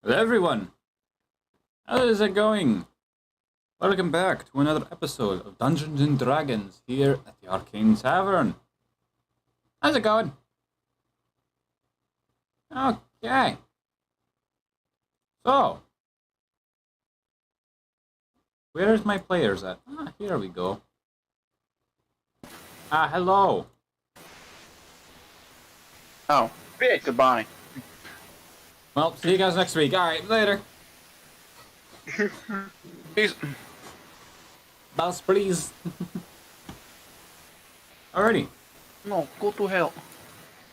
Hello everyone! How is it going? Welcome back to another episode of Dungeons and Dragons here at the Arcane Tavern. How's it going? Okay. So, where's my players at? Here we go. Hello. Oh, goodbye. Well, see you guys next week. Alright, later. Peace. Boss, please. Alrighty. No, go to hell.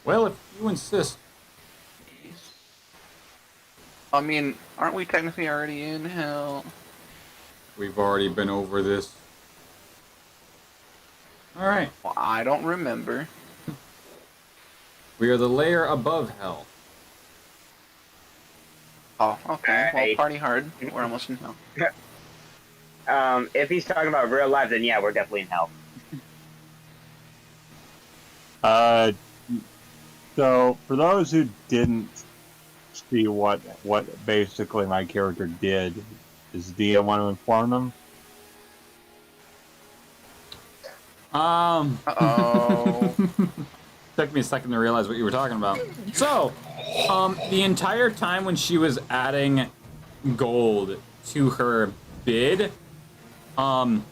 Well, if you insist. I mean, aren't we technically already in hell? We've already been over this. Alright. Well, I don't remember. We are the layer above hell. Oh, okay. Well, Right. party hard. We're almost in hell. If he's talking about real life, then yeah, we're definitely in hell. So for those who didn't see what basically my character did, does Dia want to inform them? Uh-oh. Took me a second to realize what you were talking about. So, the entire time when she was adding gold to her bid, so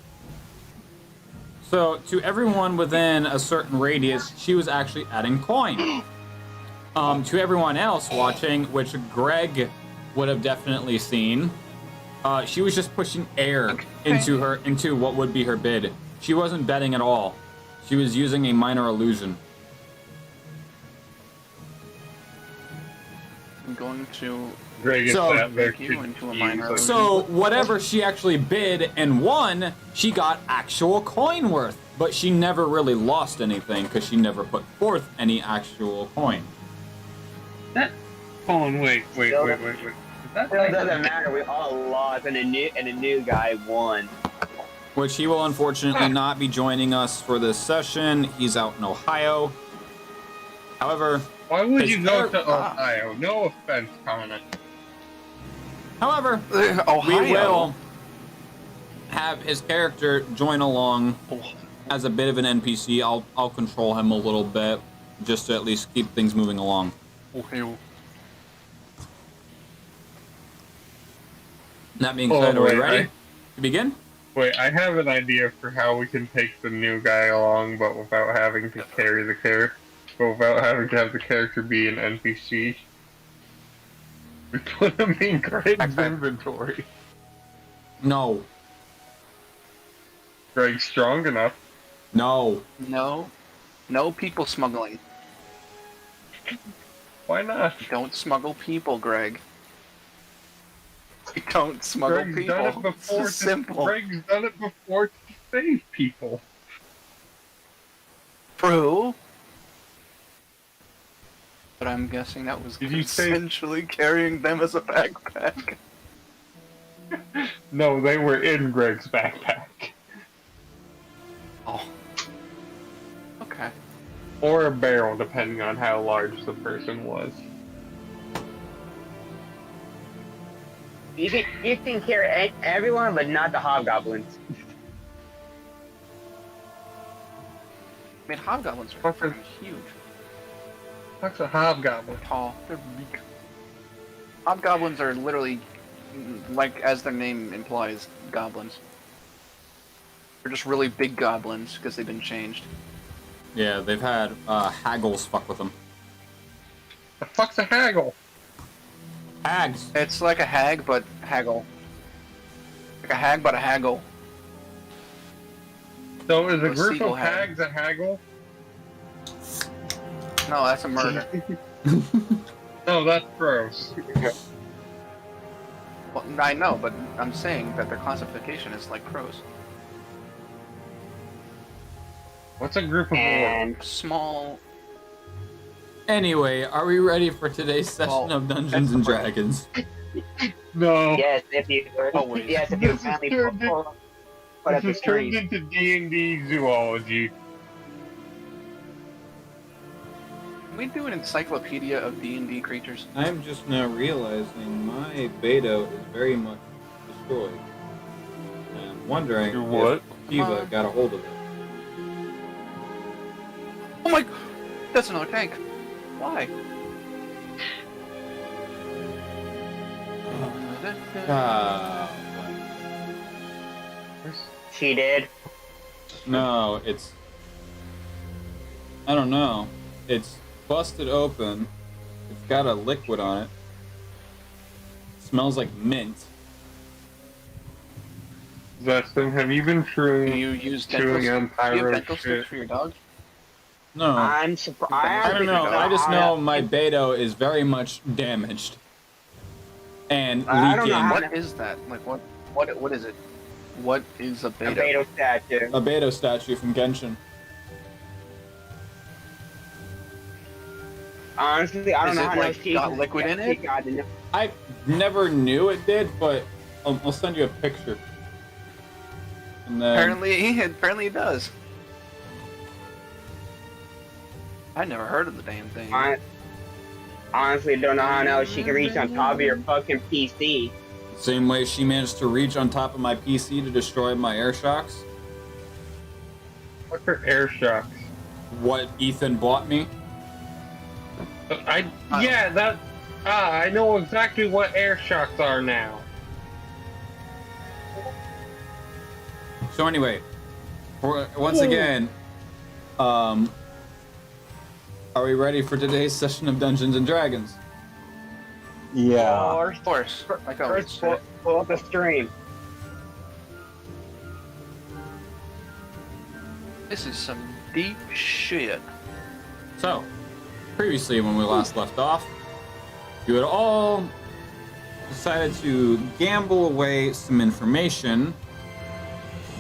to everyone within a certain radius, she was actually adding coin. To everyone else watching, which Greg would have definitely seen, she was just pushing air into what would be her bid. She wasn't betting at all. She was using a minor illusion. I'm going to Greg is So- that make you into a minor So whatever she actually bid and won, she got actual coin worth. But she never really lost anything because she never put forth any actual coin. Hold on, wait. Is that It doesn't matter. We all lost, and a new guy won. Which he will unfortunately not be joining us for this session. He's out in Ohio. However, Why would His you go char- to Ohio? No offense, Connor. however, Ohio. we will have his character join along as a bit of an NPC. I'll control him a little bit just to at least keep things moving along. Ohio. That being said, are we wait, ready to begin? Wait, I have an idea for how we can take the new guy along, but without having to carry the character. But without having to have the character be an NPC. We put him in Greg's inventory. No. Greg's strong enough. No. No people smuggling. Why not? Don't smuggle people, Greg. Don't smuggle Greg's people. done it before. It's simple. Greg's done it before to save people. True. But I'm guessing that was Did you say- essentially carrying them as a backpack. No, they were in Greg's backpack. Oh. Okay. Or a barrel, depending on how large the person was. You can carry everyone, but not the hobgoblins. I mean, hobgoblins are Fucker. fucking huge. That's a hobgoblin. They're tall. They're big. Hobgoblins are literally, like as their name implies, goblins. They're just really big goblins because they've been changed. Yeah, they've had haggles fuck with them. The fuck's a haggle? Hags. It's like a hag, but haggle. Like a hag, but a haggle. So is a A group seagull of hag. hags a haggle? No, that's a murder. No, that's gross. Well, I know, but I'm saying that their classification is like crows. What's a group of And Small. Anyway, are we ready for today's session Well, of Dungeons and that's- Dragons? No. yes, if you Always. yes, if you This is finally turned put up the This is turned screen. into D&D zoology. we do an encyclopedia of D&D creatures? I'm just now realizing my Beto is very much destroyed. And I'm wondering Your what? if Kiva got a hold of it. Oh my... That's another tank. Why? Ah, She did. no, it's... I don't know. It's busted open. It's got a liquid on it. Smells like mint. Justin, have you been Do chewing, you use chewing dental, on do you Pyro have dental shit? sticks for your dog? No. I'm surprised. I don't know. I just know my Beto is very much damaged. And I don't know leaking. how- What is that? Like, what is it? What is a A beta? Beto statue. A Beto statue from Genshin. Honestly, I don't Is know it, how like, much she got liquid in it? I never knew it did, but I'll send you a picture. And then Apparently it does. I never heard of the damn thing. I honestly don't know how else she can reach on top of your fucking PC. same way she managed to reach on top of my PC to destroy my air shocks. What are air shocks? What Ethan bought me. I know exactly what air shocks are now. So anyway, once again, are we ready for today's session of Dungeons and Dragons? Yeah. Of course. Like always. First, pull up the stream. This is some deep shit. So, previously when we last left off, you had all decided to gamble away some information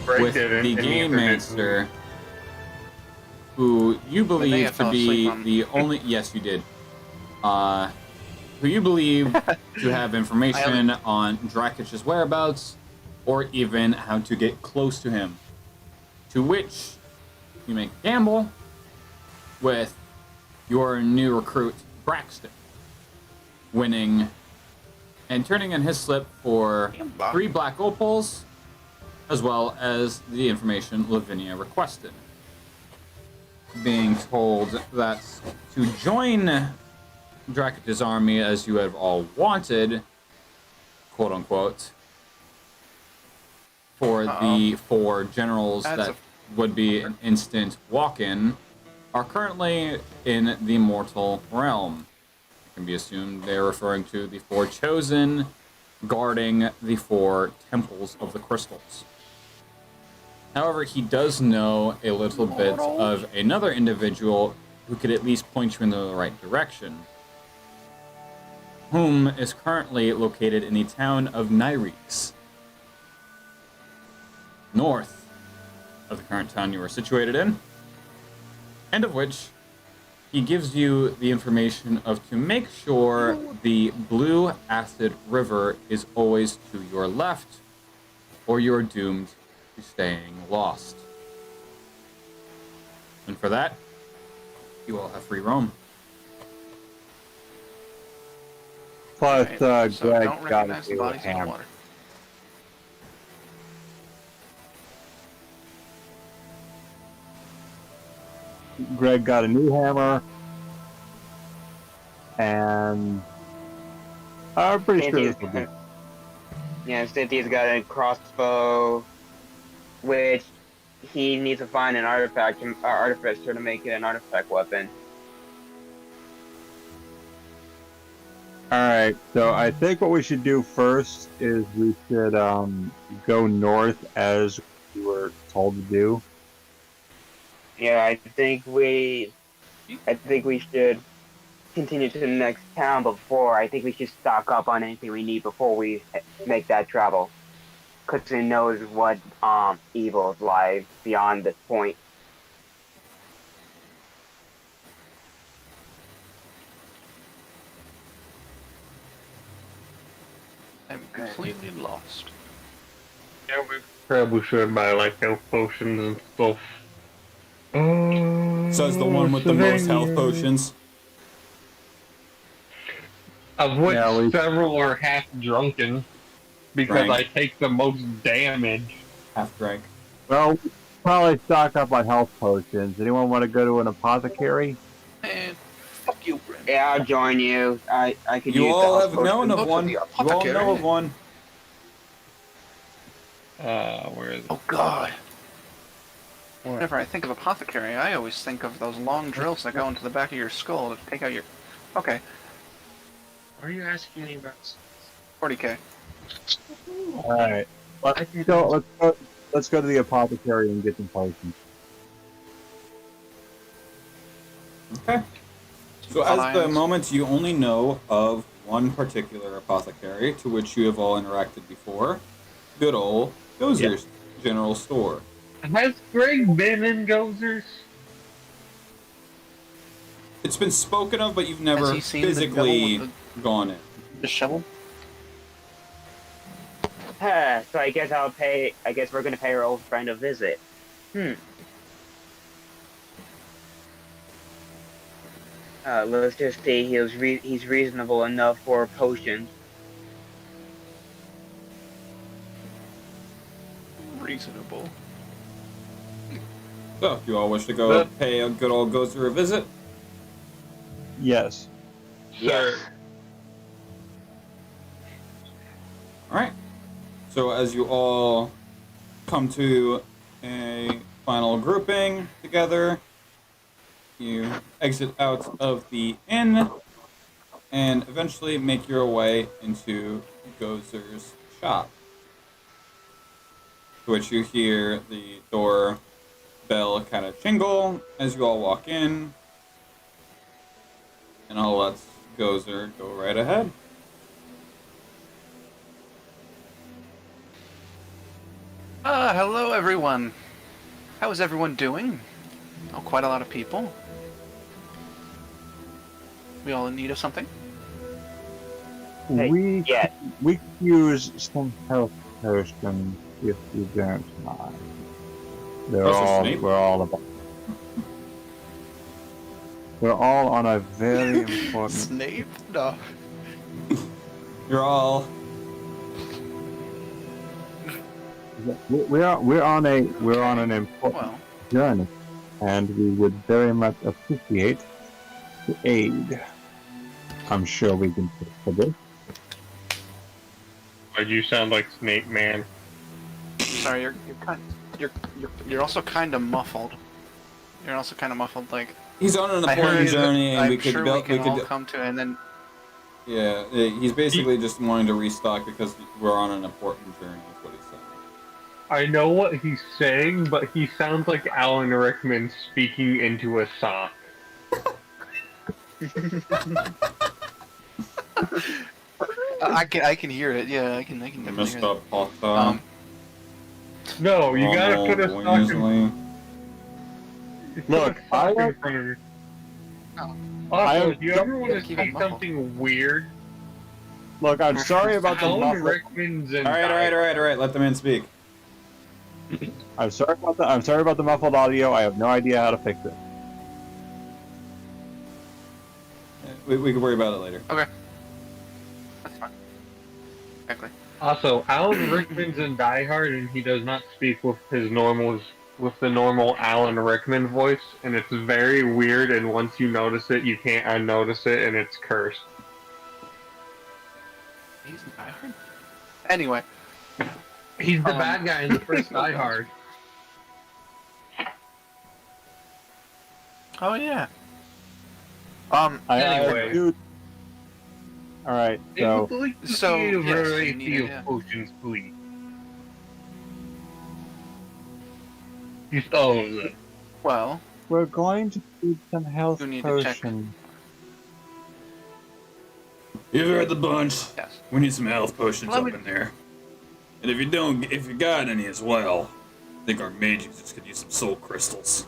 Greg with didn't, the and Game neither did Master, who you I believe think I to fell be asleep on- the only... Yes, you did. Who you believe to have information on Drakich's whereabouts, or even how to get close to him. To which you make a gamble with your new recruit, Braxton, winning and turning in his slip for 3 black opals, as well as the information Lavinia requested. Being told that to join Drakich's army, as you have all wanted, quote unquote, for the 4 generals That's that would be an instant walk-in, are currently in the mortal realm. It can be assumed they're referring to the 4 chosen guarding the 4 temples of the crystals. However, he does know a little bit of another individual who could at least point you in the right direction, whom is currently located in the town of Nyhrex, north of the current town you are situated in, and of which he gives you the information of to make sure the Blue Acid River is always to your left, or you're doomed to staying lost. And for that, you all have free roam. Plus, Alright, so Greg don't got recognize to the do a bodies in the ham. water. Greg got a new hammer, and I'm pretty sure this will be. Yeah, Zetithia's got a crossbow, which he needs to find an artificer to make it an artifact weapon. Alright, so I think what we should do first is we should go north as we were told to do. Yeah, I think we should continue to the next town before. I think we should stock up on anything we need before we make that travel. Because he knows what evils lie beyond this point. I'm completely lost. Yeah, we probably should buy like health potions and stuff. Says the one with the most health potions. Of which Yeah, several are half drunken because Right. I take the most damage. Half drink. well, probably stock up on health potions. Anyone want to go to an apothecary? Man, fuck you, Brent. Yeah, I'll join you. I could You use all the have health known potion. of Go to one. the You all apothecary. know of one. Where is it? Oh God. Whenever I think of apothecary, I always think of those long drills that go into the back of your skull to take out your. Okay, What are you asking me about? 40k. All right. Let's go to the apothecary and get some potions. Okay. So at the moment, you only know of one particular apothecary to which you have all interacted before. Good old Gozer's General Store. Has Greg been in Gozer's? It's been spoken of, but you've Has never he seen the physically devil gone in. The shovel? So I guess I guess we're gonna pay our old friend a visit. Let's just say he's reasonable enough for potions. Reasonable. So, if you all wish to go pay a good old Gozer a visit, Yes. Sir. alright. So, as you all come to a final grouping together, you exit out of the inn and eventually make your way into Gozer's shop. To which you hear the door bell kind of jingle as you all walk in. And I'll let Gozer go right ahead. Hello everyone. How is everyone doing? Oh, quite a lot of people. We all in need of something? Hey, we yeah. we could use some health potions if you don't mind. Snape? We're all on a very important. Snape? No. You're all We're on an important Well, journey, and we would very much appreciate the aid. I'm sure we can pay for this. Why do you sound like Snape Man? sorry, you're also kind of muffled. You're also kind of muffled, like. he's on an I heard important journey, and I'm we could sure build. we can all come to, and then Yeah, he's basically just wanting to restock because we're on an important journey. Is what he's saying. I know what he's saying, but he sounds like Alan Rickman speaking into a sock. I can hear it. Yeah, I can definitely Messed hear up hot it. No, you gotta put a sock in. Look, sock in front of you. Oh. Also, if you ever want to Keep see it muffled. something weird, Look, I'm sorry about the Alan muffled. Rickman's in. All right. Let the man speak. I'm sorry about the muffled audio. I have no idea how to fix it. We can worry about it later. Okay. That's fine. Exactly. Also, Alan Rickman's in Die Hard, and he does not speak with the normal Alan Rickman voice, and it's very weird. And once you notice it, you can't unnotice it, and it's cursed. He's in Die Hard? Anyway. He's the bad guy in the first Die Hard. Oh yeah. Anyway. All right, I so would like to So, see a yes, you variety need of it, yeah. potions, please. Just all of them. Well, we're going to need some health You need to check. potions. You've heard the bunch. yes. We need some health potions Let up me- in there. And if you got any as well, I think our mages just could use some soul crystals.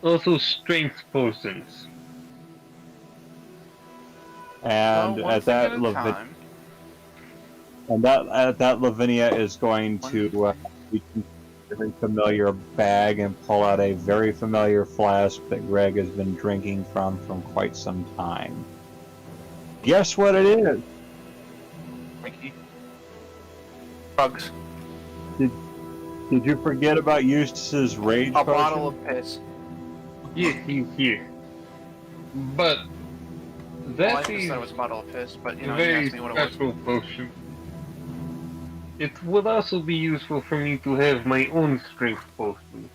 Also, strength potions. And Well, one at thing that, at a time. Lavinia is going to reach into a very familiar bag and pull out a very familiar flask that Greg has been drinking from quite some time. Guess what it is? Mikey. Drugs. Did you forget about Eustace's rage A potion? bottle of piss. Yes, he's here. But Well, I that just is said it was a bottle of piss, but you a know, you very asked me what it was. special potion. It would also be useful for me to have my own strength potion.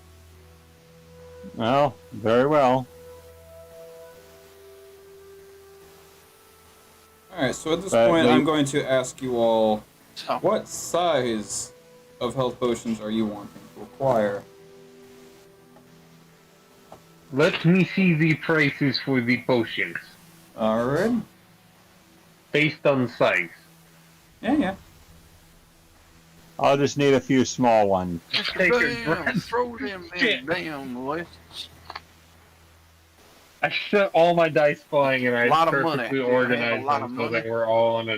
Well, very well. Alright, so at this But point, they- I'm going to ask you all, So, what size of health potions are you wanting to acquire? Let me see the prices for the potions, Alright. based on size. Yeah. I'll just need a few small ones. Take a damn, breath. throw them Shit. damn lists. I set all my dice flying and I Lot of money. perfectly Do you have a organized lot them of so money? that we're all on a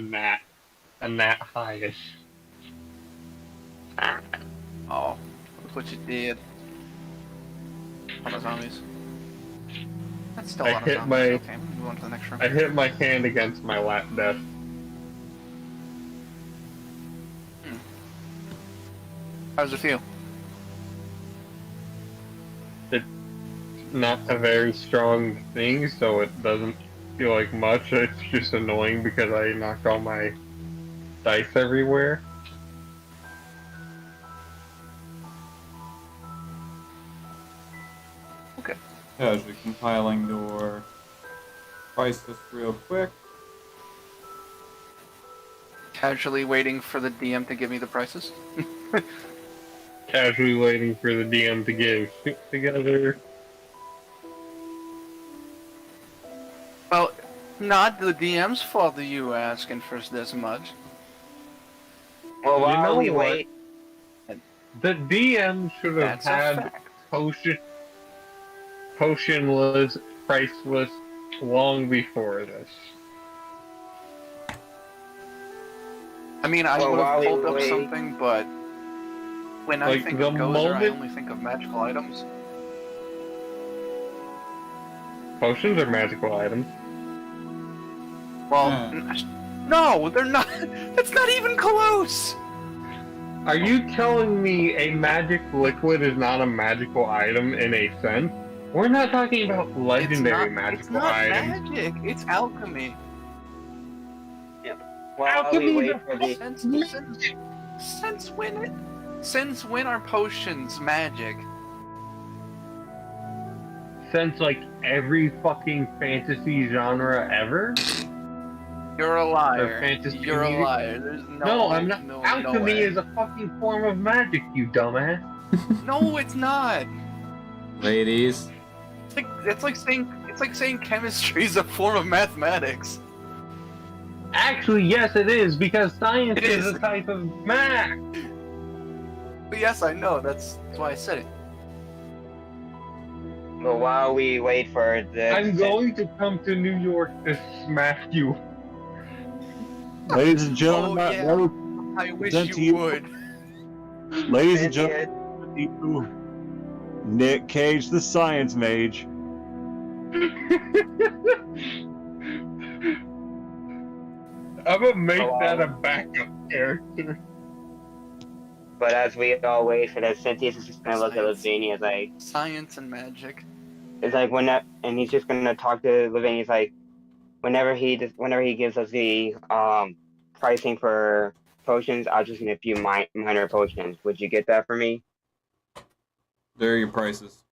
nat highest. Oh, look what you did. A lot of zombies. That's still a I lot of hit zombies. my- Okay, move on to the next room. I hit my hand against my lap desk. How does it feel? Not a very strong thing, so it doesn't feel like much. It's just annoying because I knocked all my dice everywhere. Casually compiling your price list real quick. Casually waiting for the DM to give me the prices. Casually waiting for the DM to give shit together. Well, not the DM's fault that you asking for this much. Well, You while know we what? wait, The DM should have That's a had fact. potionless, priceless long before this. I mean, I Well, would while have we pulled up wait- something, but when I Like, think the of Gozer, I moment- only think of magical items. Potions are magical items. Well, Yeah. no, they're not. That's not even close. Are you telling me a magic liquid is not a magical item in a sense? We're not talking about legendary It's magical not items. magic. It's alchemy. while we Alchemy wait is for the Since when are potions magic? Since like every fucking fantasy genre ever? You're a liar. fantasy You're a music? liar. There's no. No, I'm not. No, Alchemy no way. is a fucking form of magic, you dumbass. No, it's not. Ladies. It's like saying chemistry is a form of mathematics. Actually, yes, it is, because science It is is. a type of math. But yes, I know. That's why I said it. But while we wait for this, I'm going to come to New York to smash you. Ladies and Oh, gentlemen, yeah. I wish present to you you- would. ladies and gentlemen, Nick Cage, the science mage. I'm gonna make Oh, wow. that a backup character. But as we all wait for this, Cynthia's just gonna look at Science. Lavinia like, Science and magic. it's like when that, and he's just gonna talk to Lavinia. He's like, whenever he gives us the pricing for potions, I'll just need a few minor potions. Would you get that for me? There are your prices.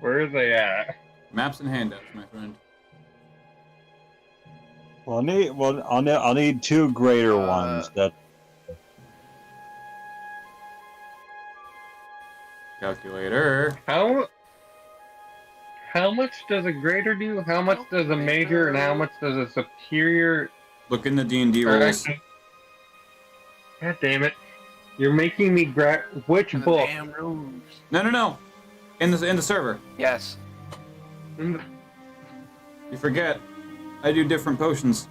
Where are they at? Maps and handouts, my friend. Well, I'll need two greater ones. That Calculator. How much does a greater do? How much does a major, and how much does a superior? Look in the D&D or rules. actually- God damn it! You're making me grab which And the book? damn rules. No. In the server. Yes. You forget. I do different potions.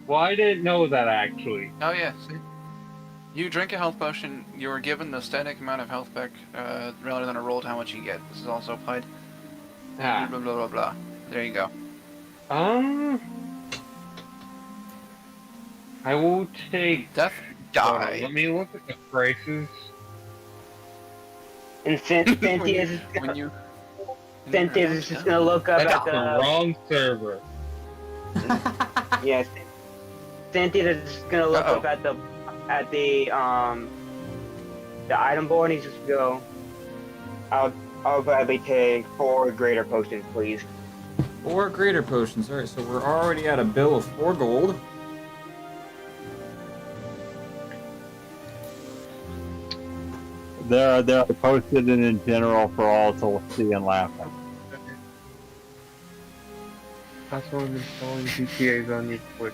Well, I didn't know that actually. Oh yeah. See? You drink a health potion, you are given the static amount of health back rather than a rolled how much you get. This is also applied. Blah, blah, blah, blah. There you go. I will take. Death, Hold on, die. let me look at the prices. And Cynthia's when you Cynthia's just gonna look up That's at the the wrong server. yes. Cynthia's just gonna look Uh-oh. up at the item board and he's just go. I'll gladly take 4 greater potions, please. 4 greater potions. Alright, so we're already at a bill of 4 gold. They're posted in general for all to see and laugh at. That's why I'm installing GTAs on your Twitch.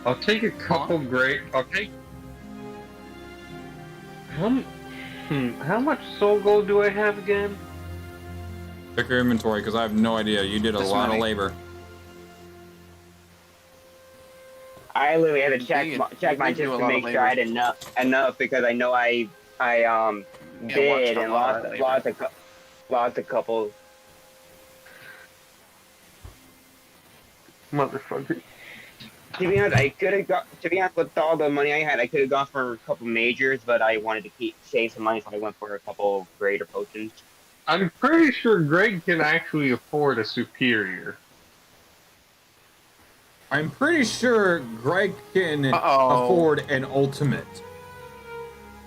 I'll take a couple great. I'll take. How much soul gold do I have again? Check your inventory, because I have no idea. You did a This lot many. of labor. I literally had to Indeed. check mine You do just a to lot of make sure I had enough because I know I bid watched a and lot of lost a couple. Motherfucker. To be honest, with all the money I had, I could have gone for a couple majors, but I wanted to save some money, so I went for a couple greater potions. I'm pretty sure Greg can actually afford a superior. I'm pretty sure Greg can Uh-oh. afford an ultimate.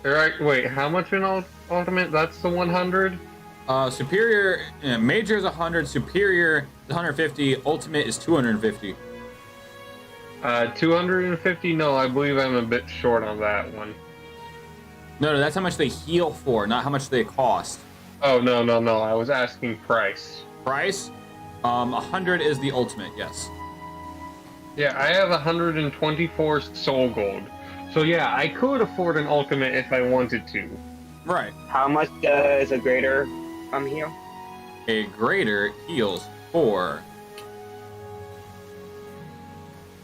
Alright, wait, how much in ultimate? That's the 100? Superior, major is 100, superior is 150, ultimate is 250. 250? No, I believe I'm a bit short on that one. No, that's how much they heal for, not how much they cost. Oh, no, I was asking price. Price? 100 is the ultimate, yes. Yeah, I have 124 soul gold. So yeah, I could afford an ultimate if I wanted to. Right. How much does a greater heal? A greater heals for...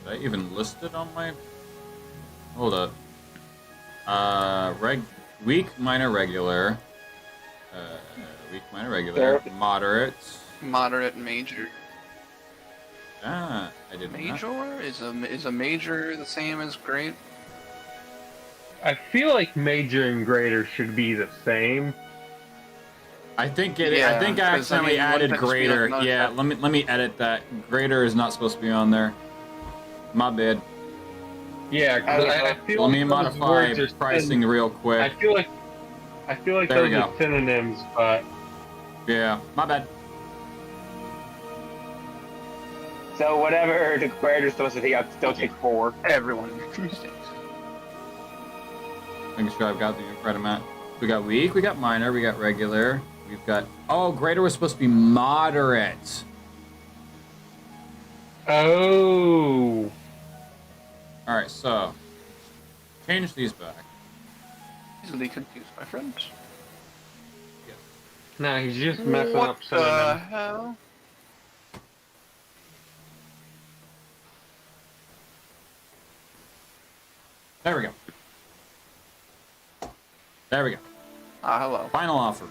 Did I even list it on my... Hold up. Weak, minor, regular. Weak, minor, regular. Moderate. Moderate, major. Ah, I did not. Major? Is a major the same as great? I feel like major and greater should be the same. I think Yeah, I think I 'cause, I accidentally mean, added wouldn't that just be like greater. another Yeah, type? let me edit that. Greater is not supposed to be on there. My bad. Yeah, because I feel Let like me those modify words are pricing real quick. I feel like There we those go. are synonyms, but Yeah, my bad. So whatever the greater's supposed to be, I'll still take 4. Everyone. Making sure I've got the right amount. We got weak, we got minor, we got regular. We've got... Oh, greater was supposed to be moderate. oh, Alright, so... Change these back. Easily confused, my friend. nah, he's just messing What up the synonyms. hell? There we go. There we go. Ah, hello. Final offer.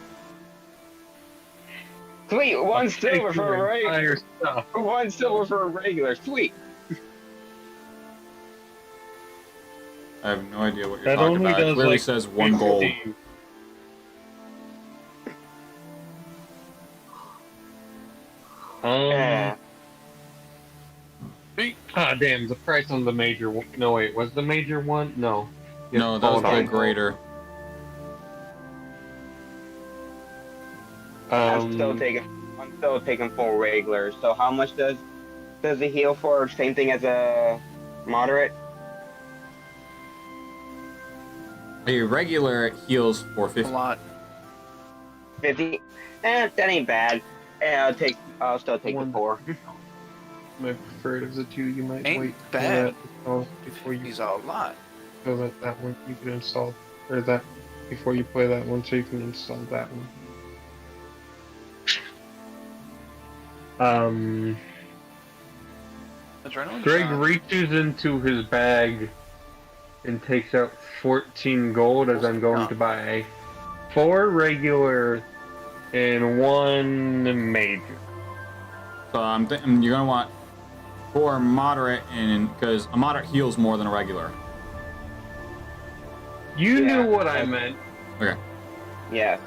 Sweet, one silver for a regular. Entire stuff. 1 silver for a regular. Sweet. I have no idea what you're That talking only about. It does clearly like says 1 gold. 15. Yeah. Ah, damn, the price on the major one. No, wait, was the major one? No. Yeah, No, that was hold the on. greater. I'm still taking 4 regulars. So how much does it heal for? Same thing as a moderate? A regular heals for A 50. lot. 50? That ain't bad. Yeah, I'll still take the 4. My preferred of the two, you might Ain't wait bad. for that before you He's a lot. so that one you can install, or that before you play that one, so you can install that one. Adrenaline Greg shot. reaches into his bag and takes out 14 gold as I'm going to buy 4 regular and 1 major. So you're gonna want 4 moderate, and because a moderate heals more than a regular. You Yeah. knew what I meant. Okay. Yeah.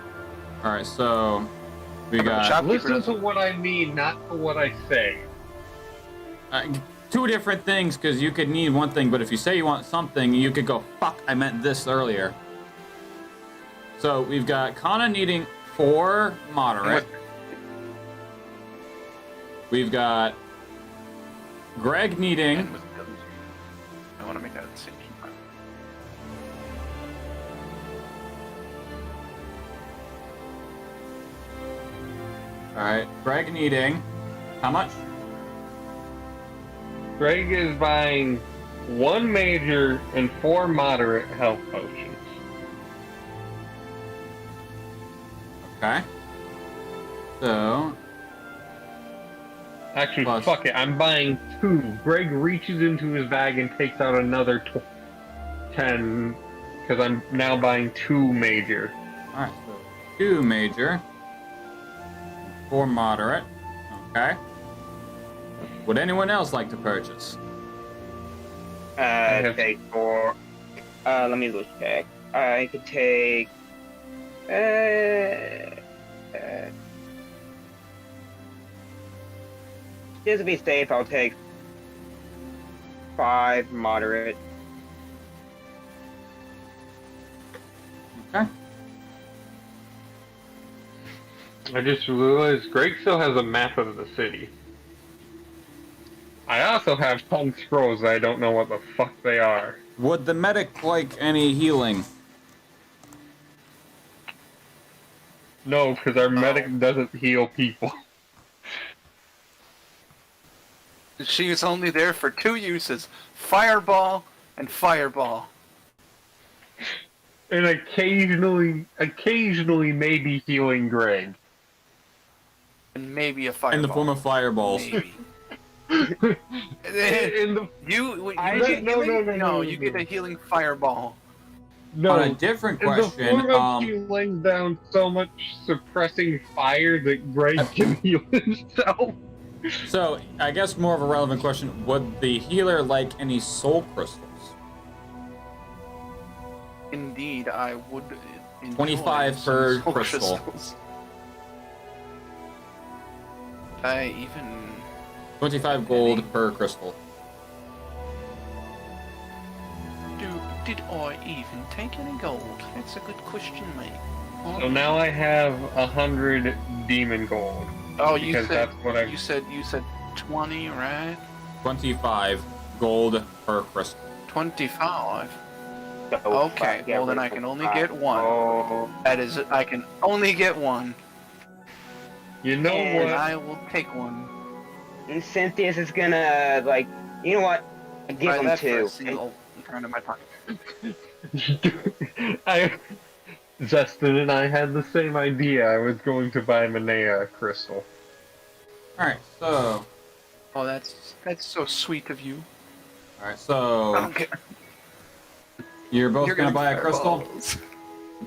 All right. So we But the got shopkeeper Listen to doesn't- what I mean, not to what I say. 2 different things, because you could need one thing, but if you say you want something, you could go, fuck, I meant this earlier. So we've got Kana needing 4 moderate. We've got Greg needing. And with guns. I want to make that a distinction. All right, Greg needing how much? Greg is buying 1 major and 4 moderate health potions. Okay. So Actually, Plus- fuck it, I'm buying 2. Greg reaches into his bag and takes out another 10, because I'm now buying 2 major. all right, so 2 major, 4 moderate. Okay. Would anyone else like to purchase? have- Take 4. Let me look check. I could take. Just to be safe, I'll take 5 moderate. Okay. I just realized Greg still has a map of the city. I also have 10 scrolls that I don't know what the fuck they are. Would the medic like any healing? No, because our medic doesn't heal people. She is only there for 2 uses: fireball and fireball. And occasionally maybe healing Greg. And maybe a fireball. In the form of fireballs. Maybe. In the You I get didn't- healing? no, You get a healing fireball. no, On a different in the question, form of he lays down so much suppressing fire that Greg can heal himself. so I guess more of a relevant question: would the healer like any soul crystals? Indeed, I would. enjoy 25 some per soul crystal. crystals. I even 25 gold per crystal. did I even take any gold? That's a good question, mate. So now I have 100 demon gold. Oh, you because said that's what I- you said 20, right? 25 gold per crystal. 25. So Okay, well then I can only get 1. Oh, That is, I can only get 1, You know and what? I will take 1. and Cynthia's is gonna like. You know what? Give Buy him that for 2. a single turn in my pocket. Justin and I had the same idea. I was going to buy Manea a crystal. Alright, so. Oh, that's so sweet of you. Alright, I so. don't care. You're both You're gonna buy a crystal? fireballs.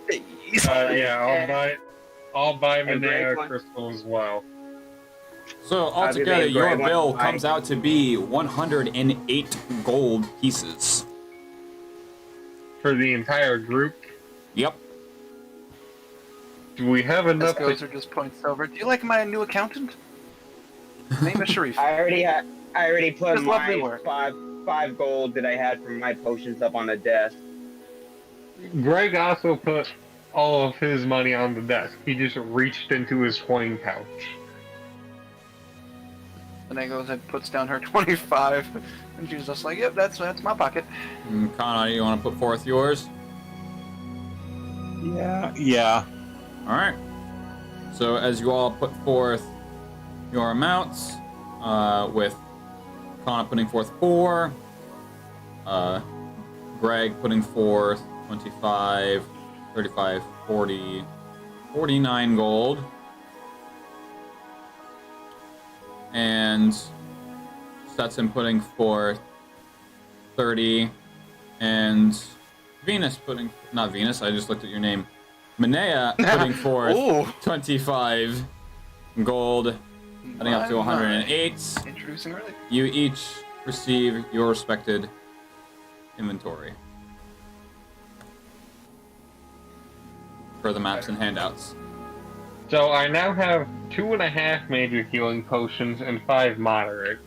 Please. Yeah, I'll buy And Manea Greg a wants- crystal as well. So I'll do the altogether, your Greg one bill to comes buy. out to be 108 gold pieces. For the entire group, Yep. do we have This enough goes to... or just points over. Do you like my new accountant? His name is Sharif. I already put Just lovely my work. 5 gold that I had from my potions up on the desk. Greg also put all of his money on the desk. He just reached into his coin pouch. And then goes and puts down her 25, and she's just like, "Yep, that's my pocket." Kana, you want to put forth yours? Yeah. Alright. So as you all put forth your amounts, with Kana putting forth 4, Greg putting forth 25, 35, 40, 49 gold. And Stetson putting forth 30, And Venus not Venus, I just looked at your name. Manea putting forth Ooh. 25 gold, adding up to 108. Introducing early. You each receive your respected inventory for the maps and handouts. So I now have 2.5 major healing potions and 5 moderate.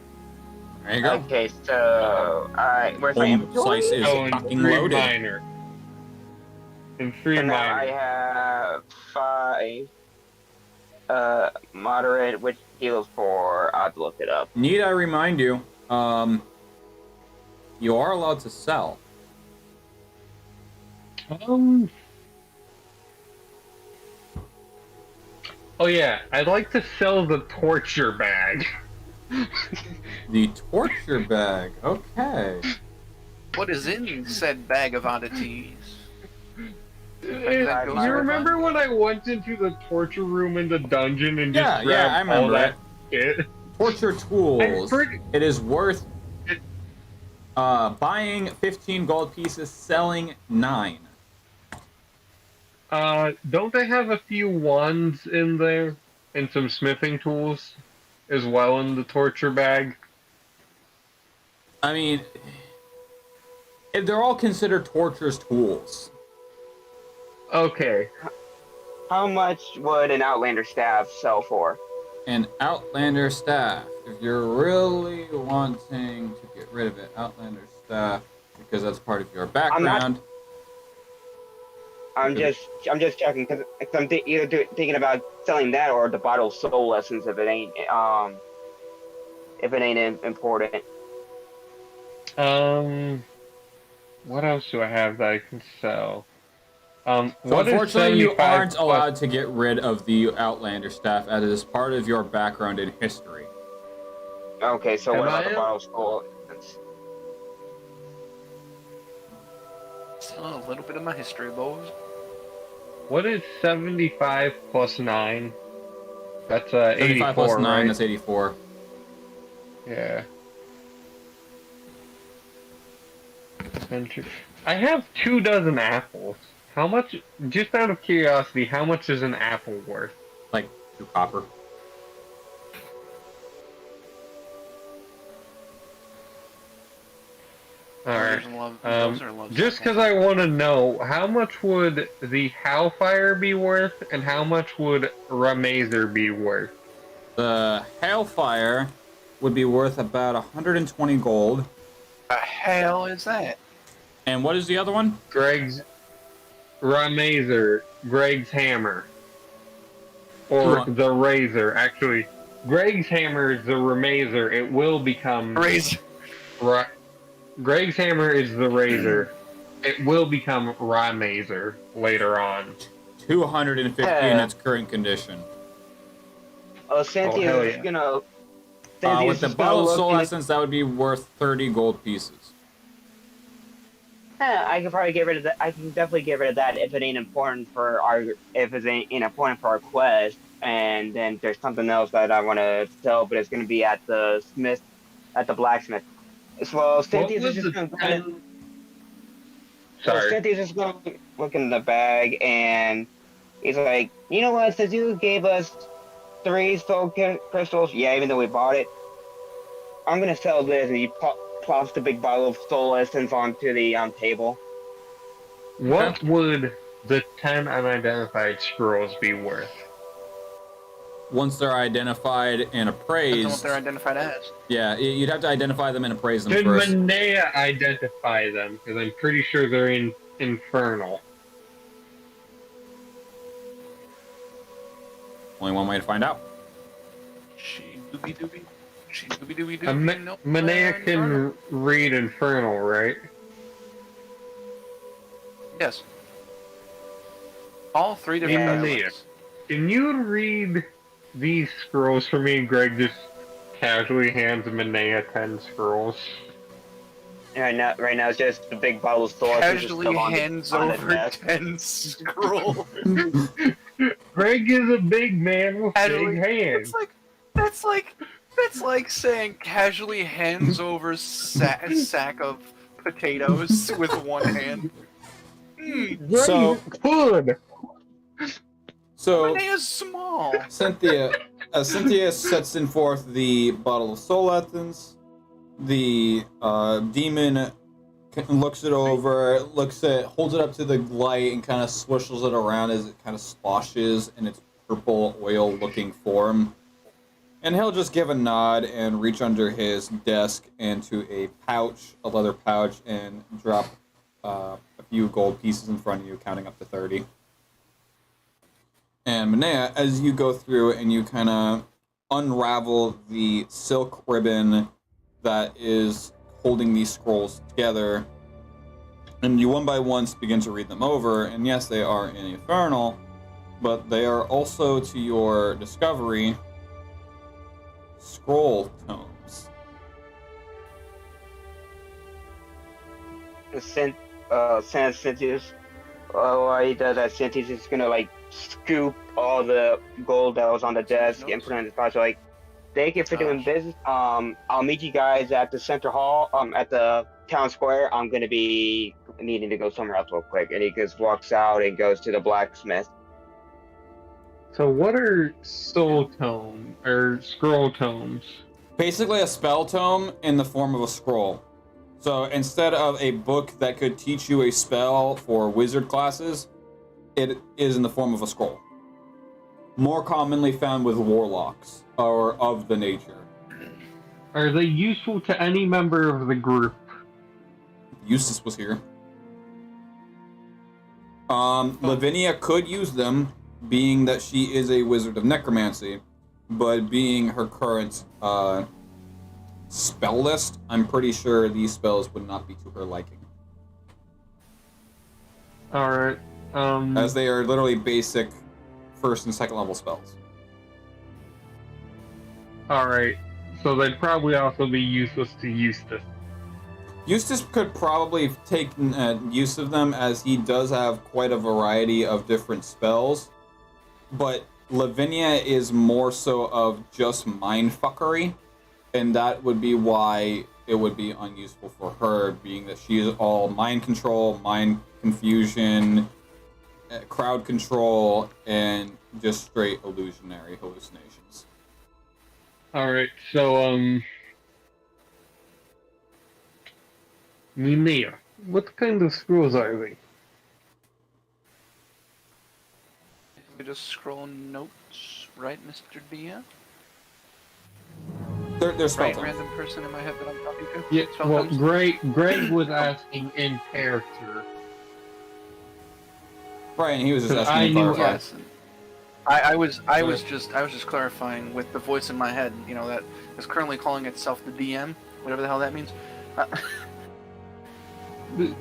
There you go. Okay, so where's my Home inventory? slice is Oh, and fucking 3 loaded. minor. And 3 So now I minor. have 5 moderate, which heals for. I'll have to look it up. Need I remind you, you are allowed to sell. Oh yeah, I'd like to sell the torture bag. The torture bag. Okay. What is in said bag of oddities? You That goes remember when I went into the torture room in the dungeon and Yeah, just yeah, I grabbed all remember that shit? Torture tools. pretty- It is worth buying 15 gold pieces, selling 9. Don't they have a few wands in there? And some smithing tools as well in the torture bag? I mean, they're all considered torture's tools. Okay. How much would an Outlander staff sell for? An Outlander staff. If you're really wanting to get rid of it, Outlander staff, because that's part of your background. I'm just checking because I'm either thinking about selling that or the bottle of soul essence if it ain't important. What else do I have that I can sell? So what is unfortunately, you 75 aren't plus- allowed to get rid of the Outlander staff as it is part of your background in history. Okay, so what Am about I the in? bottle of soul essence? Still a little bit of my history, boys. What is 75 plus 9? That's 84, 75 plus 9, right? that's 84. Yeah. I have 2 dozen apples. How much, just out of curiosity, how much is an apple worth? Like 2 copper. Alright. Those are love Just because samples. I want to know, how much would the Hellfire be worth, and how much would Ramazer be worth? The Hailfire would be worth about 120 gold. The hell is that? And what is the other one? Greg's Ramazer, Greg's hammer. Or Sure. the razor. Actually, Greg's hammer is the Ramazer. It will become Razor. Greg's hammer is the razor. It will become Ramazer later on. 250 in Yeah. its current condition. Cynthia hell is yeah. gonna. With Cynthia's the just gonna bottle of look soul in the- essence, that would be worth 30 gold pieces. I can probably get rid of that. I can definitely get rid of that if it ain't important for ain't important for our quest. And then there's something else that I want to sell, but it's gonna be at the blacksmith. Well, Cynthia's was just the gonna. ten- Well, Sorry. Cynthia's just gonna look in the bag, and he's like, you know what? Since you gave us 3 soul crystals, yeah, even though we bought it, I'm gonna sell this, and he plops the big bottle of soul essence onto the table. What would the 10 unidentified scrolls be worth? Once they're identified and Depends on what appraised, they're identified as. yeah, you'd have to identify them and appraise them Did first. Manea identify them? Because I'm pretty sure they're in Infernal. Only one way to find out. She doobie doobie. She doobie doobie A doobie. Nope. Manea can read Infernal, right? Yes. All 3 different Yeah. dialects. Can you read these scrolls for me? Greg just casually hands Manea 10 scrolls. Right now it's just the big bottle of soul essence. just Casually still on the- hands on the over desk. 10 scrolls. Greg is a big man with Casually- big hands. That's like saying casually hands over sack of potatoes with one hand. So- good. So My name is small. Cynthia sets in forth the bottle of soul essence. The demon looks it over, holds it up to the light, and kind of swishles it around as it kind of sloshes in its purple oil-looking form. And he'll just give a nod and reach under his desk into a leather pouch, and drop a few gold pieces in front of you, counting up to 30. And Manea, as you go through and you kind of unravel the silk ribbon that is holding these scrolls together, and you one by one begin to read them over, and yes, they are in Infernal, but they are also, to your discovery, scroll tomes. Since Cynthia's, why he does that, Cynthia's just gonna like scoop all the gold that was on the desk and put it in his pouch. Like, thank you for doing business. I'll meet you guys at the center hall. At the town square. I'm gonna be needing to go somewhere else real quick. And he just walks out and goes to the blacksmith. So what are soul tome or scroll tomes? Basically a spell tome in the form of a scroll. So instead of a book that could teach you a spell for wizard classes, it is in the form of a scroll. More commonly found with warlocks, or of the nature. Are they useful to any member of the group? Eustace was here. Lavinia could use them, being that she is a wizard of necromancy, but being her current spell list, I'm pretty sure these spells would not be to her liking. Alright, As they are literally basic first and second level spells. alright. So they'd probably also be useless to Eustace. Eustace could probably take use of them, as he does have quite a variety of different spells, but Lavinia is more so of just mindfuckery, and that would be why it would be unuseful for her, being that she is all mind control, mind confusion, crowd control, and just straight illusionary hallucinations. Alright, so, Mimea, what kind of scrolls are they? We just scroll notes, right, Mr. Dia? They're spell Right, tomes. random person in my head that I'm talking to? Yeah, Spell well, tomes? Greg was asking in character. Right, and he was just Because asking I to knew clarify. Yes. I was just clarifying with the voice in my head, you know, that is currently calling itself the DM, whatever the hell that means.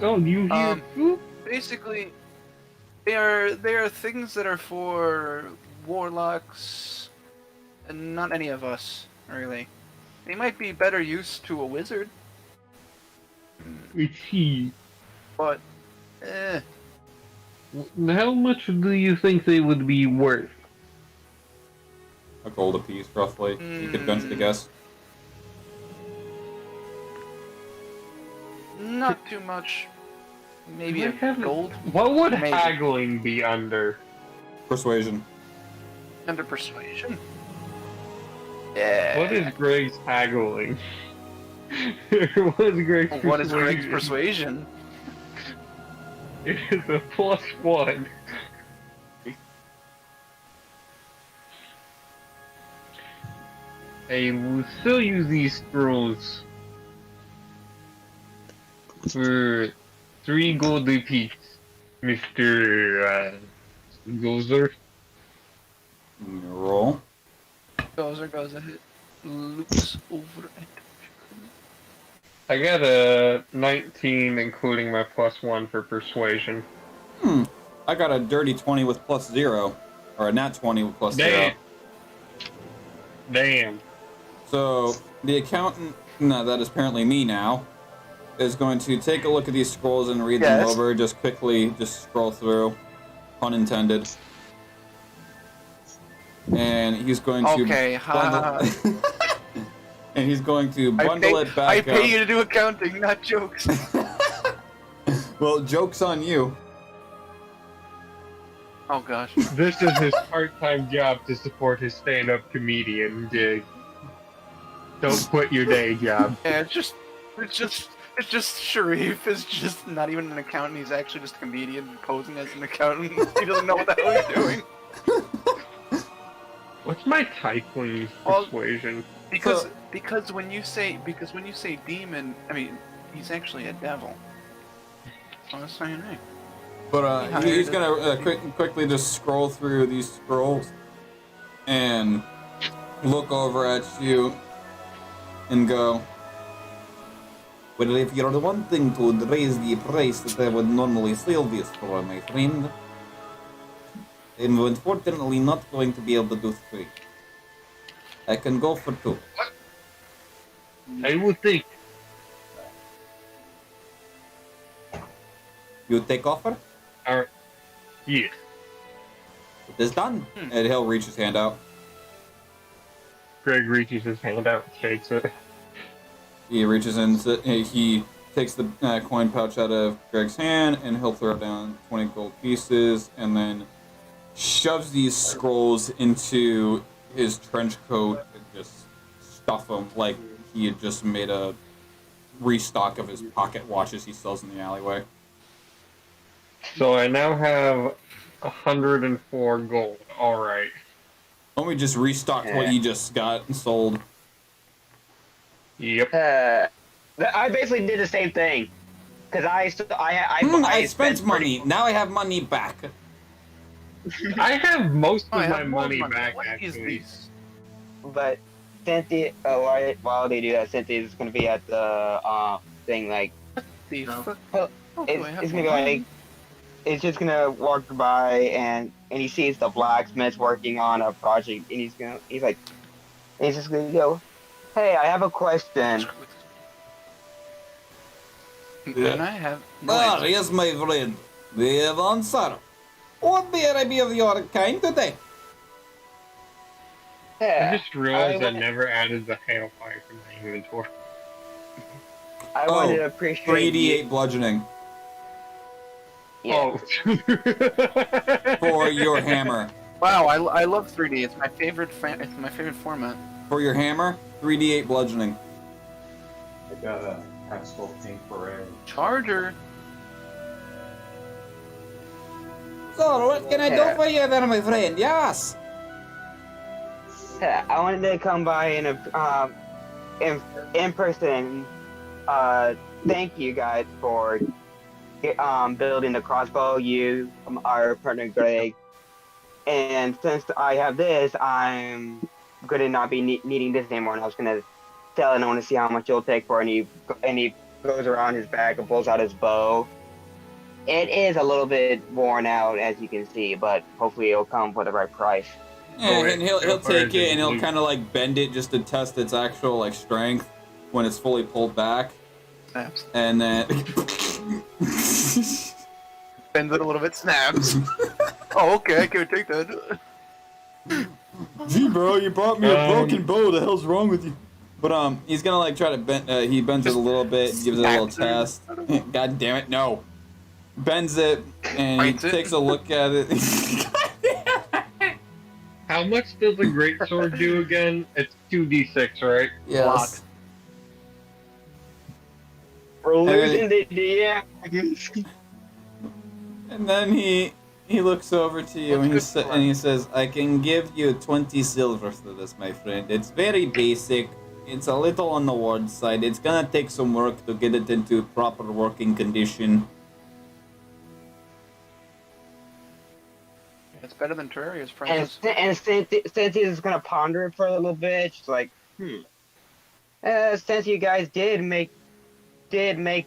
Oh, you hear? Basically, they are things that are for warlocks, and not any of us, really. They might be better used to a wizard, It's he. but How much do you think they would be worth? A gold apiece, roughly. You could venture to guess. not too much. Maybe I a haven't- gold What would Maybe. haggling be under? Persuasion. under persuasion. Yeah. What is Greg's haggling? What's Greg's persuasion? What is Greg's persuasion? It is a +1. I will still use these scrolls for 3 gold apiece, Mr. Gozer. Roll. Goes ahead, looks over it. I got a 19, including my +1 for persuasion. I got a dirty 20 with +0. Or a nat 20 with +0. Damn. So, the accountant, that is apparently me now, is going to take a look at these scrolls and read them Yes. over, just quickly, just scroll through. Pun intended. And he's going to Okay, bundle... and he's going to bundle it back I up. pay you to do accounting, not jokes. Well, joke's on you. Oh gosh. This is his part-time job to support his stand-up comedian gig. Don't quit your day job. Yeah, it's just Sharif is just not even an accountant. He's actually just a comedian posing as an accountant. He doesn't know what the hell he's doing. What's my typing Well, persuasion? Because when you say demon, I mean he's actually a devil. So that's saying, hey. But he's gonna quickly just scroll through these scrolls and look over at you and go, well, if you're wanting to raise the price that I would normally sell this for, my friend, I'm unfortunately not going to be able to do 3. I can go for 2. I would think. You take offer? Alright. Yes. It is done. And he'll reach his hand out. Greg reaches his hand out and shakes it. He reaches in, he takes the coin pouch out of Greg's hand, and he'll throw down 20 gold pieces, and then shoves these scrolls into his trench coat and just stuff them like he had just made a restock of his pocket watches he sells in the alleyway. So I now have 104 gold. Alright. Let me just restock what you just got and sold. Yep. I basically did the same thing. Because I spent money. Now I have money back. I have most Oh, I of have my more money back, What is actually. this? But Cynthia, while they do that, Cynthia's gonna be at the thing like The fuck? Well, Oh, do I have it's gonna be more like money? it's just gonna walk by and he sees the blacksmith working on a project and he's just gonna go, hey, I have a question. Then I have no Ah, answer. yes, my friend. We have answer. What may I be of your kind today? I Yeah, just realized I I- never added the hailfire to my inventory. I Oh, wanted to appreciate 3d8 bludgeoning Yeah. Oh. for your hammer. Wow, I love 3D. It's my favorite. It's my favorite format. For your hammer, 3d8 bludgeoning. I got a Haskell pink beret. Charger. So, what can I do for you there, my friend? Yes! Yeah, I wanted to come by in person. Thank you guys for building the crossbow. You, our partner Greg, and since I have this, I'm gonna not be needing this anymore. And I was gonna sell it. And I want to see how much it'll take for. And he goes around his bag and pulls out his bow. It is a little bit worn out, as you can see, but hopefully it'll come for the right price. Yeah, and he'll take it and he'll kind of like bend it just to test its actual like strength when it's fully pulled back, Snaps. and then Bends it a little bit. Snaps. Oh, okay. I can take that. gee, bro, you brought me a broken bow. The hell's wrong with you? But he's gonna like try to bend. He bends it a little bit, gives it a little test. God damn it, no. Bends it and he Bites it. takes a look at it. How much does a greatsword do again? It's 2d6, right? Yes. We're losing the yeah. And then he looks over to you and he says, "I can give you 20 silver for this, my friend. It's very basic. It's a little on the ward side. It's gonna take some work to get it into proper working condition." It's better than Terraria's And, prices. and Cynthia's gonna ponder it for a little bit. She's like, since you guys did make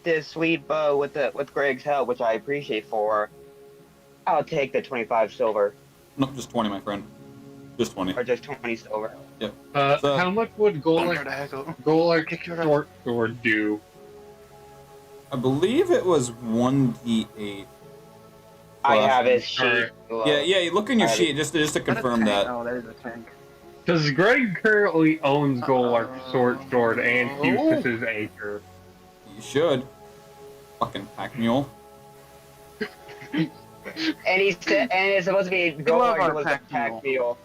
this sweet bow with Greg's help, which I appreciate for, I'll take the 25 silver No, just 20, my friend. Just 20. or just 20 silver. So- How much would Golek short sword do? I believe it was 1d8. I Well, have his sheet. Yeah, you look in your sheet just to confirm that. Oh, that is a tank. Because Greg currently owns Golek's short sword and uses his anchor. You should. Fucking pack mule. And he said, and it's supposed to be love our Golarg was a pack pack mule. mule.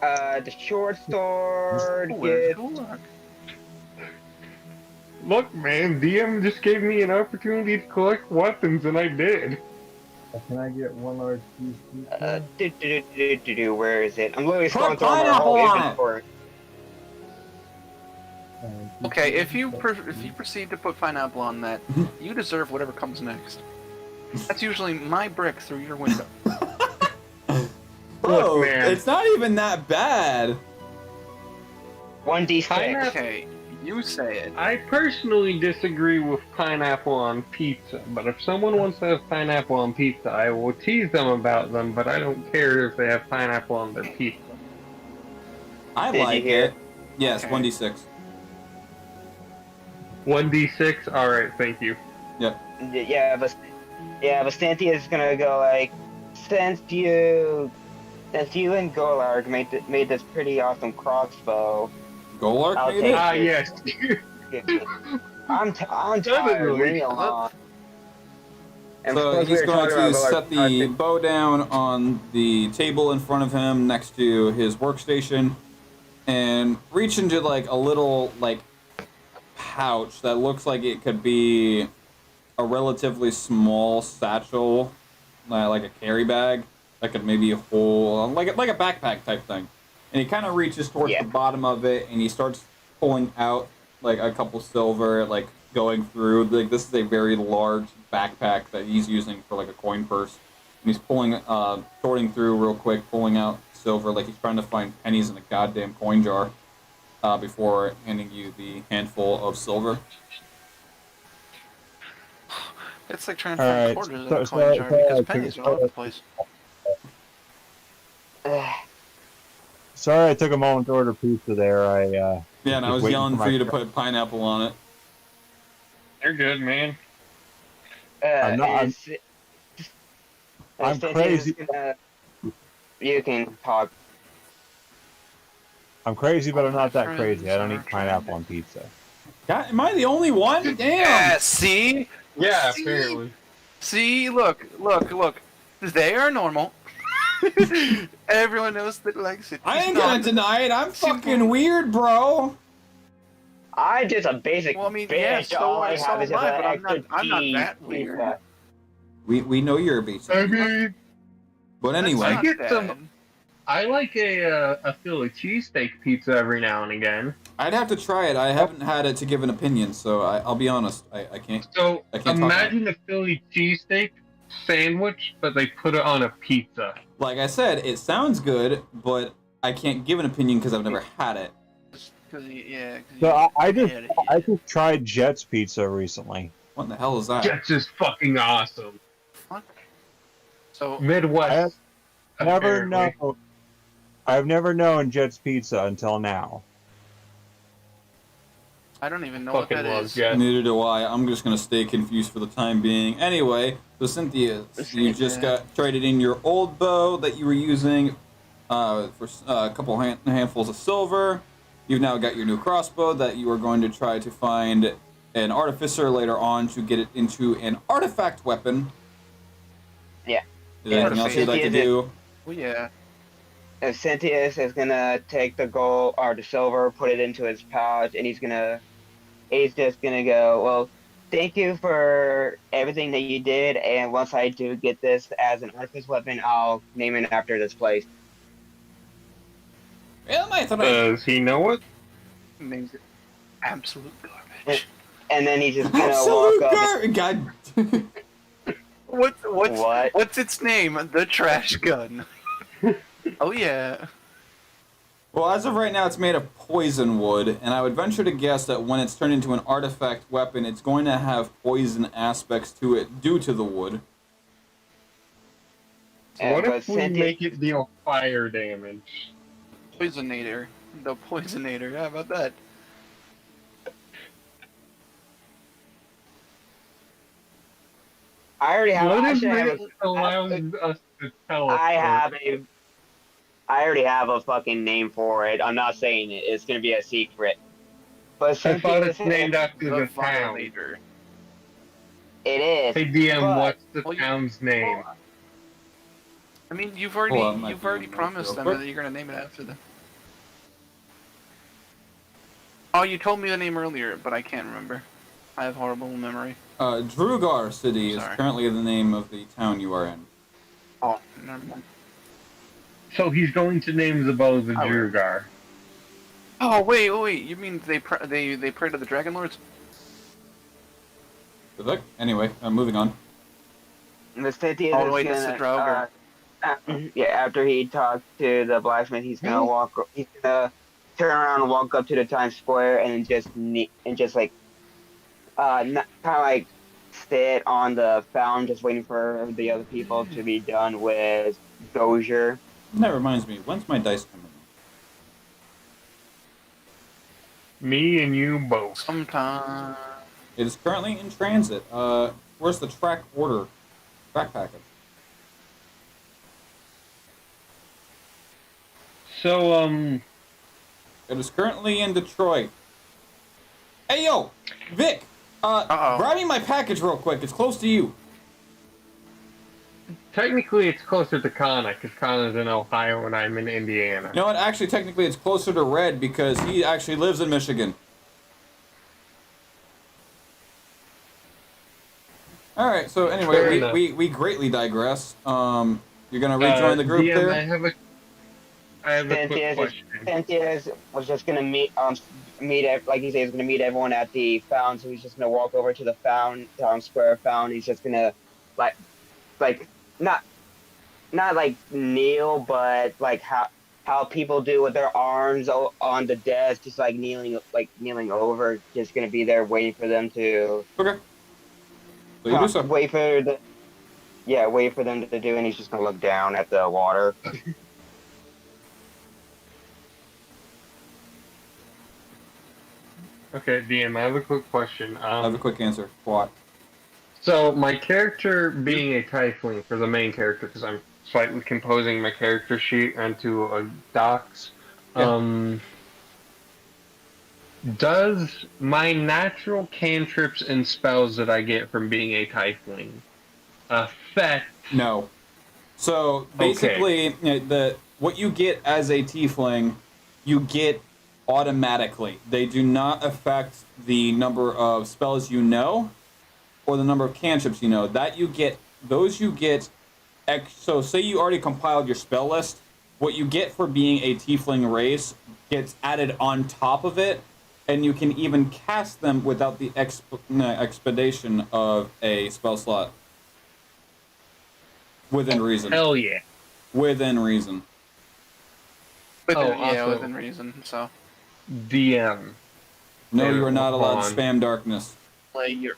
The short sword Oh, where's gets. Golarg? Look, man, DM just gave me an opportunity to collect weapons, and I did. Can I get one large piece? Where is it? I'm literally Put scrolling through my pineapple whole on it. inventory. Okay, if you proceed to put pineapple on that, you deserve whatever comes next. That's usually my brick through your window. Bro, man. it's not even that bad. 1d6. Pineapple. Okay, you say it. I personally disagree with pineapple on pizza, but if someone wants to have pineapple on pizza, I will tease them about them, but I don't care if they have pineapple on their pizza. I Did you like hear? it. Yes, Okay. 1d6. 1d6? Alright, thank you. Yep. Yeah, but Zetithia is gonna go like, since you and Golarg made this pretty awesome crossbow. Golark I'll made take it? Ah, it. yes. I'm tired. Leave me alone. And So plus we he's were going talking about to Golarg set the project. bow down on the table in front of him next to his workstation and reach into like a little like pouch that looks like it could be a relatively small satchel, like a carry bag that could maybe hold like a backpack type thing. And he kind of reaches towards Yeah. the bottom of it and he starts pulling out like a couple silver, like going through. Like this is a very large backpack that he's using for like a coin purse. And he's pulling, sorting through real quick, pulling out silver like he's trying to find pennies in a goddamn coin jar before handing you the handful of silver. It's like trying to find Alright, quarters in so- a so- coin jar so- because so- pennies are all over the place. Sorry, I took a moment to order pizza there. Yeah, and I Just was waiting yelling for for my you to truck. put pineapple on it. You're good, man. I'm not- I'm Zetithia crazy. is gonna- You can talk. I'm crazy, but All I'm my not that friends crazy. I don't are eat pineapple on pizza. God, am I the only one? Damn! Yeah, see? Yeah, See? apparently. See, look. They are normal. Everyone else that likes it. I It's ain't gonna not- deny it. I'm Simple. fucking weird, bro. I'm just a basic Well, I mean, bitch. yeah, so All I so have is am just I, an but I'm extra not cheese that weird. pizza. We know you're a beast. I mean, But That's anyway, not get bad. some- I like a Philly cheesesteak pizza every now and again. I'd have to try it. I haven't had it to give an opinion, so I'll be honest. I can't. So I can't talk imagine a Philly cheesesteak sandwich, but they put it on a pizza. Like I said, it sounds good, but I can't give an opinion because I've never had it. Yeah. 'cause So I you- just tried Jet's Pizza recently. What in the hell is that? That's just fucking awesome. So Midwest. apparently. I've never known Jet's Pizza until now. I don't even know what Fucking that love is. Jet. Neither do I. I'm just gonna stay confused for the time being. Anyway, so Cynthia, you just got traded in your old bow that you were using for a couple handfuls of silver. You've now got your new crossbow that you are going to try to find an artificer later on to get it into an artifact weapon. Yeah. Is there anything else you'd like to do? Well, yeah. And Cynthia is gonna take the gold or the silver, put it into his pouch, and he's just gonna go, well, thank you for everything that you did, and once I do get this as an artifice weapon, I'll name it after this place. Well, I thought Does he know it? Names it absolute garbage. And then he's just gonna Absolute walk up. God. What's its name? The trash gun. Oh yeah. Well, as of right now, it's made of poison wood, and I would venture to guess that when it's turned into an artifact weapon, it's going to have poison aspects to it due to the wood. What but if we Cynthia- make it deal fire damage? Poisonator. The Poisonator. How about that? I already have. What if Actually, I have it allows us to teleport? I already have a fucking name for it. I'm not saying it. It's gonna be a secret. But I thought it's Cynthia- named after the town. Violator. It is. Hey DM, but- what's the Well, you- town's name? I mean, you've Hold on, already might you've be already in notes promised real them quick. that you're gonna name it after them. Oh, you told me the name earlier, but I can't remember. I have horrible memory. Drugar City is Sorry. currently the name of the town you are in. Oh, never mind. So he's going to name the bow the I will. Drugar. Oh wait! You mean they pray to the Dragon Lords? Good luck. Anyway, moving on. The city Oh is wait, that's the gonna. Draugr. Yeah, after he talks to the blacksmith, he's gonna turn around and walk up to the Times Square and just like kind of like sit on the fountain, just waiting for the other people to be done with Dozier. That reminds me, when's my dice coming? Me and you both. Sometime. It is currently in transit. Where's the track package? So, It is currently in Detroit. Hey, yo! Vic! Uh-oh. Grab me my package real quick. It's close to you. technically it's closer to Kana, because Kana's in Ohio and I'm in Indiana. You know what? Actually, technically, it's closer to Red because he actually lives in Michigan. Alright, so Fair anyway, enough. we greatly digress. You're gonna rejoin the group DM, there? I have a quick question. Cynthia was just gonna like he said, he's gonna meet everyone at the fountain. So he's just gonna walk over to the town square fountain. He's just gonna like not like kneel, but like how people do with their arms on the desk, just like kneeling over. Just gonna be there waiting for them to Okay. So you do so. wait for them to do, and he's just gonna look down at the water. Okay, DM, I have a quick question. I have a quick answer. What? So my character being a tiefling for the main character, because I'm slightly composing my character sheet onto a docs. Yeah. Does my natural cantrips and spells that I get from being a tiefling affect? No. So basically, what you get as a tiefling, you get automatically. They do not affect the number of spells you know, or the number of cantrips you know. Those you get. So say you already compiled your spell list. What you get for being a tiefling race gets added on top of it, and you can even cast them without the expedition of a spell slot. Within reason. Hell yeah. Within reason. Within reason. So. DM. No, Yeah, you are not hold allowed to on. spam darkness. Like you're.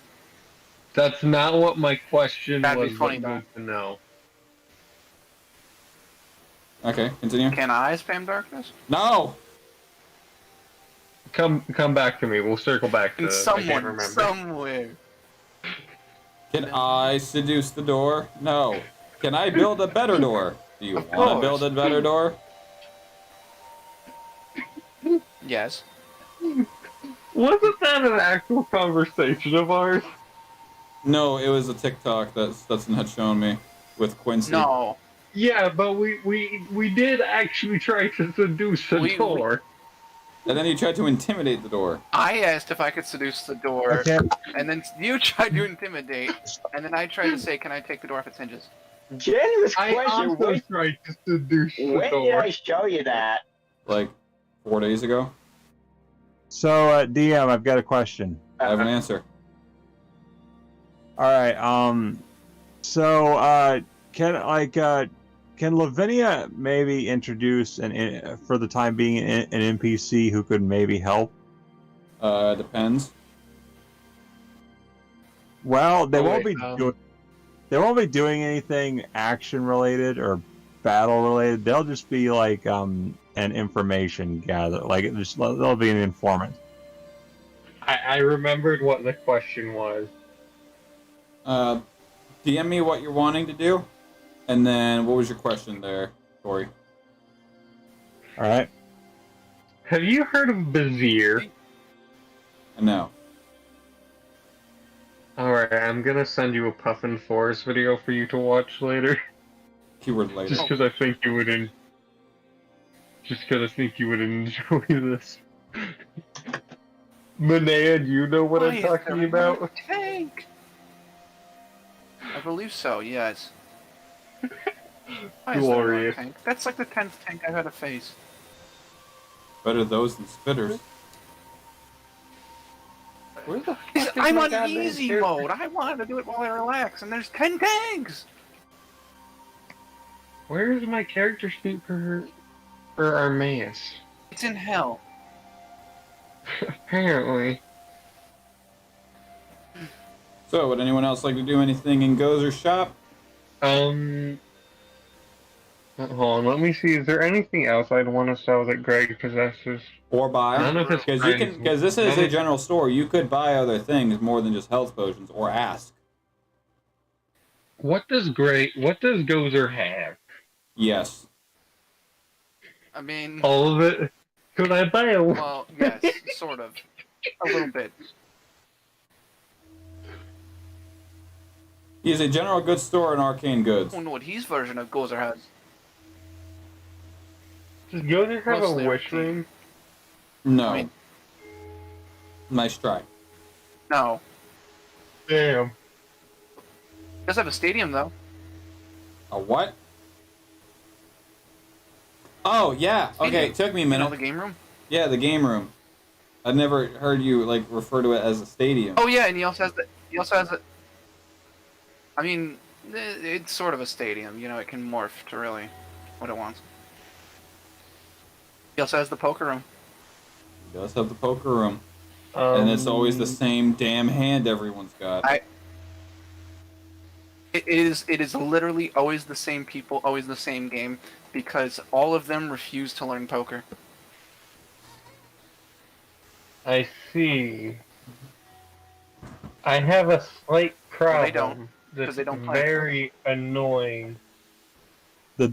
That's not what my question That'd be was. funny, Good to know. Okay, continue. Can I spam darkness? No! Come back to me. We'll circle back to And this. I can't someone, remember. somewhere. Can I seduce the door? No. Can I build a better door? Do you Of want to course. build a better door? Yes. Wasn't that an actual conversation of ours? No, it was a TikTok that Stetson had shown me with Quincy. No. Yeah, but we did actually try to seduce the door. And then he tried to intimidate the door. I asked if I could seduce the door, Okay. and then you tried to intimidate, and then I tried to say, "Can I take the door if it's hinges?" Genuine I question. also tried to seduce the When did door. I show you that? Like 4 days ago. So, DM, I've got a question. I have an answer. All right. So, can Lavinia maybe introduce for the time being an NPC who could maybe help? Depends. Well, they Oh, won't wait, be doing anything action related or battle related. They'll just be like an information gather. Like they'll be an informant. I remembered what the question was. DM me what you're wanting to do, and then what was your question there, Corey? All right. Have you heard of Bazir? No. Alright, I'm gonna send you a Puffin Forest video for you to watch later. Keyword later. Just because I think you would enjoy this. Manea, do you know what Why I'm is talking there about? another tank? I believe so, yes. Why is there another Glorious. tank? That's like the 10th tank I've had to face. Better those than spitters. Where the fuck is I'm my on goddamn easy character? mode. I wanted to do it while I relax, and there's 10 tanks. Where's my character sheet for Armaeus? It's in hell. Apparently. So, would anyone else like to do anything in Gozer's shop? Hold on, let me see. Is there anything else I'd want to sell that Greg possesses? Or buy? None of his Because you can, friends- because this is none a of- general store. You could buy other things more than just health potions, or ask. What does Gozer have? Yes. I mean, All of it? Could I buy a well, yes, sort of. A little bit. He is a general goods store and arcane goods. I don't know what his version of Gozer has. Does Gozer have Mostly a wish arcane. ring? No. I mean- Nice try. No. Damn. He does have a stadium, though. A what? Oh, yeah. Okay, it took me a You know minute. the game room? Yeah, the game room. I've never heard you, like, refer to it as a stadium. Oh yeah, and he also has the. I mean, it's sort of a stadium. You know, it can morph to really what it wants. He also has the poker room. He does have the poker room. And it's always the same damn hand everyone's got. It is literally always the same people, always the same game, because all of them refuse to learn poker. I see. I have a slight problem. They don't, 'cause That's they don't play. very annoying. I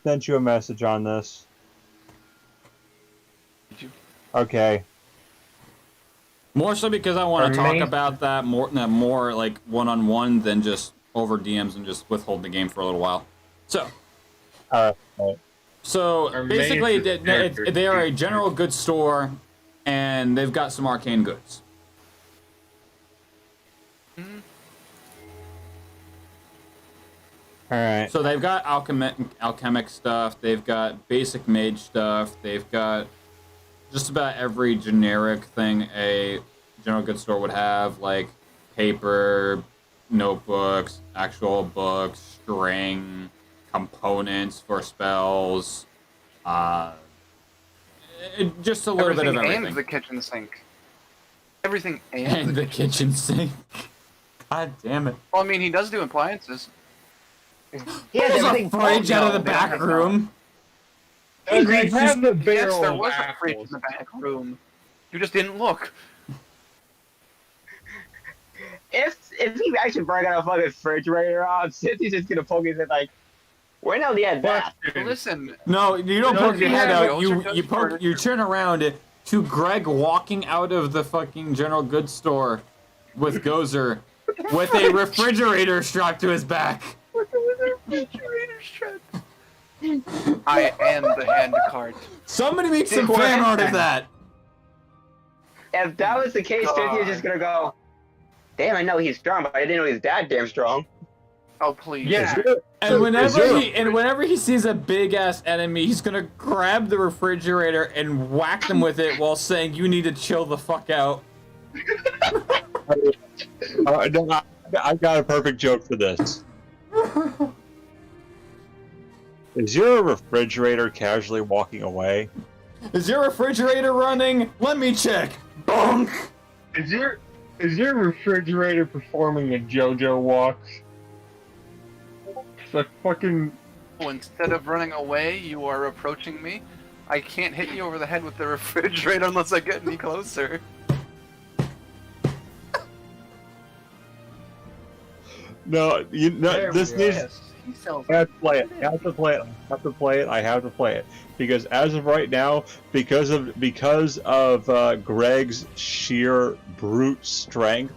sent you a message on this. Did you? Okay. More so because I want to talk Amazing. about that more like one-on-one than just over DMs and just withhold the game for a little while. So, Alright. so Amazing basically, character. they are a general goods store, and they've got some arcane goods. Alright. So they've got alchemic stuff, they've got basic mage stuff, they've got just about every generic thing a general goods store would have, like paper, notebooks, actual books, string, components for spells, just a little bit of everything. And the kitchen sink. Everything and, And the kitchen sink. God damn it. Well, I mean, he does do appliances. He has There's a everything fridge out of the no, back they don't. room. Does he Greg's have the Yes, barrel there of was a fridge in apples? the back room. You just didn't look. If he actually brought out a fucking refrigerator out, Cynthia's just gonna poke his head like, where the hell did he have that? Question. Listen, No, you don't No, poke your he head has out. those are just You turn around to Greg walking out of the fucking general goods store with Gozer with a refrigerator strapped to his back. I am the hand cart. Somebody make some What? fan art of that. If that was the case, Cynthia's just gonna go, damn, I know he's strong, but I didn't know he's that damn strong. Oh please. Yeah. And whenever he sees a big ass enemy, he's gonna grab the refrigerator and whack them with it while saying, "You need to chill the fuck out." No, I got a perfect joke for this. Is your refrigerator casually walking away? Is your refrigerator running? Let me check. Bonk. Is your refrigerator performing a JoJo walks? It's like fucking. Oh, instead of running away, you are approaching me. I can't hit you over the head with the refrigerator unless I get any closer. No, There this we needs Yes, he sells. I have to play it. I have to play it. I have to play it. I have to play it because as of right now, because of Greg's sheer brute strength,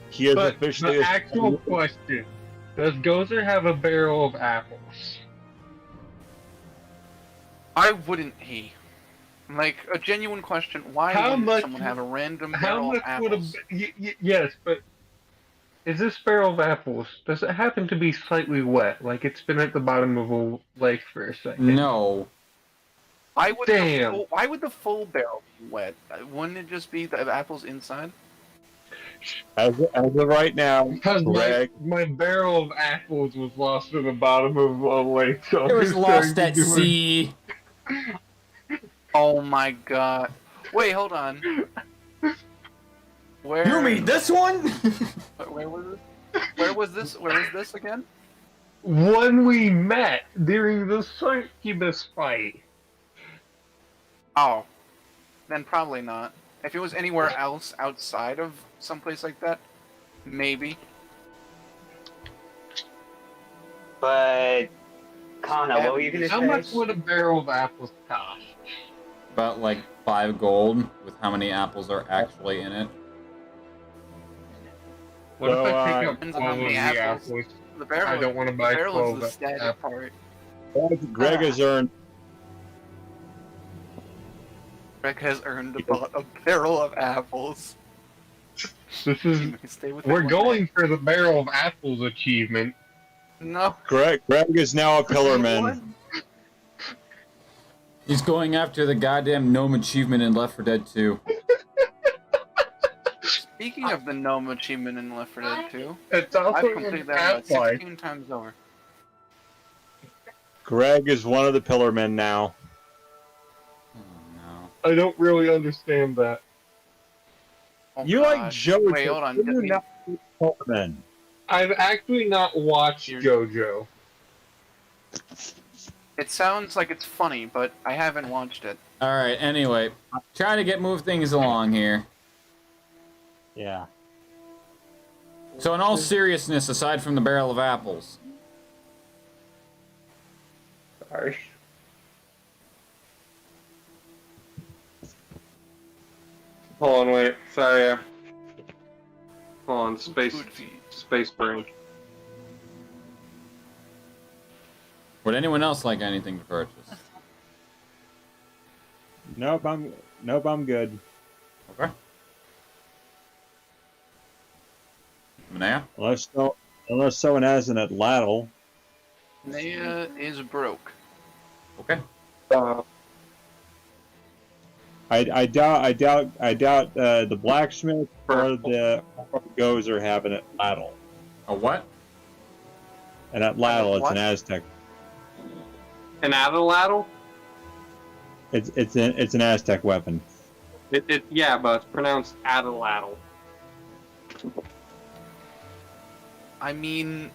he is But officially the actual question: does Gozer have a barrel of apples? Why wouldn't he? Like a genuine question. Why How wouldn't much- someone have a random How barrel much of would a apples? yes, but is this barrel of apples? Does it happen to be slightly wet, like it's been at the bottom of a lake for a second? No. Why would Damn. why would the full barrel be wet? Wouldn't it just be the apples inside? as of right now, Because Greg. my barrel of apples was lost at the bottom of a lake, so It I'm was just lost trying at to do sea. Oh my god. Wait, hold on. Where? You mean this one? Where was it? Where was this? Where was this again? When we met during the succubus fight. Oh, then probably not. If it was anywhere else outside of someplace like that, maybe. But Kana, what were you gonna How say? much would a barrel of apples cost? About like 5 gold with how many apples are actually in it. What So, if I pick up Depends on 12 how of many the apples. apples? The barrel. I don't want to the buy barrel 12 is the static apples. part. Greg has earned. Greg has earned a barrel of apples. This is. You may stay with We're that one going for the barrel of apples achievement. day. No. Greg is now a pillarman. He's going after the goddamn gnome achievement in Left 4 Dead 2. Speaking of the gnome achievement in Left 4 Dead 2, It's I've also completed in that about Half-Life. 16 times over. Greg is one of the pillarmen now. Oh no. I don't really understand that. Oh, You like gosh. JoJo? Wait, hold on. You Let do me- not like pillarmen. I've actually not watched You're- JoJo. It sounds like it's funny, but I haven't watched it. Alright, anyway. Trying to move things along here. Yeah. So in all seriousness, aside from the barrel of apples, Sorry. Hold on, wait. Sorry. Hold on, Food feed. space brain. would anyone else like anything to purchase? Nope, I'm good. Okay. Manea? Unless someone has an atlatl. Naya is broke. Okay. I doubt the blacksmith or the Gozer have an atlatl. A what? An atlatl, it's What? an Aztec. An atlatl? It's an Aztec weapon. Yeah, but it's pronounced atlatl. I mean,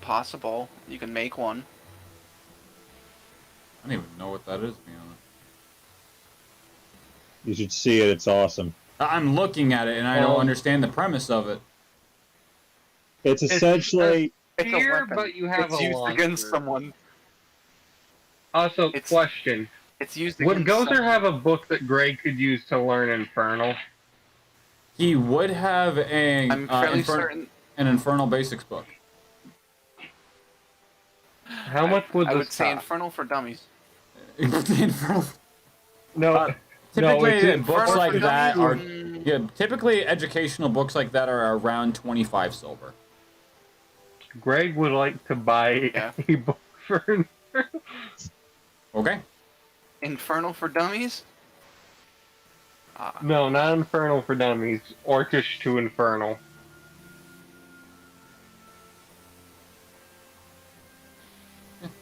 possible. You can make one. I don't even know what that is, to be honest. You should see it. It's awesome. I'm looking at it and I don't understand the premise of it. It's essentially It's a Here, weapon. but you have it's a used launcher. against someone. Also, It's- question. It's used Would against Gozer someone. have a book that Greg could use to learn Infernal? He would have a I'm fairly certain. an Infernal Basics book. How much would I this would say cost? Infernal for Dummies. Infernal. No, Typically, it's books Infernal like for that are Dummies, yeah. Typically, educational books like that are around 25 silver. Greg would like to buy Yeah. a book for Infernal. Okay. Infernal for Dummies? No, not Infernal for Dummies. Orcish to Infernal.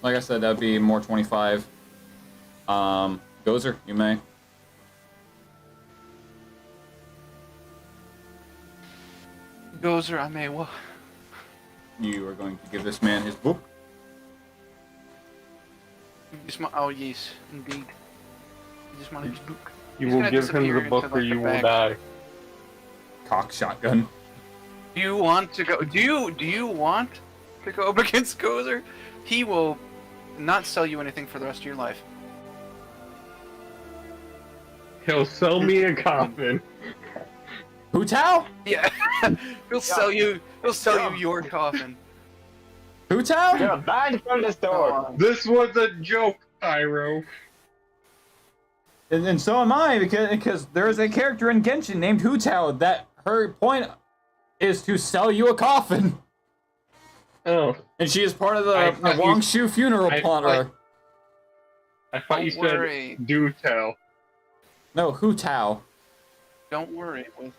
Like I said, that'd be more 25. Gozer, you may. Gozer, I may what? You are going to give this man his book. Oh yes, indeed. You just want his book. You He's will gonna give him disappear the book into, or like, you the will bag. die. Cock shotgun. Do you want to go? Do you want to go up against Gozer? He will not sell you anything for the rest of your life. He'll sell me a coffin. Hu Tao? Yeah, he'll sell you. He'll sell you your coffin. Hu Tao? You're banned from the store. This was a joke, Pyro. And so am I, because there is a character in Genshin named Hu Tao that her point is to sell you a coffin. Oh, And she is part of I the thought you- Wangshu funeral I plotter. I thought you Don't said worry. do tell. No, Hu Tao. Don't worry. With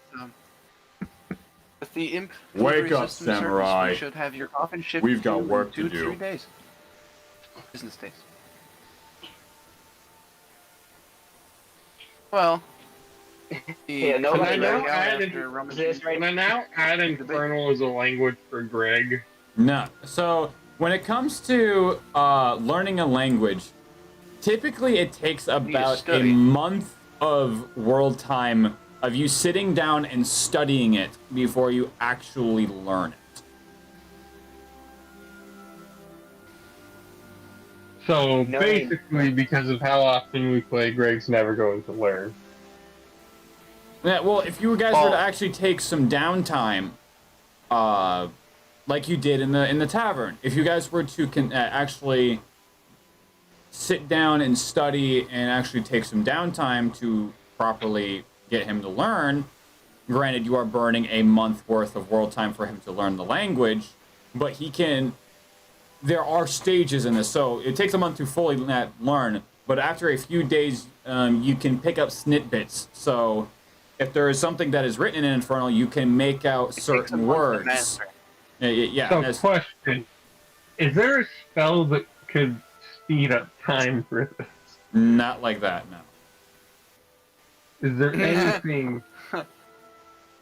the imp Wake delivery up, system service, samurai. we should have your coffin shipped. We've got to you work in to 2 do. 3 days. Business days. Well. Yeah, nobody Can I now knows add this right Can I now add Infernal as a language for Greg? No. So when it comes to learning a language, typically it takes about a study. month of world time of you sitting down and studying it before you actually learn it. So No, basically, because of how often we play, Greg's never going to learn. Yeah, well, if you guys were to actually take some downtime, like you did in the tavern, if you guys were to actually sit down and study and actually take some downtime to properly get him to learn, granted you are burning a month worth of world time for him to learn the language, but he can. There are stages in this, so it takes a month to fully learn, but after a few days, you can pick up snippets. So if there is something that is written in Infernal, you can make out certain words. Yeah. So, that's- question: is there a spell that could speed up time for this? Not like that, no. Is there anything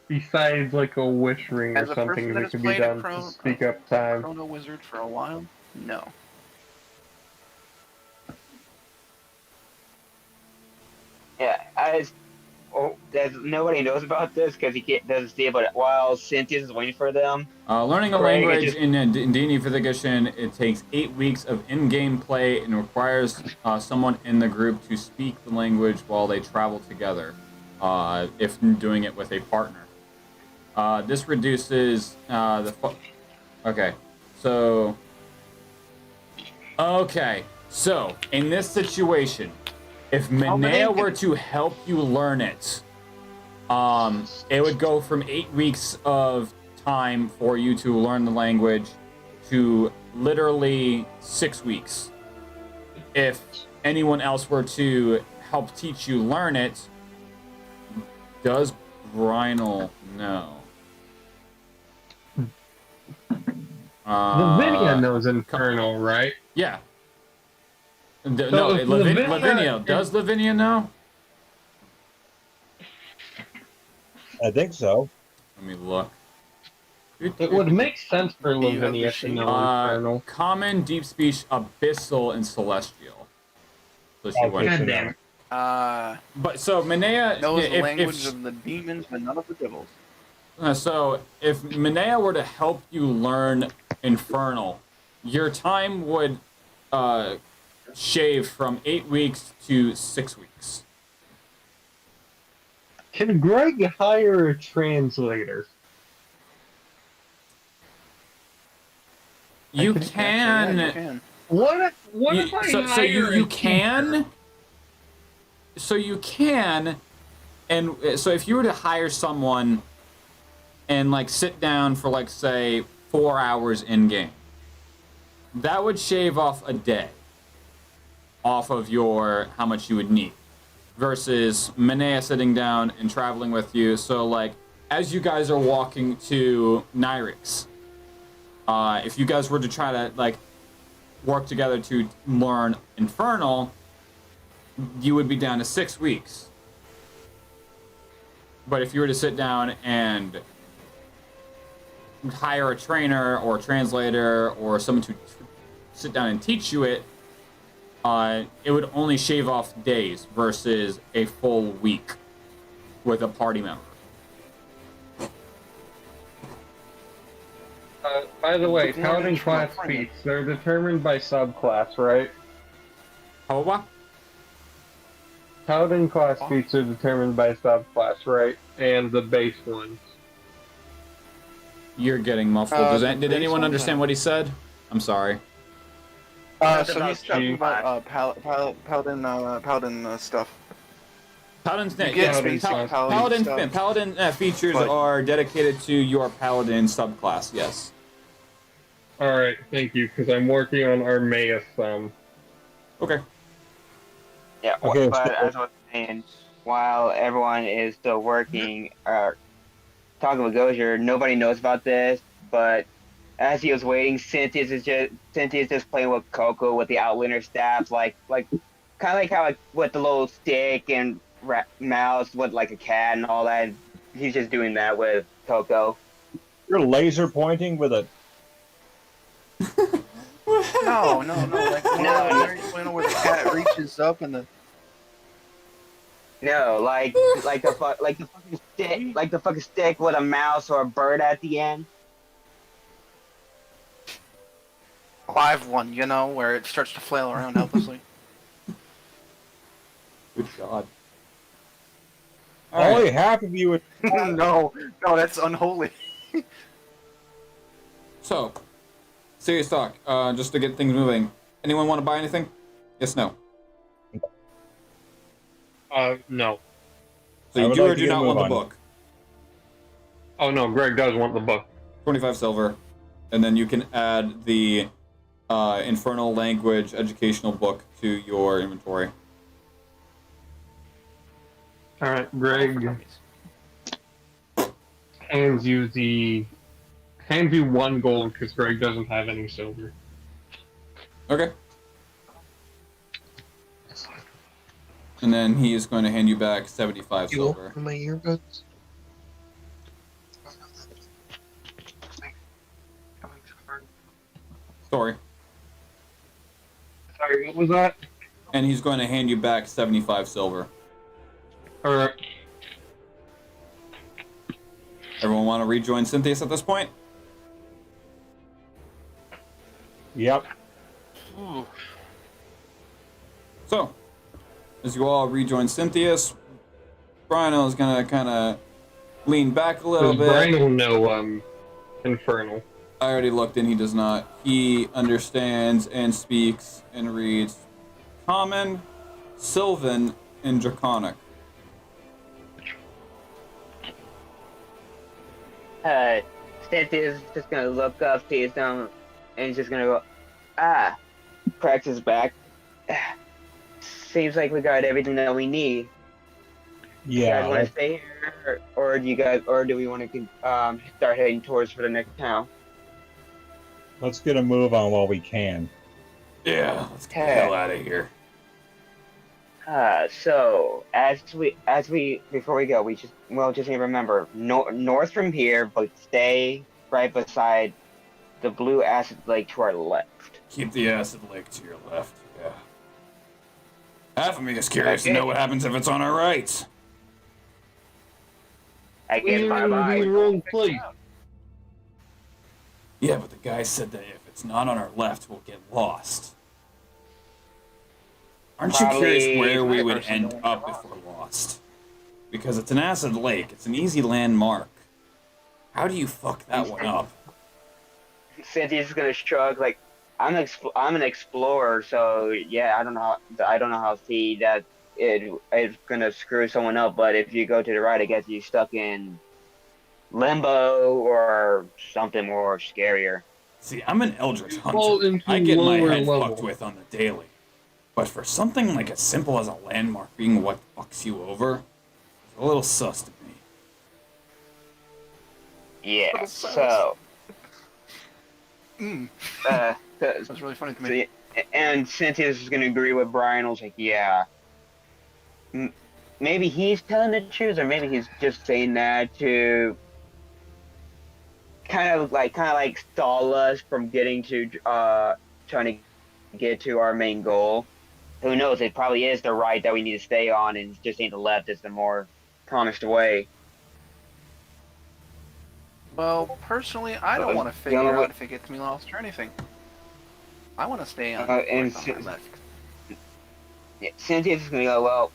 besides like a wish ring As or a person something that that has could be played a done to speak up time? Chrono Wizard for a while? No. Yeah, nobody knows about this because he doesn't see about it while Cynthia's is waiting for them. Learning a Greg, language in D&D 5th edition, it takes 8 weeks of in-game play and requires someone in the group to speak the language while they travel together, if doing it with a partner. This reduces Okay, so in this situation, if Minea were to help you learn it, it would go from 8 weeks of time for you to learn the language to literally 6 weeks. If anyone else were to help teach you learn it, does Brynel know? Lavinia knows Infernal, right? Yeah. No, So if Lavinia. Does Lavinia know? I think so. Let me look. It would make sense for you have Lavinia to machine? know Infernal. Common, deep speech, abyssal, and celestial. So she Okay. went. God damn it. But so Minea Knows the language if of the demons, but none of the devils. so if Minea were to help you learn Infernal, your time would shave from 8 weeks to 6 weeks. Can Greg hire a translator? You Yeah, can. you can. What if I So hire you a can. teacher? So you can, and so if you were to hire someone and like sit down for like say 4 hours in game, that would shave off a day off of your how much you would need, versus Minea sitting down and traveling with you. So like as you guys are walking to Nyhrex, if you guys were to try to like work together to learn Infernal, you would be down to 6 weeks. But if you were to sit down and hire a trainer or a translator or someone to sit down and teach you it, it would only shave off days versus a full week with a party member. By the way, Took more Paladin damage from my class friend. feats, they're determined by subclass, right? Oh, what? Paladin class feats are determined by subclass, right? And the base ones. You're getting muffled. The Did base anyone ones, understand what he said? I'm sorry. That's So about he's talking cheap. about paladin stuff. Paladin's You yeah, get Paladin basic class. paladin stuff. Paladin features but- are dedicated to your Paladin subclass. Yes. Alright, thank you, because I'm working on Armaeus Okay. Yeah, Okay, but so- as I was saying, while everyone is still working, talking with Gozier, nobody knows about this, but as he was waiting, Cynthia's just playing with Coco with the Outlander staff, kind of like how with the little stick and mouse with like a cat and all that. He's just doing that with Coco. You're laser pointing with a. No. Like, where the cat reaches up and the. No, like the fucking stick with a mouse or a bird at the end. Live one, where it starts to flail around helplessly. Good God. Only half of you. no, that's unholy. So, serious talk. Just to get things moving. Anyone want to buy anything? Yes, no. No. So I you would do like or to do get a not want move the on. book. Oh no, Greg does want the book. 25 silver, and then you can add the Infernal Language educational book to your inventory. Alright, Greg hands you one gold because Greg doesn't have any silver. Okay. And then he is going to hand you back 75 silver. My earbuds. Sorry. Sorry, what was that? And he's going to hand you back 75 silver. Alright. Everyone want to rejoin Cynthius at this point? Yep. Ooh. So, as you all rejoin Cynthius, Brino is going to kind of lean back a little Does bit. Brian know, Infernal? I already looked and he does not. He understands and speaks and reads Common, Sylvan, and Draconic. Cynthia's just gonna look up, see them, and he's just gonna go, cracks his back. Seems like we got everything that we need. You guys want Yeah. to stay here, or do we want to start heading towards for the next town? Let's get a move on while we can. Yeah, let's get the hell out of here. So before we go, we just need to remember north from here, but stay right beside the blue acid lake to our left. Keep the acid lake to your left, yeah. Half of me is curious to know what happens if it's on our right. I guess bye in the bye. wrong place. Yeah, but the guy said that if it's not on our left, we'll get lost. Aren't you curious Probably where we my would person end don't up if we're lost? Because it's an acid lake. It's an easy landmark. How do you fuck that one up? Cynthia's gonna shrug like, I'm an explorer, so yeah, I don't know how to see that it's gonna screw someone up. But if you go to the right, I guess you're stuck in limbo or something more scarier. See, I'm an eldritch Fall hunter. into I get my lower head level. fucked with on the daily. But for something like as simple as a landmark being what fucks you over, it's a little sus to me. Yeah. So. That's really funny to me. And Cynthia's is gonna agree with Brian. Was like, yeah. Maybe he's telling the truth, or maybe he's just saying that to kind of like stall us from getting to trying to get to our main goal. Who knows? It probably is the right that we need to stay on, and just ain't the left is the more promised way. Well, personally, I don't want to figure out if it gets me lost or anything. I want to stay on, and on my left. Cynthia's gonna go, well,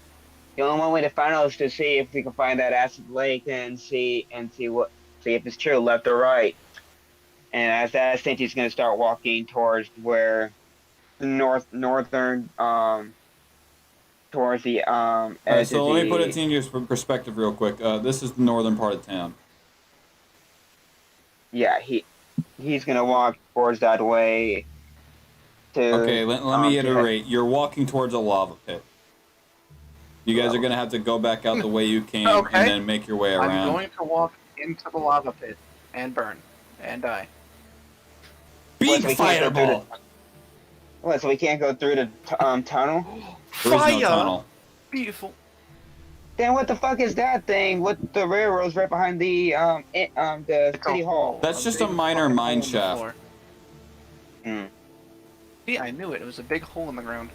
the only one way to find out is to see if we can find that acid lake and see if it's true, left or right. And as that, Cynthia's gonna start walking towards where the northern towards the Alright, edge so of let me put it the. in your perspective real quick. This is the northern part of town. Yeah, he's gonna walk towards that way. Okay, let me iterate. You're walking towards a lava pit. You guys are gonna have to go back out the way you came Okay. and then make your way around. I'm going to walk into the lava pit and burn and die. Big we can't go through fireball! What? So we can't go through the tunnel? There is no Fire! tunnel. Beautiful. Then what the fuck is that thing? What the railroad's right behind the city hall? That's just a big minor fucking mine hole in the shaft. floor. Hmm. See, I knew it. It was a big hole in the ground.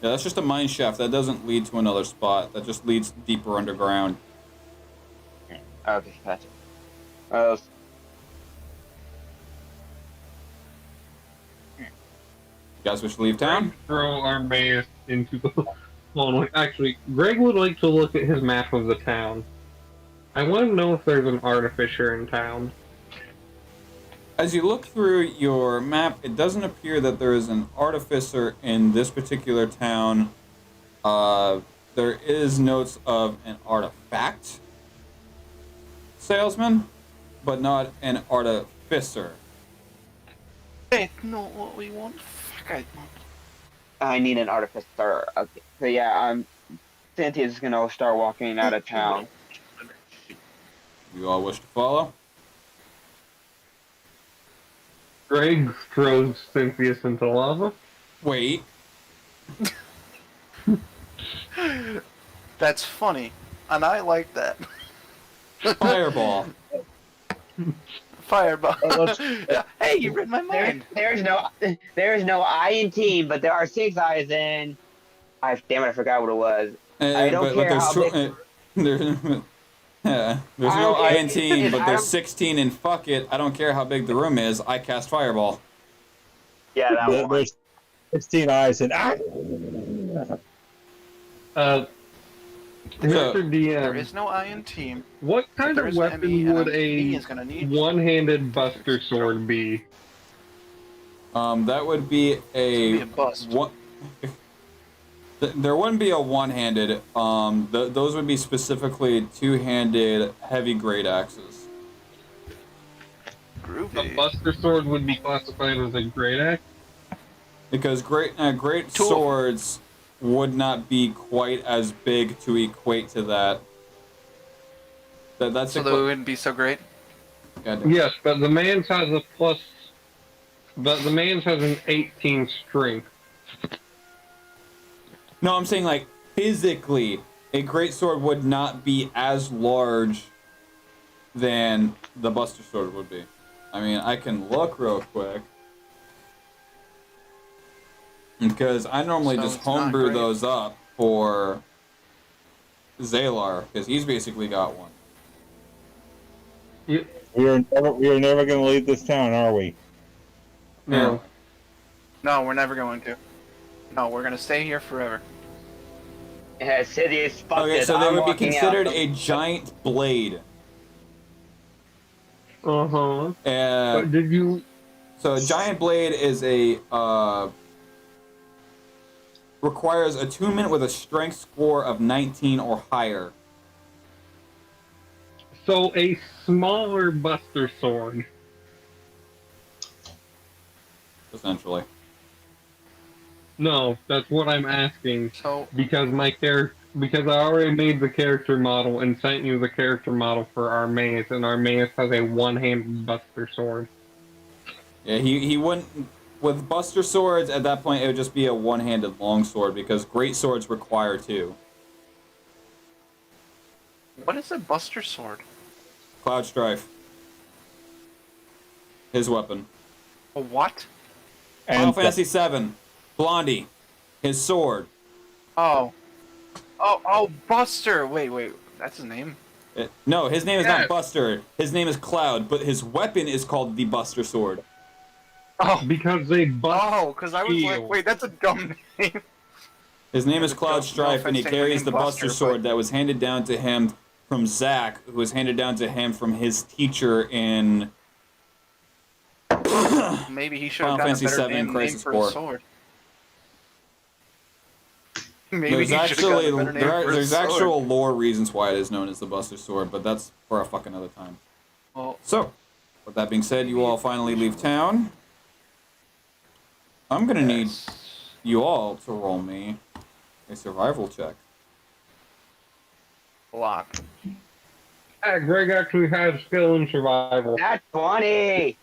Yeah, that's just a mine shaft. That doesn't lead to another spot. That just leads deeper underground. Okay, gotcha. Uh, You guys wish to leave town? Throw our maze into the. Hold on, actually, Greg would like to look at his map of the town. I want to know if there's an artificer in town. As you look through your map, it doesn't appear that there is an artificer in this particular town. There is notes of an artifact salesman, but not an artificer. That's not what we want. Fuck, I need an artificer. Okay. So yeah, Cynthia's gonna start walking out of town. You all wish to follow? Greg throws Cynthius into lava. Wait. That's funny, and I like that. Fireball. Fireball. Let's- Hey, you read my mind. There's no I in team, but there are 6 eyes in. Damn it, I forgot what it was. I don't care there's how there's I no don't I care- in team, but I there's don't- 16 and fuck it. I don't care how big the room is. I cast fireball. Yeah, that one. There's 16 eyes and Mr. There DM, is no I in team. what kind There of is ME, weapon and would he a is gonna need. one-handed buster sword be? That would be Be a bust. one. There wouldn't be a one-handed. Those would be specifically two-handed heavy great axes. A Groovy. buster sword would be classified as a great axe? Because great Tool. swords would not be quite as big to equate to that. That's So they wouldn't be so great. goddamn. Yes, but the man's has a plus. But the man's has an 18 strength. No, I'm saying like physically, a great sword would not be as large than the buster sword would be. I mean, I can look real quick. Because I normally So just it's not homebrew great. those up for Zalar, because he's basically got one. we are never going to leave this town, are we? No. No, we're never going to. No, we're gonna stay here forever. Yeah, Cynthia's fucked Okay, it. so they I'm would be walking considered out. a giant blade. Uh-huh. Uh, But did you... So a giant blade is requires attunement with a strength score of 19 or higher. So a smaller buster sword. Essentially. No, that's what I'm asking. So Because because I already made the character model and sent you the character model for our maze, and our maze has a one-handed buster sword. Yeah, he wouldn't. With buster swords, at that point, it would just be a one-handed longsword because great swords require two. what is a buster sword? Cloud Strife. His weapon. A what? Final Fantasy VII. Blondie. His sword. Oh, Buster. Wait, that's his name. No, his name is Yes. not Buster. His name is Cloud, but his weapon is called the Buster Sword. Oh, Because they bust. because I was like, wait, that's a dumb name. His name is No Cloud Strife, and he offense to anyone carries named the Buster Buster, Sword but- that was handed down to him from Zack, who was handed down to him from his teacher in Maybe he should Final have gotten a Fantasy better VII name Crisis for Core. his sword. Maybe There's he should have gotten a better name for his there's sword. actual lore reasons why it is known as the Buster Sword, but that's for a fucking other time. Well, So, with that being said, you all finally leave town. I'm gonna need yes. you all to roll me a survival check. Block. Yeah, Greg actually has skill in survival. Nat 20!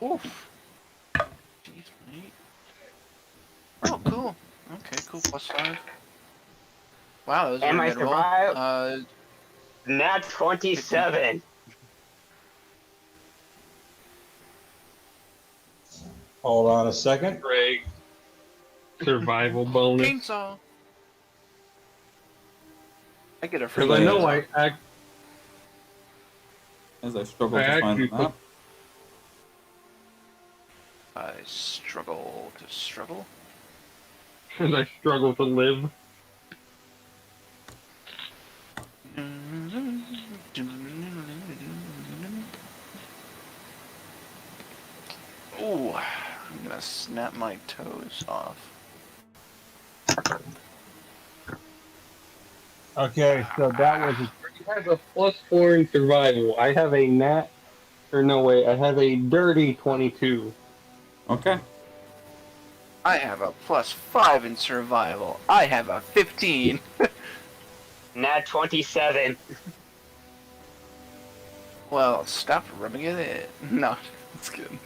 Oof. Jeez, mate. Oh, cool. Okay, cool. +5. Wow, that was a Am very I good roll. survive? Nat 27! Hold on a second. Greg. Survival bonus. Chainsaw. I get a free Because I know chainsaw. As I struggle I to find the actually map. I struggle to struggle. Because I struggle to live. Ooh, I'm gonna snap my toes off. Okay, so that was He has a +4 in survival. I have a I have a dirty 22. Okay. I have a +5 in survival. I have a 15. Nat 27. Well, stop rubbing it in. No, it's good.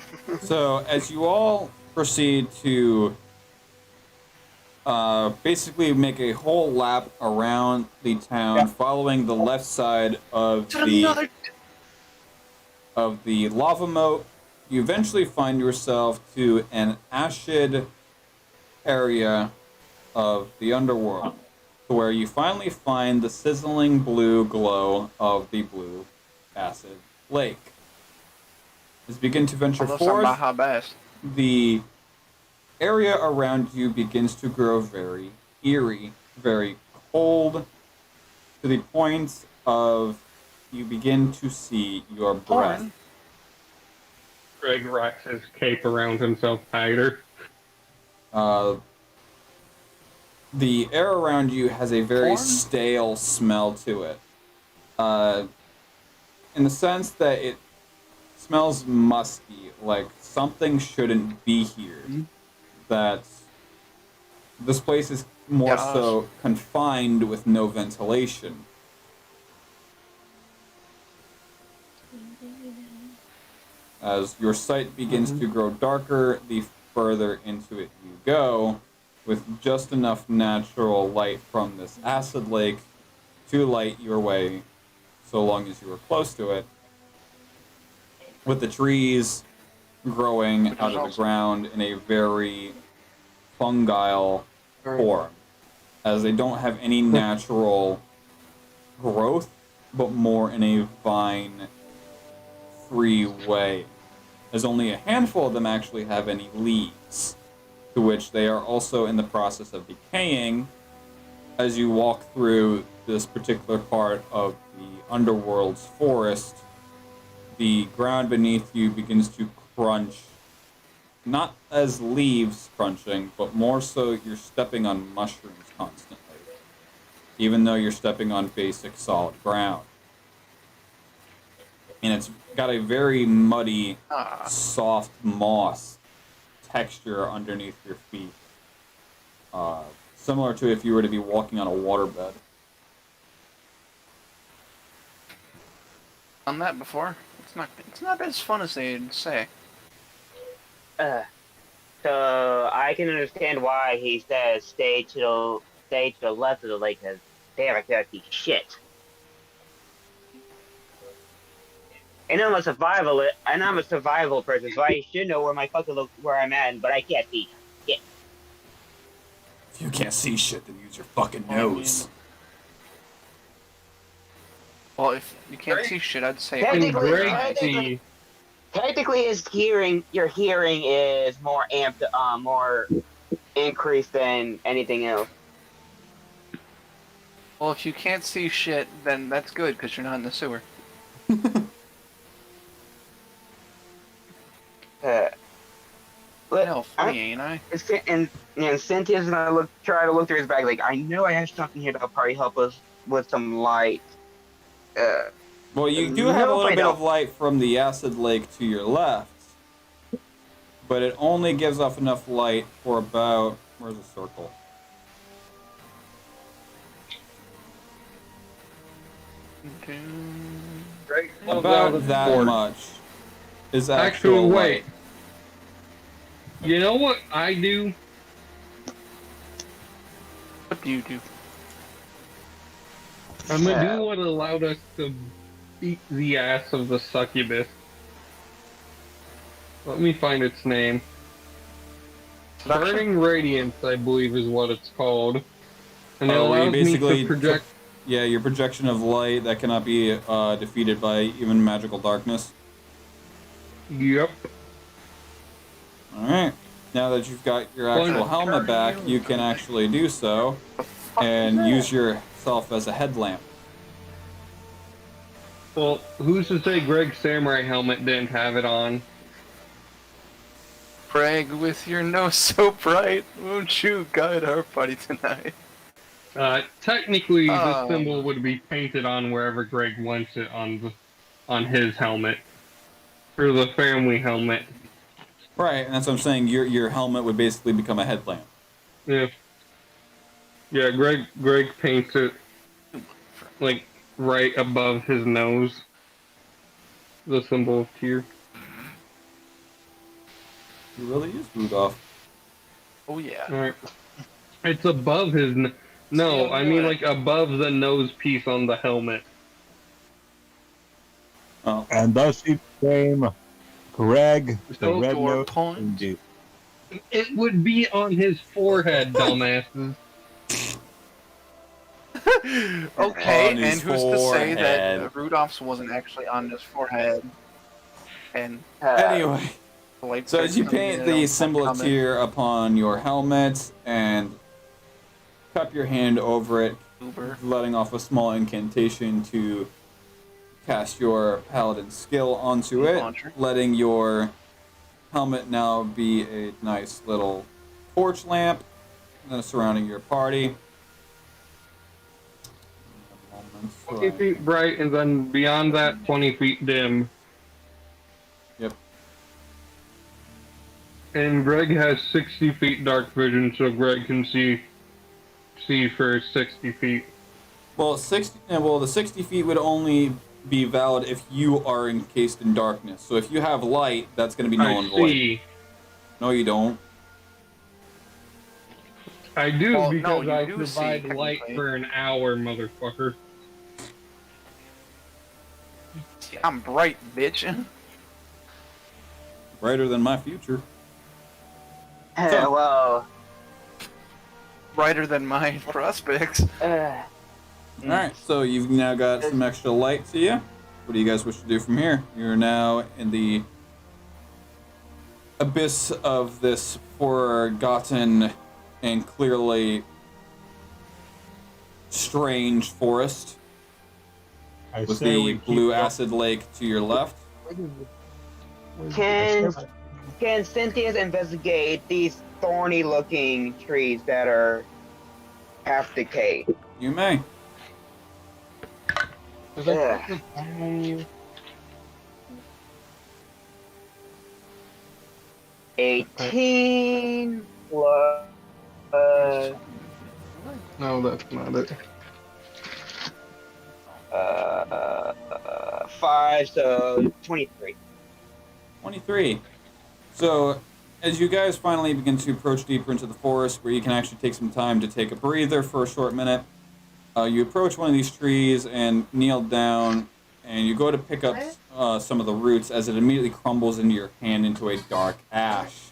So, as you all proceed to basically make a whole lap around the town, following the left side of the lava moat, you eventually find yourself to an acid area of the underworld, where you finally find the sizzling blue glow of the blue acid lake. As you begin to venture Although some forth, Baja Bass. the area around you begins to grow very eerie, very cold, to the point of you begin to see your breath. Porn. Greg wraps his cape around himself tighter. The air around you has a very Porn? stale smell to it. In the sense that it smells musty, like something shouldn't be here. That this place is more Gosh. so confined with no ventilation. As your sight begins to grow darker, the further into it you go, with just enough natural light from this acid lake to light your way so long as you are close to it, with the trees growing out of the ground in a very fungal form, as they don't have any natural growth, but more in a vine-free way, as only a handful of them actually have any leaves, to which they are also in the process of decaying as you walk through this particular part of the underworld's forest. The ground beneath you begins to crunch, not as leaves crunching, but more so you're stepping on mushrooms constantly, even though you're stepping on basic solid ground. And it's got a very muddy, soft moss texture underneath your feet. Similar to if you were to be walking on a waterbed. Done that before. It's not as fun as they say. So I can understand why he says stay to the left of the lake, because they have a dirty shit. And I'm a survival person, so I should know where I'm at, but I can't see shit. If you can't see shit, then use your fucking nose. Well, if you can't Right. see shit, I'd say Can Technically- Greg see? Technically, your hearing is more amped, more increased than anything else. Well, if you can't see shit, then that's good because you're not in the sewer. But Hell, funny, ain't I? and Cynthia's gonna try to look through his bag. Like, I know I have something here that'll probably help us with some light. Well, you do have a Nope, little I bit of don't. light from the acid lake to your left, but it only gives off enough light for about, where's the circle? Greg About that much is actual Actually, wait. light. You know what I do? What do you do? I'm gonna do what allowed us to beat the ass of the succubus. Let me find its name. Burning Radiance, I believe, is what it's called. And it Where you allows me basically to project. Yeah, your projection of light that cannot be defeated by even magical darkness. Yep. Alright. Now that you've got your actual helmet back, you can actually do so and use yourself as a headlamp. Well, who's to say Greg's samurai helmet didn't have it on? Greg, with your nose so bright, won't you guide our party tonight? Technically, the symbol would be painted on wherever Greg wants it on his helmet, or the family helmet. Right, and that's what I'm saying. Your helmet would basically become a headlamp. Yeah. Yeah, Greg paints it like right above his nose. The symbol of tear. He really is Rudolph. Oh yeah. Alright. It's above his no, I mean like above the nose piece on the helmet. Oh. And thus he became Greg the So Red your Nose. point. Indeed. It would be on his forehead, dumbasses. Okay, On his and who's to say that forehead. Rudolph's wasn't actually on his forehead? And Anyway, the light so as you starts coming paint in, it the don't symbol of come in. tear upon your helmet and cup your hand over it, Uber. letting off a small incantation to cast your paladin skill onto it, Launcher. letting your helmet now be a nice little torch lamp surrounding your party. 20 feet bright, and then beyond that, 20 feet dim. Yep. And Greg has 60 feet dark vision, so Greg can see for 60 feet. Well, the 60 feet would only be valid if you are encased in darkness. So if you have light, that's going to be null and void. see. No, you don't. I do, Well, no, because you I do provide see, light technically. for an hour, motherfucker. I'm bright, bitch. Brighter than my future. Well, Brighter than my prospects. Alright, so you've now got some extra light to you. What do you guys wish to do from here? You're now in the abyss of this forgotten and clearly strange forest I with say we the keep blue going. acid lake to your left. can Cynthia investigate these thorny-looking trees that are half decayed? You may. Ugh. 18 plus No, that's not it. 5, so 23. 23. So, as you guys finally begin to approach deeper into the forest, where you can actually take some time to take a breather for a short minute, you approach one of these trees and kneel down, and you go to pick up some of the roots as it immediately crumbles into your hand into a dark ash.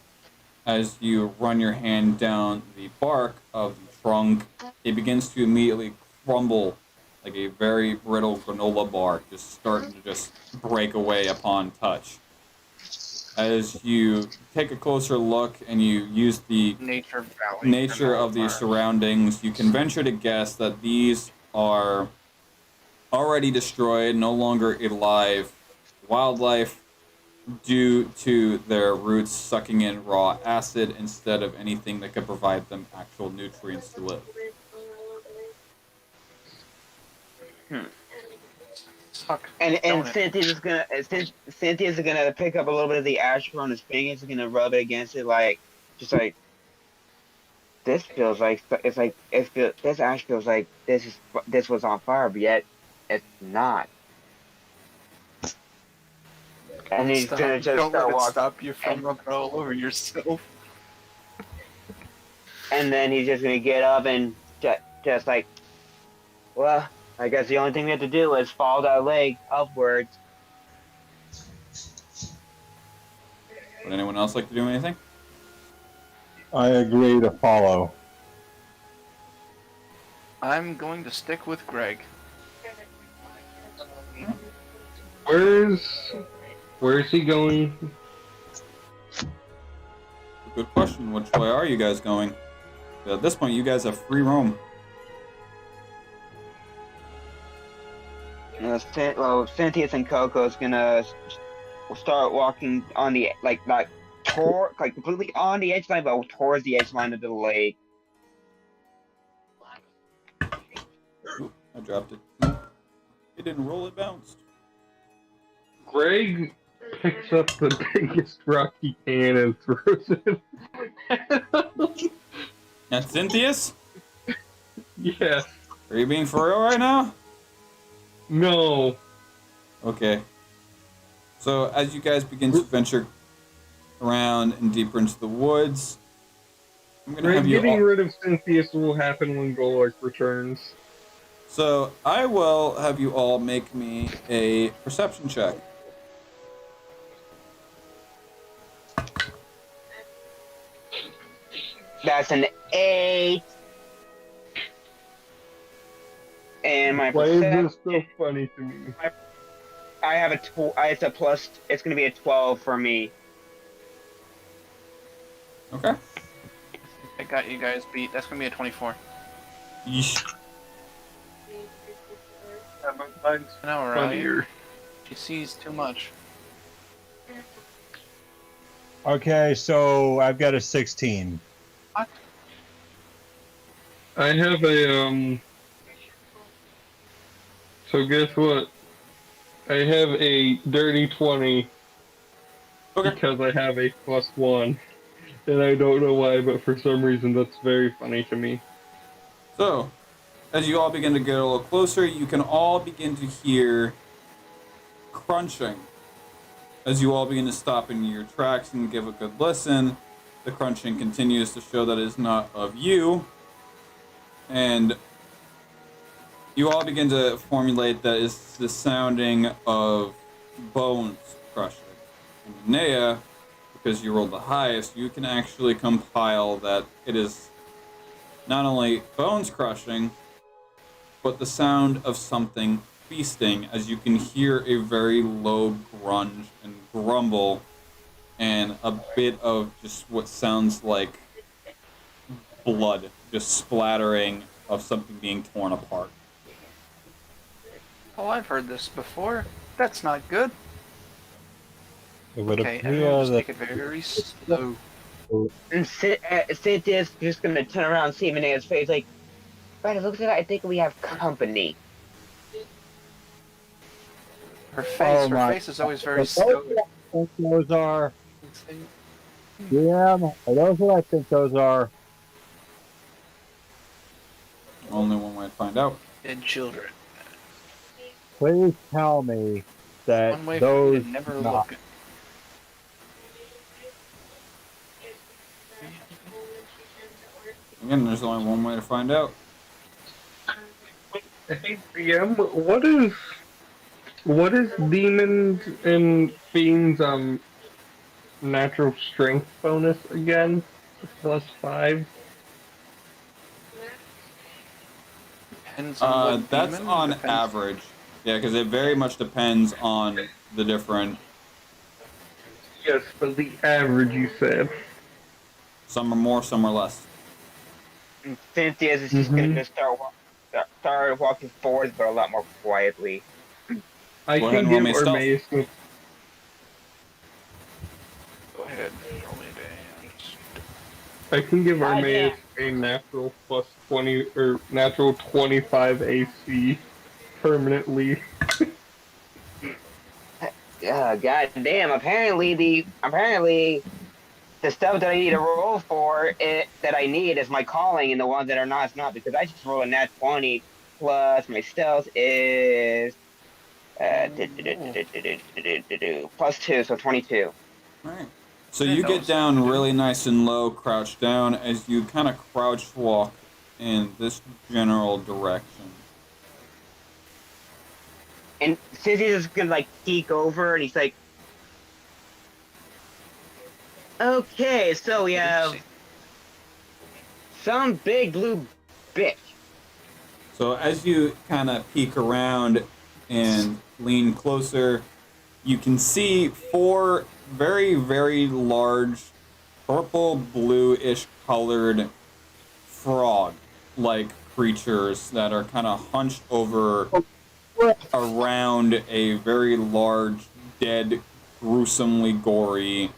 As you run your hand down the bark of the trunk, it begins to immediately crumble like a very brittle granola bar, just starting to just break away upon touch. As you take a closer look and you use the Nature Valley. nature of these surroundings, you can venture to guess that these are already destroyed, no longer alive wildlife due to their roots sucking in raw acid instead of anything that could provide them actual nutrients to live. Suck. And Don't it? Cynthia's gonna pick up a little bit of the ash on his fingers, gonna rub it against it, like just like this feels like this ash feels like this was on fire, but yet it's not. And he's gonna just Don't start let it walking, stop you from rubbing it all over yourself. and then he's just gonna get up and just like, well, I guess the only thing we have to do is follow that leg upwards. Would anyone else like to do anything? I agree to follow. I'm going to stick with Greg. Where's he going? Good question. Which way are you guys going? At this point, you guys have free roam. Cynthia's and Coco's gonna start walking on the completely on the edge line, but towards the edge line of the lake. Ooh, I dropped it. It didn't roll, it bounced. Greg picks up the biggest rock he can and throws it. That's Cynthia's? Yeah. Are you being for real right now? No. Okay. So as you guys begin to venture around and deeper into the woods, I'm gonna have you Getting all... rid of Cynthius will happen when Golok returns. So I will have you all make me a perception check. That's an 8. And my Why is perception, this so funny to me? I have it's a plus. It's gonna be a 12 for me. Okay. I got you guys beat. That's gonna be a 24. Yeesh. I know, right? Funnier. She sees too much. Okay, so I've got a 16. What? I have a So guess what? I have a dirty 20 Okay. because I have a +1. And I don't know why, but for some reason that's very funny to me. So, as you all begin to get a little closer, you can all begin to hear crunching. As you all begin to stop in your tracks and give a good listen, the crunching continues to show that it is not of you. And you all begin to formulate that it's the sounding of bones crushing. And Nea, because you rolled the highest, you can actually compile that it is not only bones crushing, but the sound of something feasting, as you can hear a very low grunge and grumble and a bit of just what sounds like blood just splattering of something being torn apart. Oh, I've heard this before. That's not good. It would Okay, appear everyone just that take it very slow. And Cynthia's just gonna turn around and see Manea's face, like, right, it looks like I think we have company. Her face, Oh her my- face is always very stoic. those are. Yeah, those what I think those are. Only one way to find out. And children. Please tell me that One way for me those. to never not- look. Again, there's only one way to find out. Hey, DM, what is demons and fiends natural strength bonus again? +5. Depends on what That's demon, on depends- average. Yeah, because it very much depends on the different. Yes, but the average you said. Some are more, some are less. And Cynthia's is just gonna start walking forwards, but a lot more quietly. I Go ahead can and roll give me stealth. Armaeus a Go ahead, roll me damage. I can give Ah, Armaeus a natural plus 20 or natural 25 AC permanently. God damn! Apparently the stuff that I need to roll for it that I need is my calling, and the ones that are not is not, because I just roll a nat 20 plus my stealth is plus 2, so 22. Alright. So I you know get it's down something to do. really nice and low, crouch down, as you kind of crouch walk in this general direction. And Sissy's just gonna like peek over, and he's like, "Okay, so we have some big blue bitch." So as you kind of peek around and lean closer, you can see 4 very, very large purple bluish colored frog-like creatures that are kind of hunched over around a very large, dead, gruesomely gory,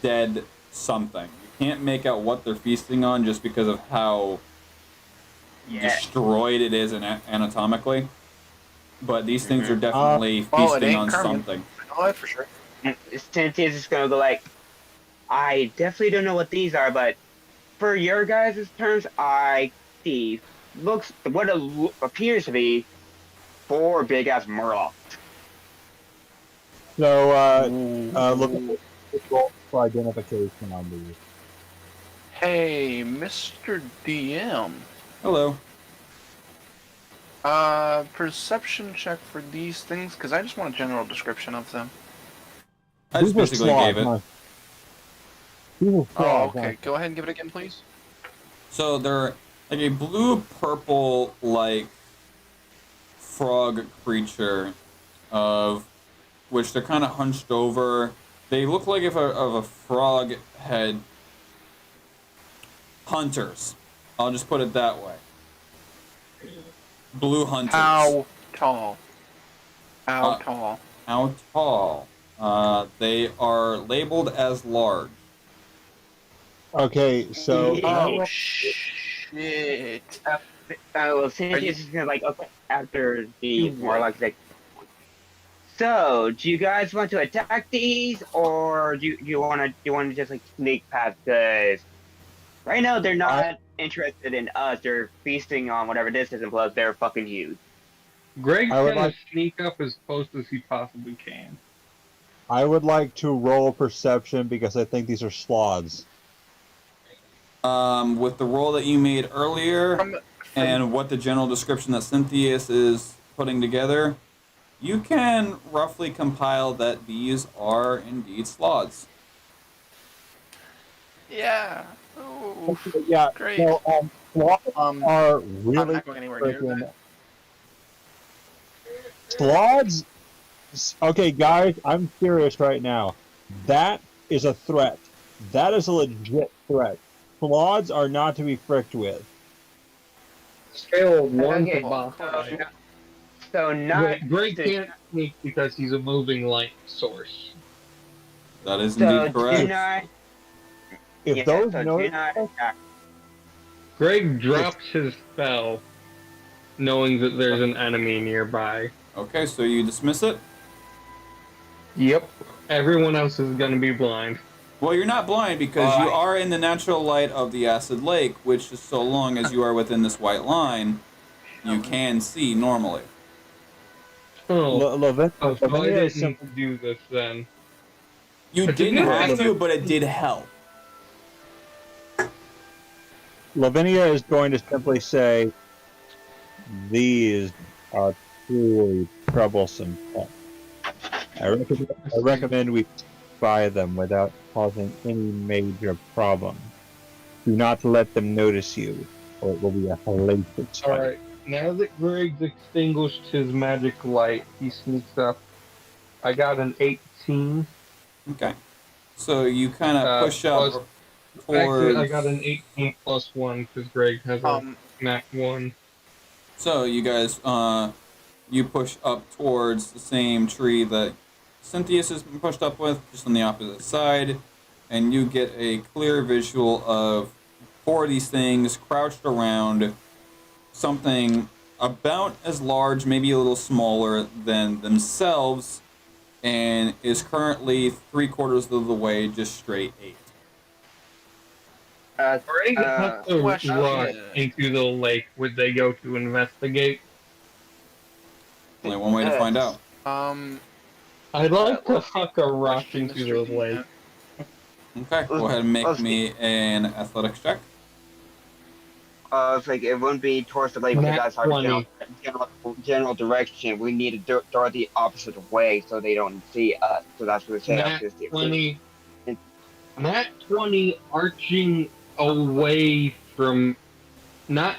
dead something. You can't make out what they're feasting on just because of how destroyed it is anatomically. But these things are definitely Well, it feasting ain't on Kermit. something. I know that for sure. Cynthia's just gonna go like, "I definitely don't know what these are, but for your guys' terms, I see looks what appears to be 4 big ass murlocs." So, look at the roll for identification on these. Hey, Mr. DM. Hello. Perception check for these things, because I just want a general description of them. I just These are basically sloths, gave it. huh? These are Oh, sloths, okay. huh? Go ahead and give it again, please. So they're like a blue-purple like frog creature, of which they're kind of hunched over. They look like if a frog had hunters. I'll just put it that way. Blue hunters. How tall? How Uh, tall? How tall? They are labeled as large. Okay, so Oh, shit. Well, Cynthia's just gonna like, okay, after the Morlocks, like, so do you guys want to attack these, or do you want to just like sneak past? Because right now they're not interested in us. They're feasting on whatever this is, and plus they're fucking huge. Greg's I would gonna like- sneak up as close as he possibly can. I would like to roll perception because I think these are sloths. With the roll that you made earlier From and what the general description that Cynthius is putting together, you can roughly compile that these are indeed sloths. yeah. Oh, Yeah, great. so sloths are I'm really not going anywhere near freaking. that. Sloths. Okay, guys, I'm serious right now. That is a threat. That is a legit threat. Sloths are not to be fricked with. Scale of 1 Okay, to 5. So not Greg can't sneak because he's a moving light source. That is so indeed correct. do not. If Yeah, those so notice do not attack. Greg drops his spell, knowing that there's an enemy nearby. Okay, so you dismiss it? Yep. Everyone else is gonna be blind. Well, you're not blind because you are in the natural light of the acid lake, which is so long as you are within this white line, you can see normally. Oh, so I Lavinia is didn't do this then. You But didn't didn't have you- to, but it did help. Lavinia is going to simply say, "These are truly troublesome. I recommend we buy them without causing any major problem. Do not let them notice you, or it will be a hellacious fight." Alright. Now that Greg's extinguished his magic light, he sneaks up. I got an 18. Okay. So you kind of push up plus- towards. Actually, I got an 18 plus 1 because Greg has a nat 1. So you guys, you push up towards the same tree that Cynthius has been pushed up with, just on the opposite side, and you get a clear visual of 4 of these things crouched around something about as large, maybe a little smaller than themselves, and is currently 3/4 of the way just straight 8. Greg has to question. rush into the lake. Would they go to investigate? Only one way to find out. I'd like to let's huck a rush question into Mr. the lake. Okay, go ahead and make me an athletics check. It's like it wouldn't be towards the lake because Nat that's our 20. general direction. We need to draw the opposite way so they don't see us. So that's what we're saying. Nat 20. Nat 20 arching away from, not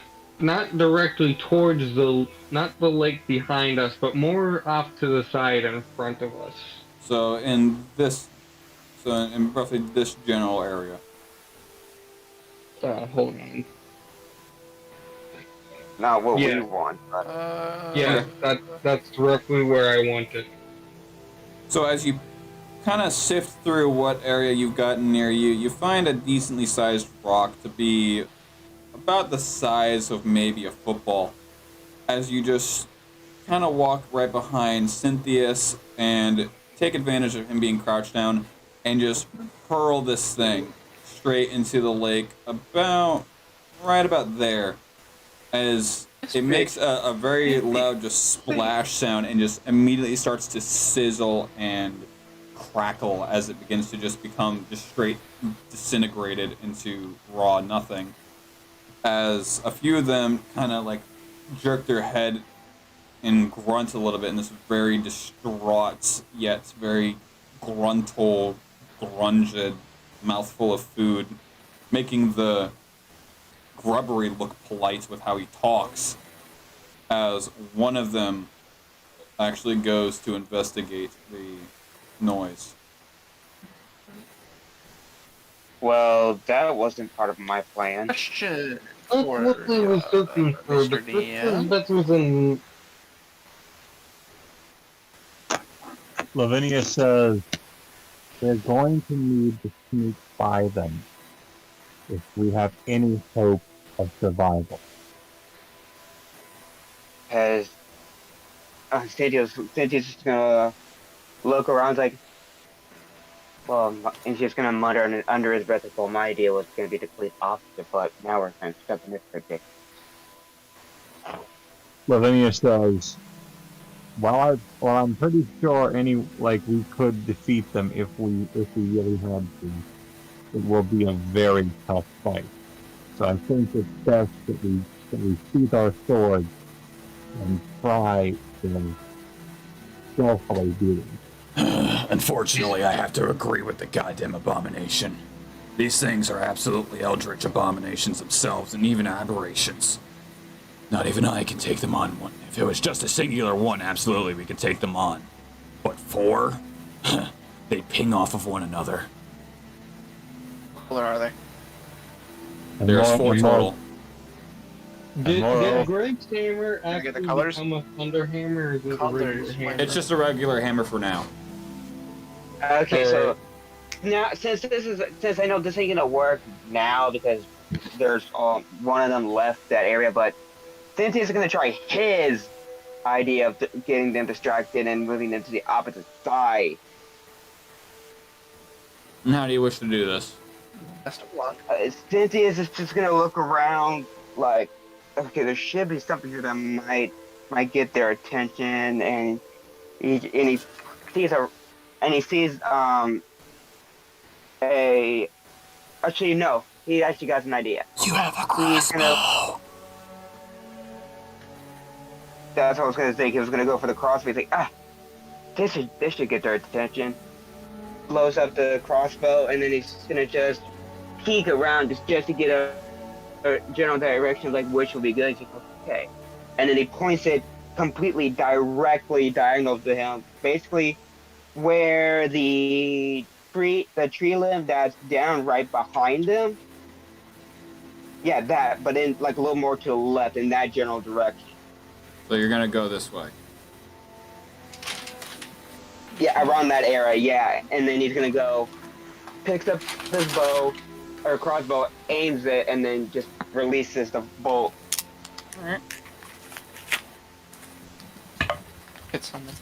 directly towards not the lake behind us, but more off to the side in front of us. So in roughly this general area. Hold on. Not what Yeah. we want. But Yeah, that's roughly where I want it. So as you kind of sift through what area you've got near you, you find a decently sized rock to be about the size of maybe a football. As you just kind of walk right behind Cynthius and take advantage of him being crouched down and just hurl this thing straight into the lake right about there. As it makes a very loud just splash sound and just immediately starts to sizzle and crackle as it begins to just become just straight disintegrated into raw nothing. As a few of them kind of like jerk their head and grunt a little bit in this very distraught yet very gruntled, grunged mouthful of food, making the Grubbery look polite with how he talks, as one of them actually goes to investigate the noise. well, that wasn't part of my plan. Question That's for what I was looking for, Mr. but DM. that was in... Lavinia says they're going to need to sneak by them if we have any hope of survival. Because Cynthia's just gonna look around like, well, and she's gonna mutter under his breath, like, well, my idea was gonna be the complete opposite, but now we're kind of stuck in this predicament. Lavinia says, well, I'm pretty sure we could defeat them if we really had to. It will be a very tough fight. So I think it's best that we sheath our swords and try to stealthily do it. Unfortunately, I have to agree with the goddamn abomination. These things are absolutely eldritch abominations themselves, and even aberrations. Not even I can take them on one. If it was just a singular one, absolutely we could take them on. But 4? They ping off of one another. What are they? And There's more- 4 and more- total. Did Moreover- Greg's hammer I get the actually colors? become a thunder hammer, or is it a Colors, regular hammer? It's just a regular hammer for now. Okay, so now since I know this ain't gonna work now because there's one of them left that area, but since he's gonna try his idea of getting them distracted and moving them to the opposite side, And how do you wish to do this? Best of luck. Cynthia's is just gonna look around like, okay, there should be something here that might get their attention, and he sees actually no, he actually got an idea. You have a He's gonna, crossbow. that's what I was gonna say. He was gonna go for the crossbow. He's like, this should get their attention. Blows up the crossbow, and then he's gonna just peek around just to get a general direction of like which will be good. Just, okay, and then he points it completely directly diagonal to him, basically where the tree limb that's down right behind him. Yeah, that, but in like a little more to the left in that general direction. So you're gonna go this way. Yeah, around that area, yeah. And then he's gonna go, picks up his bow or crossbow, aims it, and then just releases the bolt. Alright. Hit something.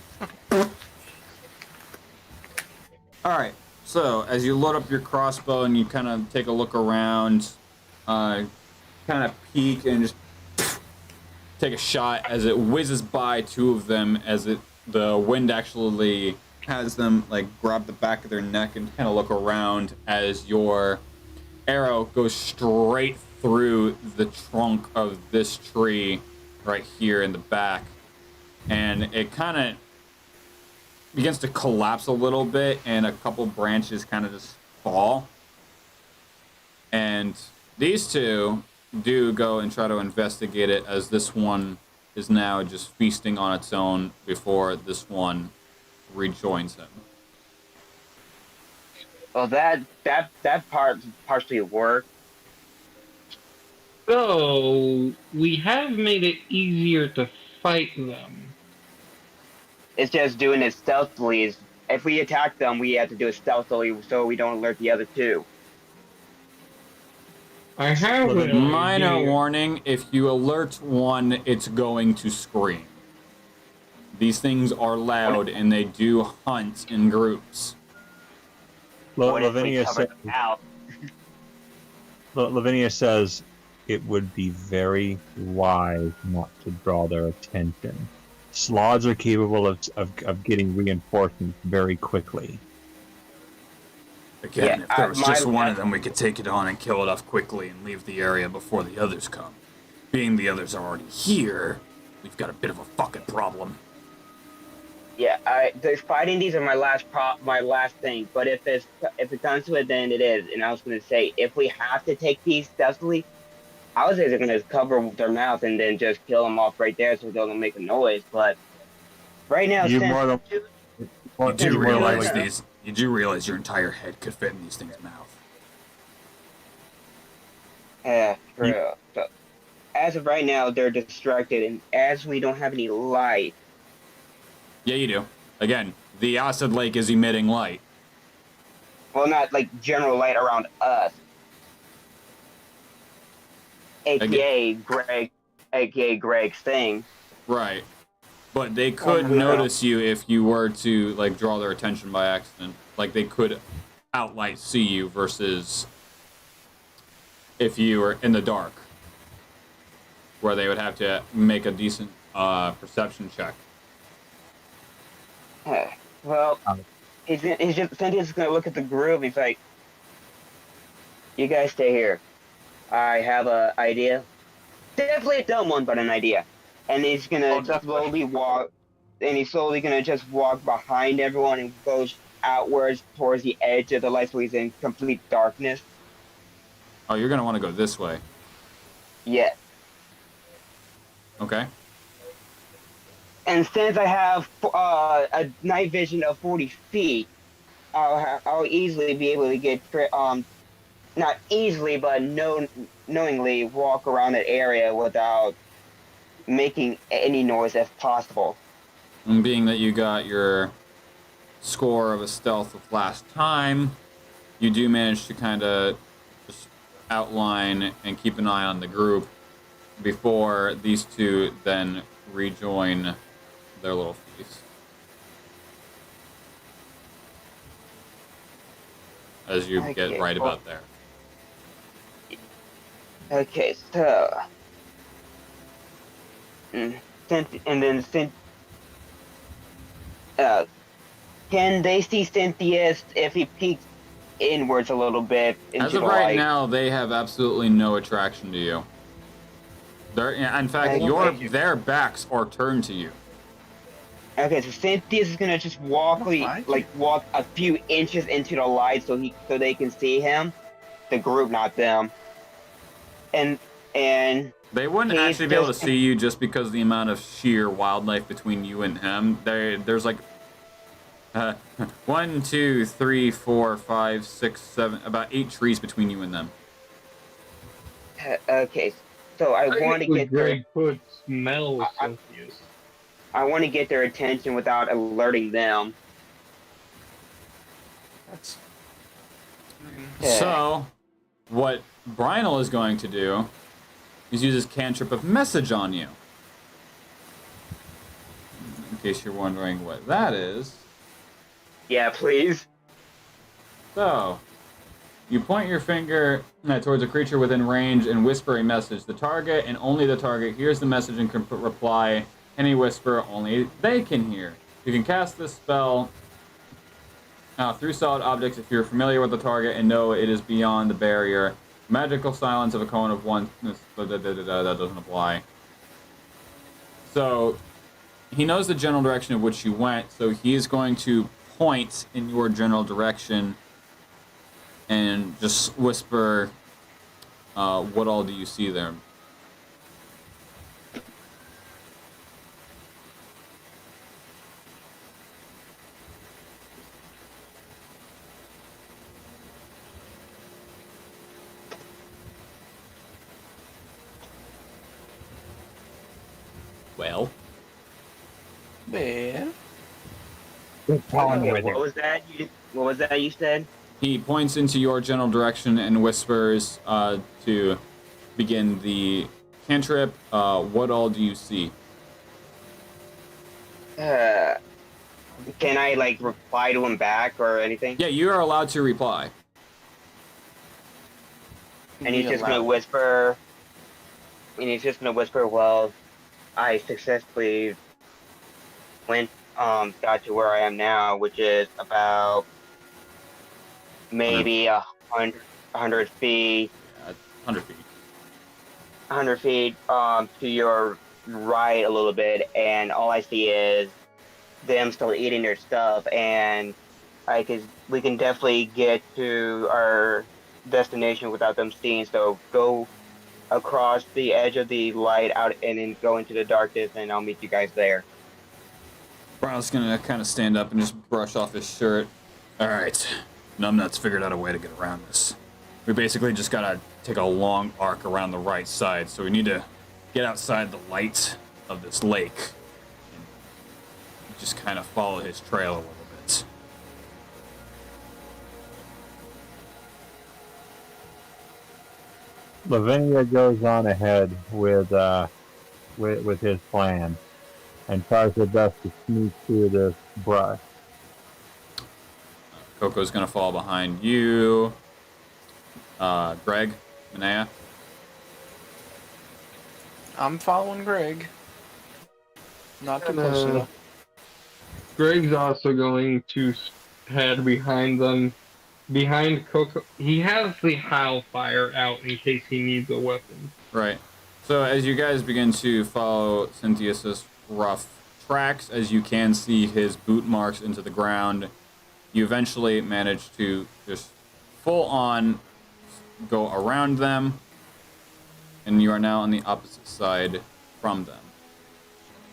Alright, so as you load up your crossbow and you kind of take a look around, kind of peek and just take a shot as it whizzes by two of them, as the wind actually has them like grab the back of their neck and kind of look around as your arrow goes straight through the trunk of this tree right here in the back, and it kind of begins to collapse a little bit and a couple branches kind of just fall, and these two do go and try to investigate it, as this one is now just feasting on its own before this one rejoins him. Well, that part partially worked. So, we have made it easier to fight them. It's just doing it stealthily. If we attack them, we have to do it stealthily so we don't alert the other two. I have Well, an Minor idea. warning, if you alert one, it's going to scream. These things are loud and they do hunt in groups. What if we Lavinia cover says, them out? Lavinia says it would be very wise not to draw their attention. Sloths are capable of getting reinforcements very quickly. Again, Yeah, if there was my- just one of them, we could take it on and kill it off quickly and leave the area before the others come. Being the others are already here, we've got a bit of a fucking problem. Yeah, fighting these are my last thing. But if it comes to it, then it is. And I was gonna say, if we have to take these stealthily, I was either gonna cover their mouth and then just kill them off right there so they don't make a noise. But right now, You since more than- You do Yeah, realize yeah. you do realize your entire head could fit in these things' mouth. yeah, true. So, as of right now, they're distracted, and as we don't have any light, Yeah, you do. Again, the acid lake is emitting light. well, not like general light around us, aka Greg's thing. Right. But they could notice you if you were to like draw their attention by accident. Like they could outlight see you versus if you were in the dark, where they would have to make a decent perception check. Well, he's just Cynthia's gonna look at the group. He's like, "You guys stay here. I have an idea. Definitely a dumb one, but an idea." And he's gonna slowly walk. And he's slowly gonna just walk behind everyone and goes outwards towards the edge of the light, so he's in complete darkness. Oh, you're gonna want to go this way. Yeah. Okay. And since I have a night vision of 40 feet, I'll easily be able to get not easily, but knowingly walk around that area without making any noise if possible. And being that you got your score of a stealth of last time, you do manage to kind of just outline and keep an eye on the group before these two then rejoin their little feast. As you get Okay, right well- about there. Okay, so. Can they see Cynthia's if he peeks inwards a little bit into As of the right light? now, they have absolutely no attraction to you. In fact, Okay. their backs are turned to you. Okay, so Cynthia's is gonna just walk walk a few inches into the light so they can see him, the group, not them. And They wouldn't He's actually be able to just- see you just because of the amount of sheer wildlife between you and him. There's like 1, 2, 3, 4, 5, 6, 7, about 8 trees between you and them. Okay, so I want to Technically, get their Greg could smell Cynthia's. I want to get their attention without alerting them. That's. So, what Brynel is going to do is use his cantrip of message on you. In case you're wondering what that is. Yeah, please. So, you point your finger towards a creature within range and whisper a message. The target and only the target hears the message and can reply. Any whisper only they can hear. You can cast this spell through solid objects if you're familiar with the target and know it is beyond the barrier. Magical silence of a cone of one. That doesn't apply. So, he knows the general direction of which you went, so he is going to point in your general direction and just whisper, what all do you see there? Well, Well. Okay, what was that? What was that you said? he points into your general direction and whispers to begin the cantrip. What all do you see? Can I like reply to him back or anything? Yeah, you are allowed to reply. And he's just gonna whisper. And he's just gonna whisper. Well, I successfully went got to where I am now, which is about maybe 100 feet. 100 feet. 100 feet to your right a little bit, and all I see is them still eating their stuff, and we can definitely get to our destination without them seeing. So go across the edge of the light out and then go into the darkness, and I'll meet you guys there. Brown's gonna kind of stand up and just brush off his shirt. Alright, Numbnuts figured out a way to get around this. We basically just gotta take a long arc around the right side, so we need to get outside the light of this lake and just kind of follow his trail a little bit. Lavinia goes on ahead with his plan and tries her best to sneak through this brush. Coco's gonna fall behind you. Greg, Manea. I'm following Greg. Not too close though. Greg's also going to head behind them. Behind Coco, he has the Howl Fire out in case he needs a weapon. Right. So as you guys begin to follow Cynthia's rough tracks, as you can see his boot marks into the ground, you eventually manage to just full on go around them, and you are now on the opposite side from them.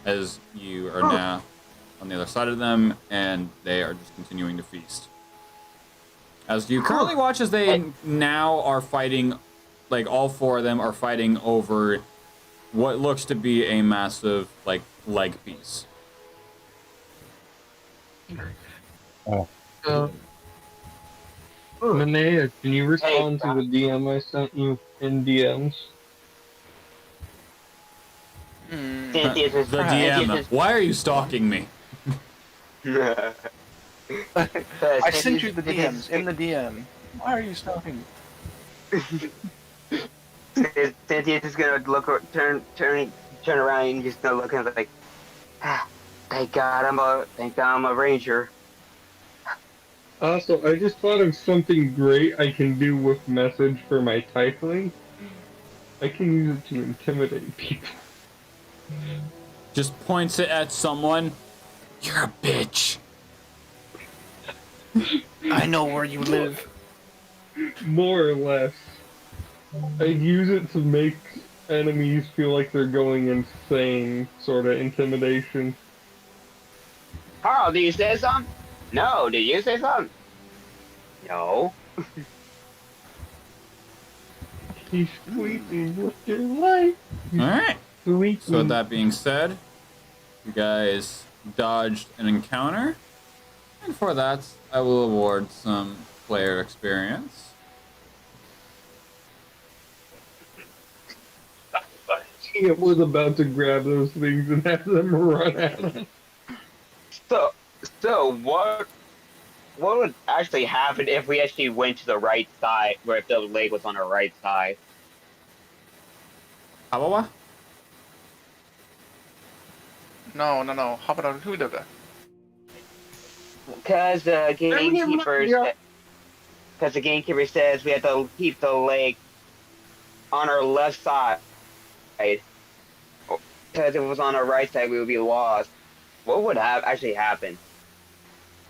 As you are now on the other side of them, and they are just continuing to feast. As you currently watch as they now are fighting, like all four of them are fighting over what looks to be a massive, like, leg piece. Manea, can you respond to the DM I sent you in DMs? Cynthia's is The DM, why are you stalking me? I sent you the DMs in the DM. Why are you stopping? Cynthia's just gonna turn around and just gonna look and be like, thank God I'm a ranger. Also, I just thought of something great I can do with message for my typing. I can use it to intimidate people. Just points it at someone. You're a bitch. I know where you live. More or less. I use it to make enemies feel like they're going insane sort of intimidation. Carl, did you say something? No, did you say something? No. He's squeaking with your life. Alright. Squeaking. So with that being said, you guys dodged an encounter. And for that, I will award some player experience. It was about to grab those things and have them run at him. So what would actually happen if we actually went to the right side, where if the lake was on the right side? How about No. How about who did that? Because the gamekeeper says we have to keep the lake on our left side. Because if it was on our right side, we would be lost. What would actually happen?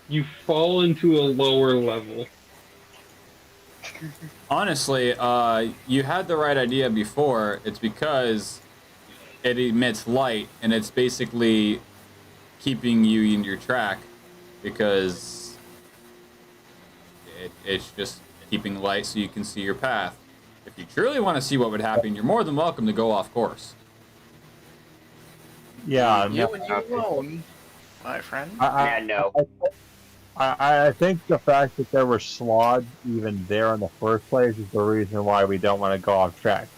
You fall into a lower level. Honestly, you had the right idea before. It's because it emits light, and it's basically keeping you in your track, because it's just keeping light so you can see your path. If you truly want to see what would happen, you're more than welcome to go off course. Yeah, You and you alone, my friend. Yeah, no. I think the fact that there were slots even there in the first place is the reason why we don't want to go off track.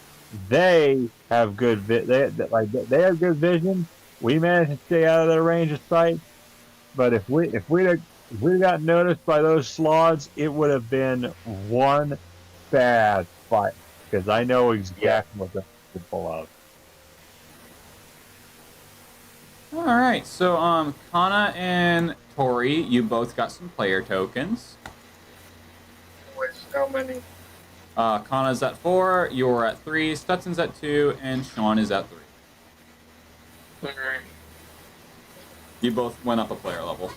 They have good they have good vision. We managed to stay out of their range of sight, but if we got noticed by those slots, it would have been one bad fight, because I know exactly what they're capable of. All right, so Kana and Tori, you both got some player tokens. How many? Kana's at 4, you're at 3, Stutson's at 2, and Sean is at 3. Alright. You both went up a player level.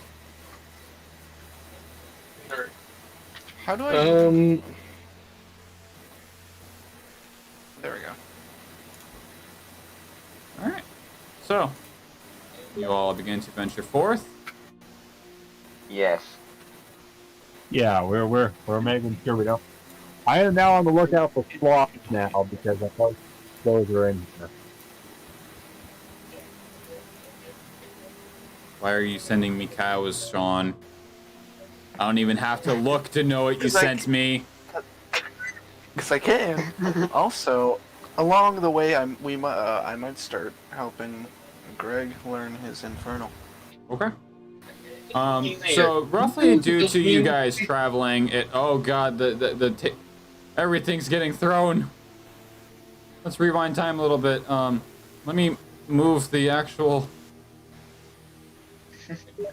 How do I? Um, There we go. All right, so you all begin to venture forth. Yes. Yeah, we're making sure we don't. I am now on the lookout for sloths now, because I thought those are in here. Why are you sending me cows, Sean? I don't even have to look to know what you 'Cause I sent me. Because I can. Also, along the way, I might start helping Greg learn his infernal. Okay. So roughly due to you guys traveling, oh god, everything's getting thrown. Let's rewind time a little bit. Let me move the actual.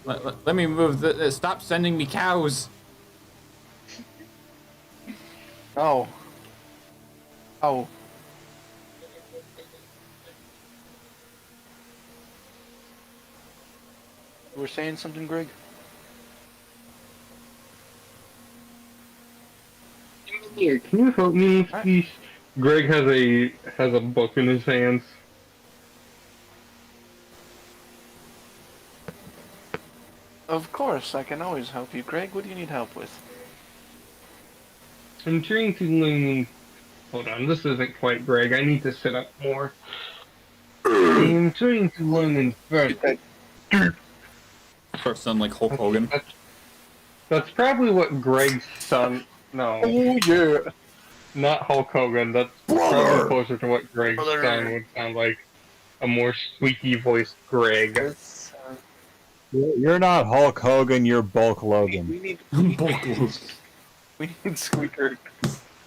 Let me move the. Stop sending me cows. Oh. Oh. You were saying something, Greg? here, can you help me, please? Greg has a book in his hands. Of course, I can always help you, Greg. What do you need help with? I'm trying to learn. Hold on, this isn't quite Greg. I need to sit up more. I'm trying to learn Infernal. Start sounding like Hulk Hogan. That's probably what Greg's son. No, Oh yeah. not Hulk Hogan. That's probably closer to what Greg's son would sound like. A more squeaky voiced Greg. You're not Hulk Hogan, you're Bulk Logan. We need Bulk Logan. we need Squeaker.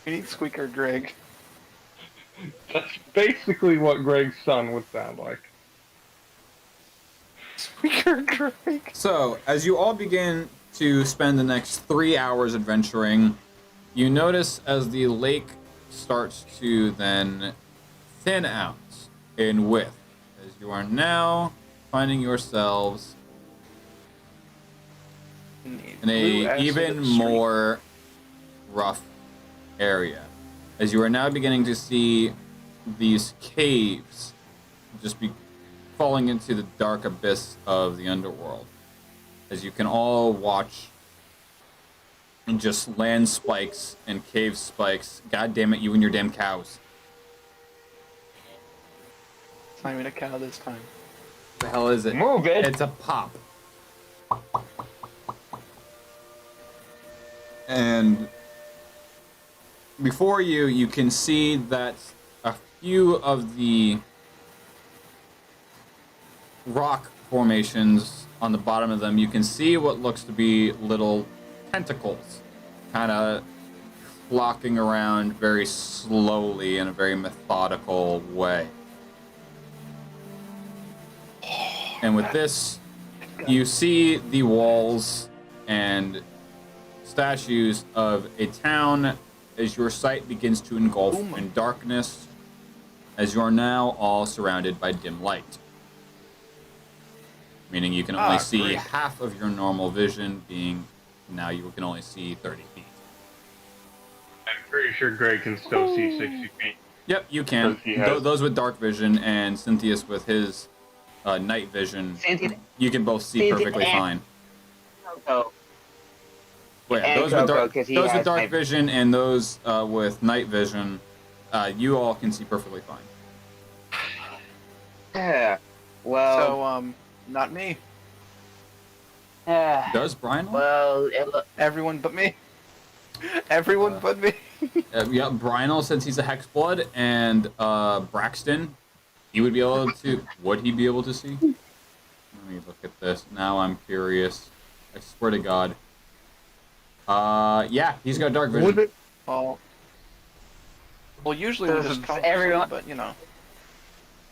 We need Squeaker Greg. That's basically what Greg's son would sound like. Squeaker Greg. So, as you all begin to spend the next 3 hours adventuring, you notice as the lake starts to then thin out in width, as you are now finding yourselves in a even more rough area, as you are now beginning to see these caves just be falling into the dark abyss of the underworld, as you can all watch and just land spikes and cave spikes. God damn it, you and your damn cows. It's not even a cow this time. What the hell is it? Move it. It's a pop. And before you, you can see that a few of the rock formations on the bottom of them, you can see what looks to be little tentacles kind of flocking around very slowly in a very methodical way. And with this, you see the walls and statues of a town as your sight begins to engulf in darkness, as you are now all surrounded by dim light. Meaning you can only see great. half of your normal vision, being now you can only see 30 feet. I'm pretty sure Greg can still see 60 feet. Yep, you can. Because he has- Those with dark vision and Cynthius with his night vision, you can both see perfectly fine. So, Well, yeah, And those with Coco, dark, 'cause he those with has dark night- vision and those with night vision, you all can see perfectly fine. well, So, not me. Does Brian? well, Everyone but me. Everyone but me. Yeah, Brian, since he's a Hexblood, and Braxton, he would be able to. Would he be able to see? Let me look at this. Now I'm curious. I swear to God. Yeah, he's got dark vision. Would it? Well, usually we just call Everyone- but you know.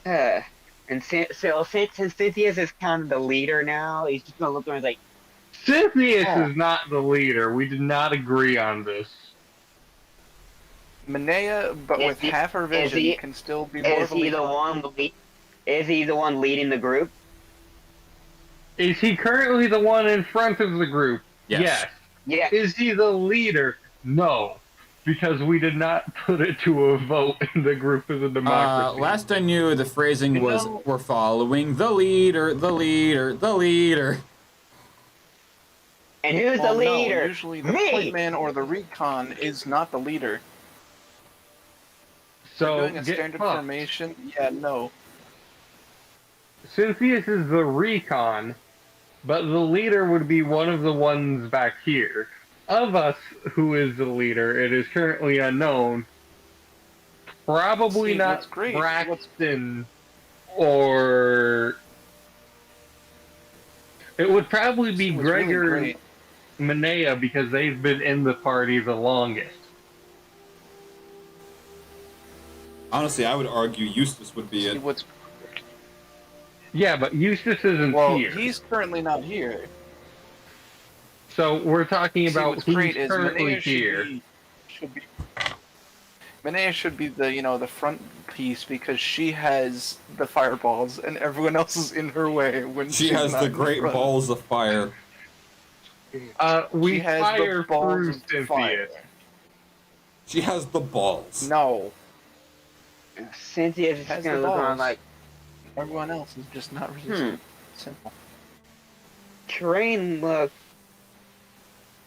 and since Cynthia is kind of the leader now, he's just gonna look around like, Zetithia is not the leader. We did not agree on this. Manea, but Is with he- half her is vision, he- can still be more is of a he leader. the one? Is he the one leading the group? Is he currently the one in front of the group? Yes. Yeah. Is he the leader? No. Because we did not put it to a vote in the group as a democracy. Last I knew, the phrasing was, know- "We're following the leader, the leader, the leader." And who's Well, the no, leader? usually the Me. point man or the recon is not the leader. So Doing a get standard fucked. formation, yeah, no. Cynthius is the recon, but the leader would be one of the ones back here. Of us, who is the leader, it is currently unknown. Probably See, not what's great- Braxton or... It would probably be See, what's really Gregor great- Manea because they've been in the party the longest. Honestly, I would argue Eustace would be See, it. what's Yeah, but Eustace isn't well, here. he's currently not here. So we're talking See, about what's who's great is currently Manea here. should be Manea should be the front piece because she has the fireballs and everyone else is in her way when She she's has not the in great front. balls of fire. We She has fire the balls through of Cynthia. fire. She has the balls. No, Cynthia's Has just the gonna look around balls. like, everyone else is just not resistant. Simple. terrain looks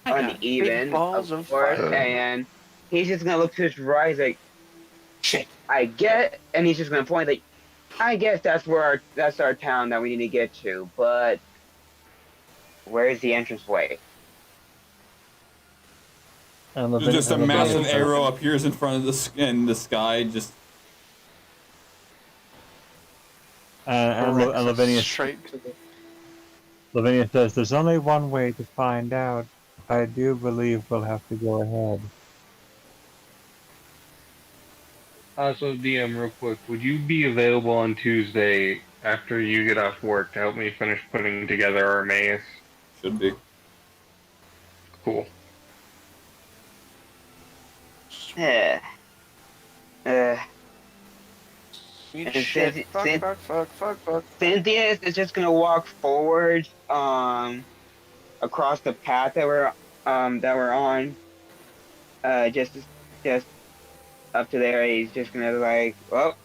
I got uneven, big balls of of course, fire. and he's just gonna look to his right like, Shit. and he's just gonna point like, I guess that's our town that we need to get to, but where's the entranceway? And Just a and massive Lavinia- arrow appears in front of the sky. Just And Correct. Lavinia, Straight to the. Lavinia says, "There's only one way to find out. I do believe we'll have to go ahead." Also, DM, real quick, would you be available on Tuesday after you get off work to help me finish putting together our maze? should be. Cool. Uh, Sweet And shit. Cynthia- Fuck. Cynthia is just gonna walk forward, across the path that we're on, just up to there, he's just gonna be like, well,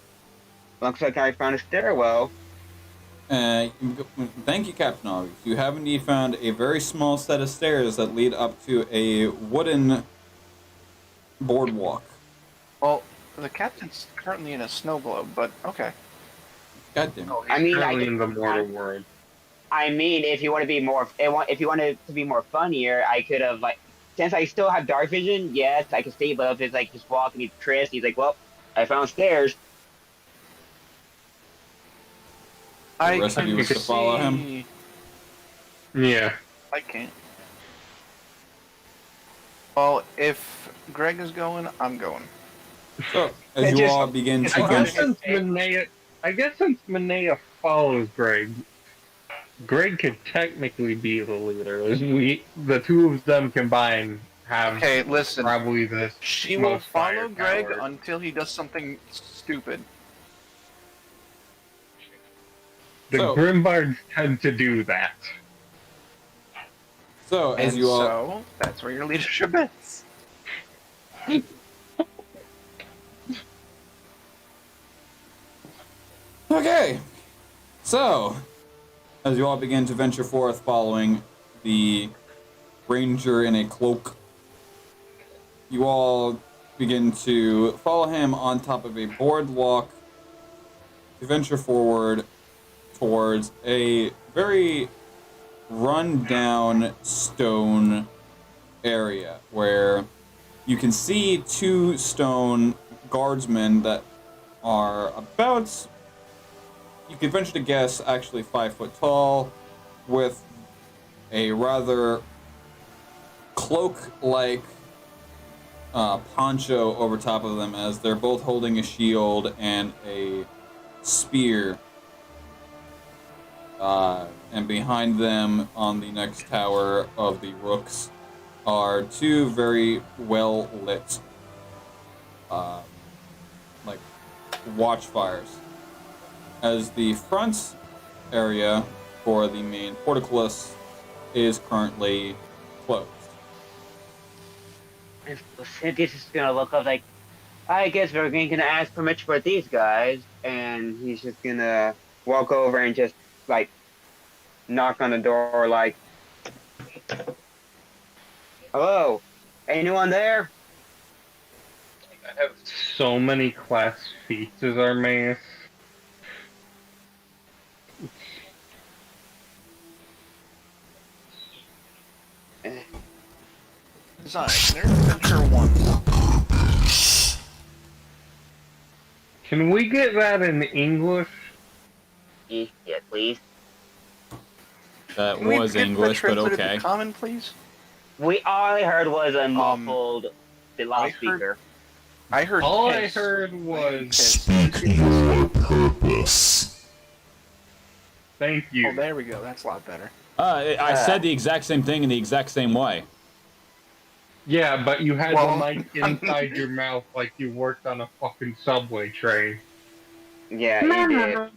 looks like I found a stairwell. Thank you, Captain August. You have indeed found a very small set of stairs that lead up to a wooden boardwalk. Well, the captain's currently in a snow globe, but okay. God damn it. Oh, I mean, currently in the mortal world. I mean, if you want to be more, if you wanted to be more funnier, I could have like, since I still have dark vision, yes, I can see. But if it's like just walking, he's Chris, he's like, well, I found stairs. The rest of you wish to follow him? Yeah. I can't. Well, if Greg is going, I'm going. So, as you all begin to I guess since Manea follows Greg, Greg could technically be the leader. The two of them combined have Okay, listen. probably the She will most follow Greg firepower. until he does something stupid. The So- Grimbards tend to do that. So, as And you all so, that's where your leadership is. Okay. So, as you all begin to venture forth following the ranger in a cloak, you all begin to follow him on top of a boardwalk to venture forward towards a very run-down stone area where you can see two stone guardsmen that are about, you could venture to guess, actually 5 foot tall, with a rather cloak-like poncho over top of them, as they're both holding a shield and a spear. And behind them, on the next tower of the rooks, are two very well lit, like watchfires. As the front area for the main portcullis is currently closed. Cynthia's just gonna look up like, I guess we're gonna ask permission for these guys, and he's just gonna walk over and just like knock on the door like, hello, anyone there? I have so many class feats as Armaeus. Design. There's Adventure 1. Can we get that in English? Yeah, please. That Can we was get that English, but translated to okay. Common, please? All I heard was a muffled loudspeaker. I heard All I piss. heard was, Speak your purpose. thank you. Oh, there we go. That's a lot better. I said the exact same thing in the exact same way. Yeah, but you had Well- the mic inside your mouth like you worked on a fucking subway train. Yeah, you did.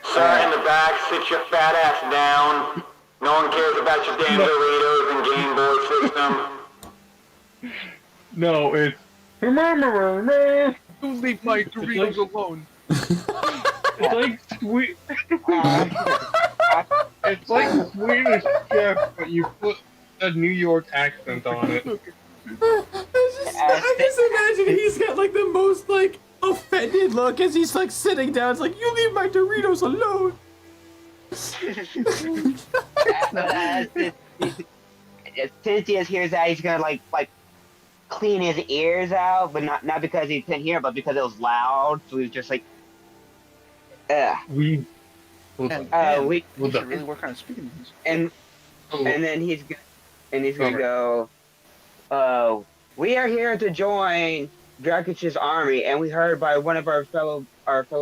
Sir, in the back, sit your fat ass down. No one cares about your damn Doritos and Game Boy system. No, it's... You leave my Doritos alone. It's like sweet... It's like Swedish Chef, but you put a New York accent on it. I just imagine he's got like the most like offended look as he's like sitting down. It's like, you leave my Doritos alone. Cynthia hears that, he's gonna like clean his ears out, but not because he couldn't hear, but because it was loud. So he was just like, We... we We should really work on speaking these. and then he's gonna go, we are here to join Drakic's army, and we heard by one of our fellow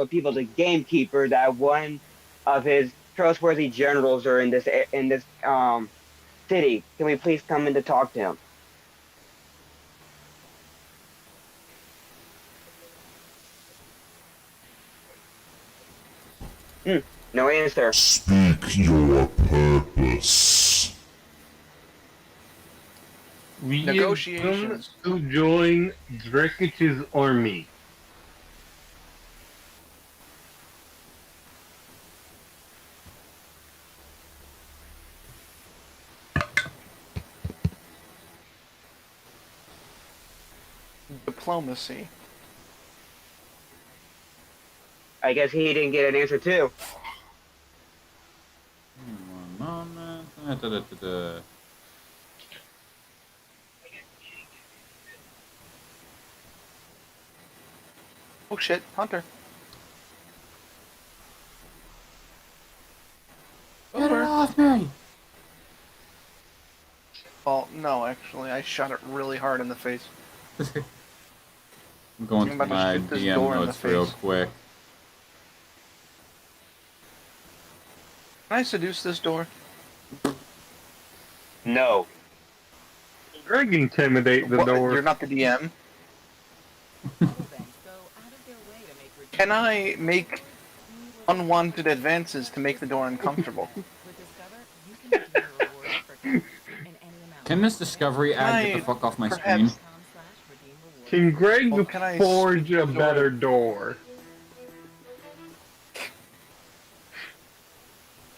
people, the gamekeeper, that one of his trustworthy generals are in this city. Can we please come in to talk to him? No answer. Speak your purpose. We Negotiations. to join Drekic's army. Diplomacy. I guess he didn't get an answer too. One moment. Da-da-da-da-da. Oh shit, Hunter. Get it Over. off me! Well, no, actually, I shot it really hard in the face. I'm going I'm through about to my shoot this DM door in the notes real face. quick. Can I seduce this door? No. Greg intimidate the What, door. You're not the DM. Can I make unwanted advances to make the door uncomfortable? Can this discovery ad get the I fuck off my perhaps- screen? Can Greg Well, can I forge speak a the better door?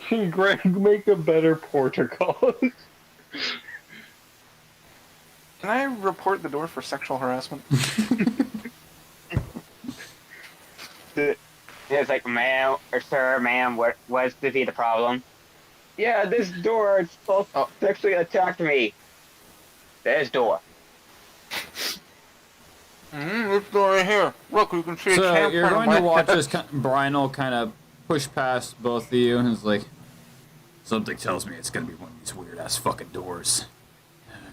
Can Greg make a better portico? Can I report the door for sexual harassment? It's like, ma'am, or sir, ma'am, what's to be the problem? Yeah, this door sexually attacked me. This door. This door right here. Look, you can see a So campfire. you're going to watch as Brian will kind of push past both of you and is like, Something tells me it's gonna be one of these weird ass fucking doors.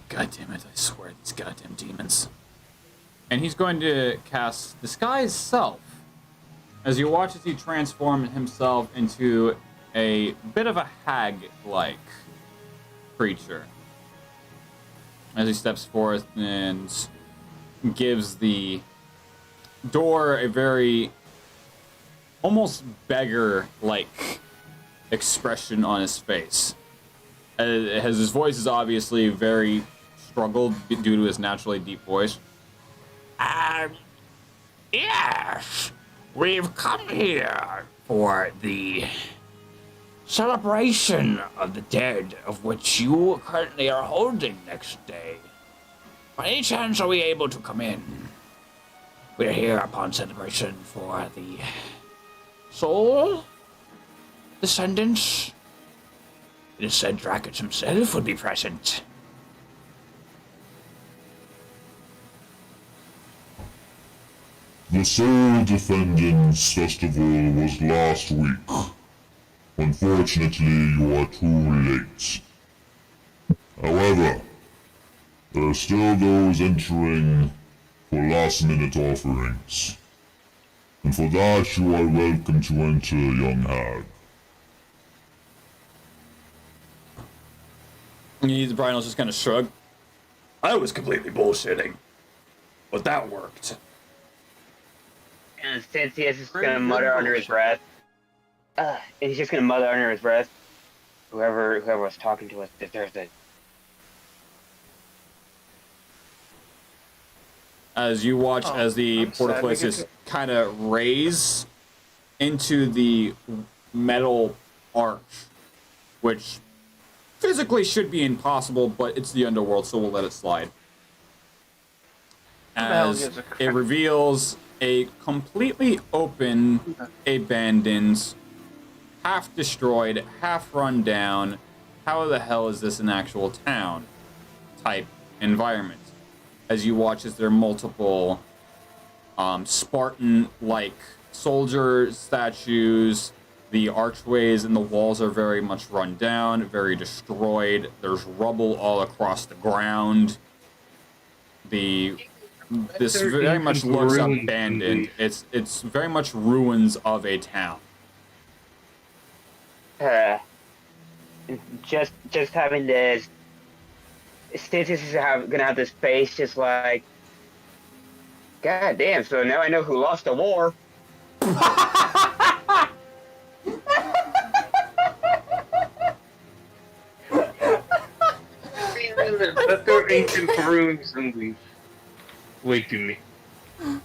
God damn it, I swear, these goddamn demons. and he's going to cast Disguise Self. As you watch as he transforms himself into a bit of a hag-like creature. As he steps forth and gives the door a very almost beggar-like expression on his face. As his voice is obviously very struggled due to his naturally deep voice. Yes, we've come here for the celebration of the dead, of which you currently are holding next day. By any chance are we able to come in? We're here upon celebration for the soul descendants. It is said Drakkich himself would be present. The Soul Defendants Festival was last week. Unfortunately, you are too late. However, there are still those entering for last-minute offerings. And for that, you are welcome to enter, young hag. Brian will just kind of shrug. I was completely bullshitting, but that worked. And since he is just gonna mutter under his breath, and he's just gonna mutter under his breath, whoever was talking to us deserves it. As you watch as the I'm sad we get portcullises kind of raise into the metal arch, which physically should be impossible, but it's the underworld, so we'll let it slide. As it reveals a completely open, abandoned, half destroyed, half run down, how the hell is this an actual town type environment. As you watch as there are multiple Spartan-like soldier statues, the archways and the walls are very much run down, very destroyed. There's rubble all across the ground. This very much looks abandoned. It's very much ruins of a town. Just having this. Status is gonna have this face just like, God damn, so now I know who lost the war. your ancient runes and leave. Wait to me.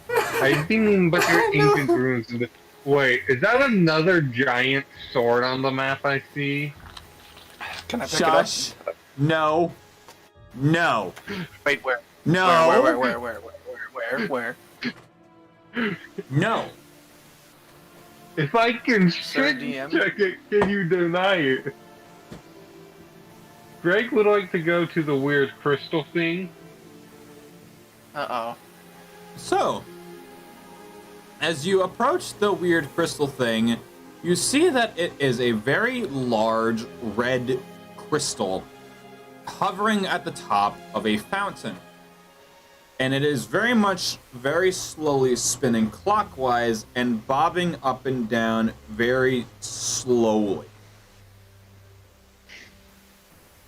I didn't but your ancient runes and wait, is that another giant sword on the map I see? Can I pick Shush. No. No. it up? Wait, where? No. Where? No. If I can Sir check DM? it, can you deny it? Greg would like to go to the weird crystal thing. Uh-oh. So, as you approach the weird crystal thing, you see that it is a very large red crystal hovering at the top of a fountain. And it is very slowly spinning clockwise and bobbing up and down very slowly.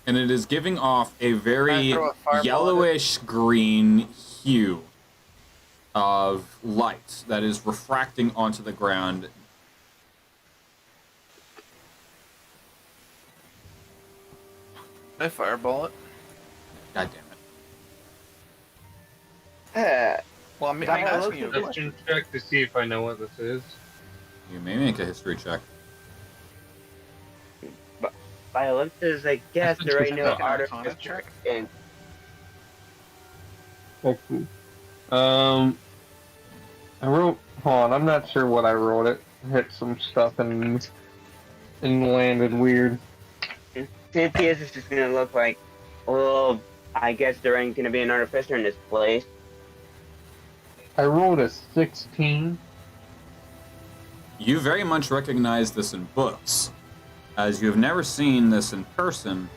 And it is giving off a very Can I throw a fireball at it? yellowish green hue of light that is refracting onto the ground. Can I fireball it? God damn it. Well, I'm asking you a Let's question. check to see if I know what this is. You may make a history check. By ellipses, I guess there ain't no Make an Arcana artificer check? in. Oh, cool. I wrote. Hold on, I'm not sure what I wrote. It hit some stuff and landed weird. Zetithia is just gonna look like, well, I guess there ain't gonna be an artificer in this place. I rolled a 16. You very much recognize this in books, as you have never seen this in person,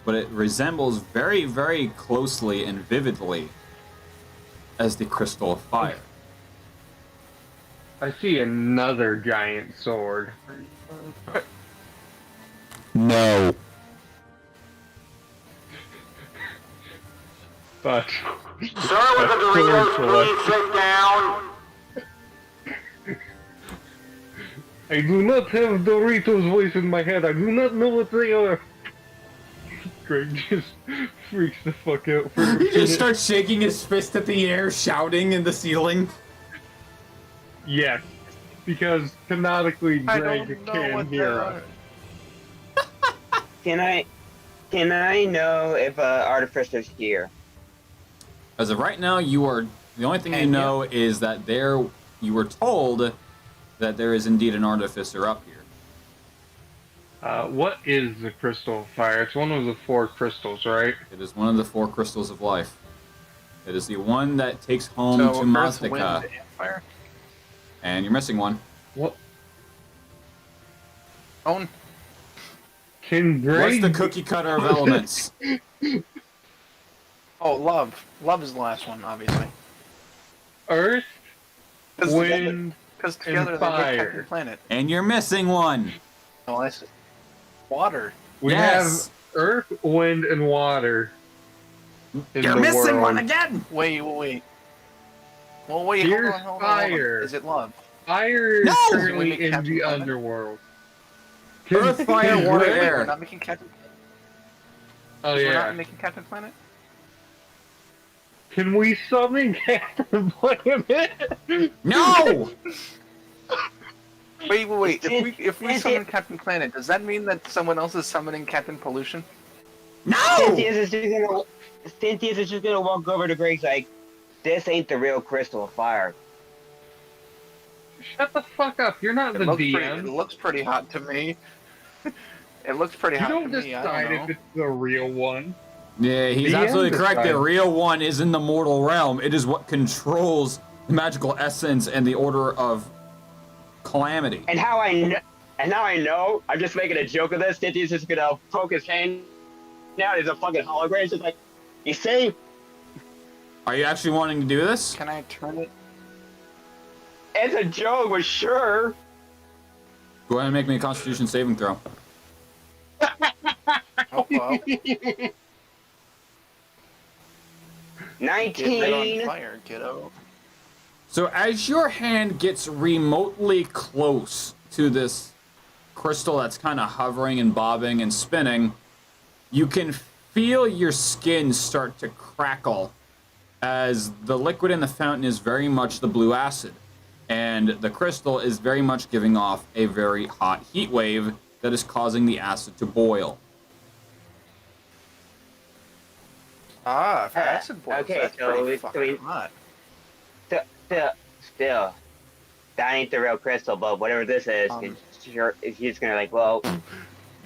but it resembles very closely and vividly as the Crystal of Fire. I see another giant sword. No. But Sir, with the Doritos, please sit down. I do not have Doritos voice in my head. I do not know what they are. Greg just freaks the fuck out for a He just minute. starts shaking his fist at the air, shouting in the ceiling. Yes, because canonically I Greg don't know can what they hear are. us. Can I know if artificer's here? As of right now, the only thing you know is that you were told that there is indeed an artificer up here. What is the crystal of fire? It's one of the 4 crystals, right? It is one of the 4 crystals of life. It is the one that takes home So, to Earth, Mazdaká. Wind, and Fire. And you're missing one. What? Own. Can What's Greg... the cookie cutter of elements? Oh, love. Love is the last one, obviously. Earth, Because wind, together they fire. make Captain Planet. And you're missing one. Oh, I see. Water. we Yes. have earth, wind, and water in You're the missing world. one again. Wait. Well, wait. Here's Hold on. fire. Is it love? Fire is No! currently Is it in Captain the Planet? underworld. Earth, fire, water, Greg- air. We're not making Captain. Oh We're yeah. not making Captain Planet. Can we summon Captain Planet? No! Wait. If we summon Captain Planet, does that mean that someone else is summoning Captain Pollution? No! Cynthia's just gonna walk over to Greg's like, this ain't the real crystal of fire. Shut the fuck up! You're not the It DM. looks pretty hot to me. It looks pretty You hot don't to me. I decide don't if know. it's the real one. Yeah, he's The absolutely end correct. The decides. real one is in the mortal realm. It is what controls the magical essence and the order of calamity. And how I know, I'm just making a joke of this. Cynthia's just gonna poke his hand out as a fucking hologram. It's just like, you see? Are you actually wanting to do this? Can I turn it? It's a joke, but sure. Go ahead and make me a Constitution saving throw. Oh, well. 19. Get lit on fire, kiddo. So as your hand gets remotely close to this crystal that's kind of hovering and bobbing and spinning, you can feel your skin start to crackle as the liquid in the fountain is very much the blue acid, and the crystal is very much giving off a very hot heat wave that is causing the acid to boil. Ah, if acid boils, okay, that's so pretty we- fucking hot. Still, that ain't the real crystal, but whatever this is, he's gonna like, well,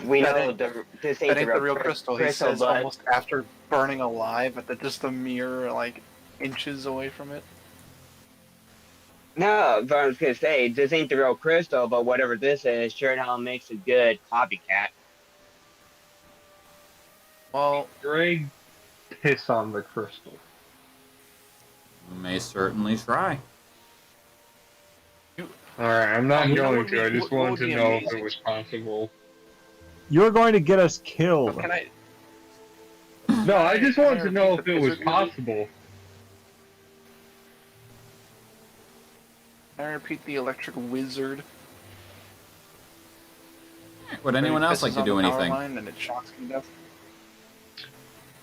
we That know ain't- this That ain't ain't the real crystal. He crystal, says but almost after burning alive, at just a mere like inches away from it. no, but I was gonna say this ain't the real crystal, but whatever this is, sure and hell makes a good copycat. Well, Greg, piss on the crystal. You may certainly try. Alright, I'm not You know going what to. I would be- just what wanted would to be know if amazing? it was possible. You're going to get us killed. can I? No, I just wanted to repeat know the if it was wizard movie? possible. Can I repeat the electric wizard? Would anyone else like to do anything? And it shocks me to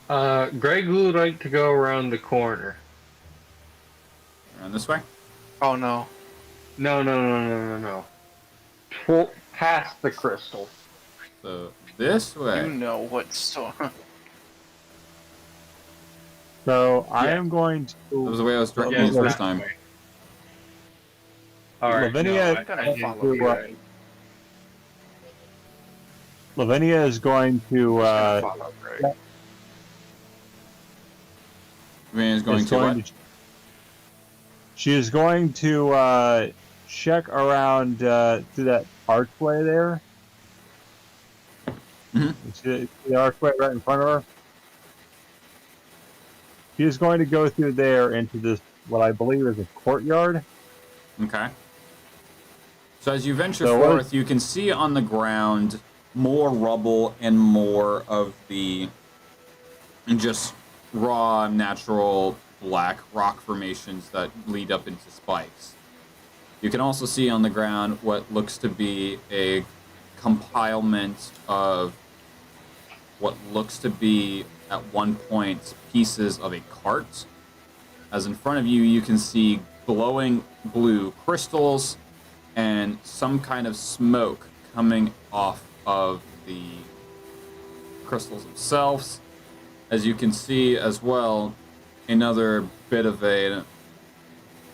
death. Greg would like to go around the corner. Around this way? Oh no. No. Past the crystal. So, this You way. know what's so. So I am going That was to. the way I was directing Yeah, you the first that time. way. Alright, Lavinia- no, I'm gonna I- follow you. Right? Lavinia is going to. Follow Greg. Is going is to going what? to. She is going to check around through that archway there. Mhm. See the archway right in front of her? She is going to go through there into this, what I believe is a courtyard. Okay. So as you venture So what forth, you can see on the ground more rubble and more of the just raw, natural black rock formations that lead up into spikes. You can also see on the ground what looks to be a compilement of what looks to be, at one point, pieces of a cart. As in front of you, you can see glowing blue crystals and some kind of smoke coming off of the crystals themselves. As you can see as well, another bit of a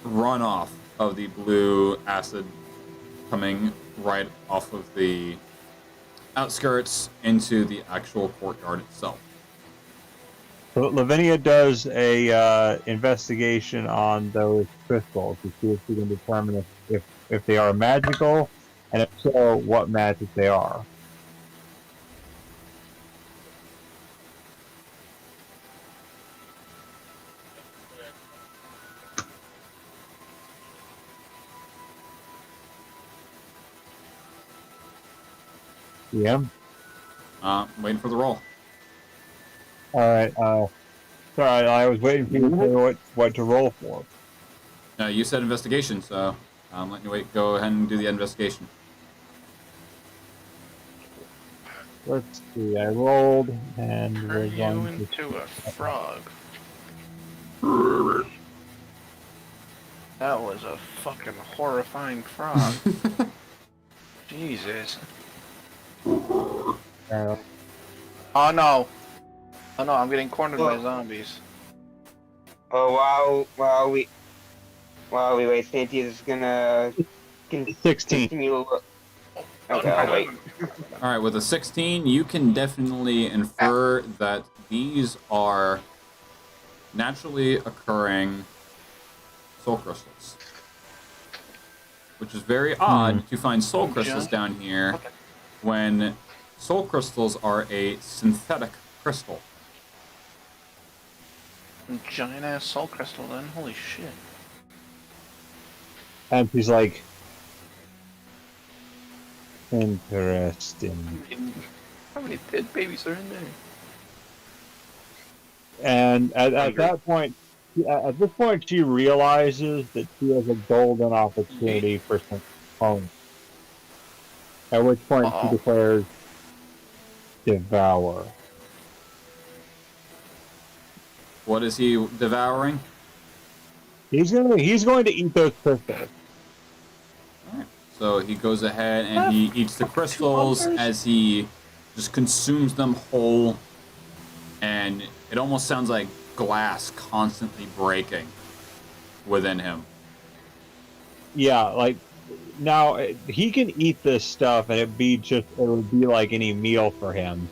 runoff of the blue acid coming right off of the outskirts into the actual courtyard itself. So Lavinia does a investigation on those crystals to see if she can determine if they are magical, and if so, what magic they are. Yeah. Waiting for the roll. All right. Sorry, I was waiting for you to tell me what to roll for. You said investigation, so I'm letting you go ahead and do the investigation. Let's see. I rolled, and Turn we're you going to. into a frog. That was a fucking horrifying frog. Jesus. Oh no. Oh no, I'm getting cornered by zombies. Oh, while we wait, Cynthia's gonna 16. continue. Okay, I'll wait. All right, with a 16, you can definitely infer that these are naturally occurring soul crystals, which is very odd to find soul crystals down here when soul crystals are a synthetic crystal. Giant ass soul crystal then, holy shit. And she's like, interesting. How many dead babies are in there? And at that point, at this point, she realizes that she has a golden opportunity for some home. At which point she declares, devour. What is he devouring? He's going to eat those crystals. Alright. So he goes ahead and he eats the crystals as he just consumes them whole. And it almost sounds like glass constantly breaking within him. Yeah, like now he can eat this stuff and it would be like any meal for him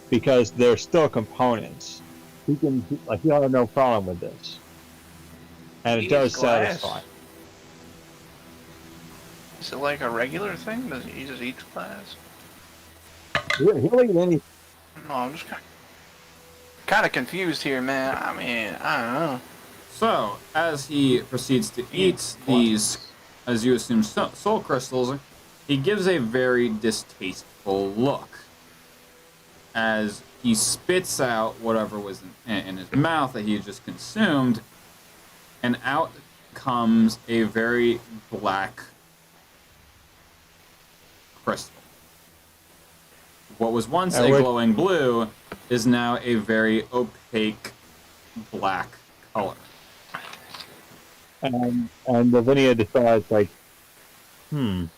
because they're still components. He'll have no problem with this. And it does satisfy. Is it like a regular thing? Does he just eat glass? He'll eat anything. No, I'm just kind of confused here, man. I mean, I don't know. So, as he proceeds to eat these, as you assume, soul crystals, he gives a very distasteful look as he spits out whatever was in his mouth that he had just consumed, and out comes a very black crystal. What was once a glowing blue is now a very opaque black color. And Lavinia decides, like, for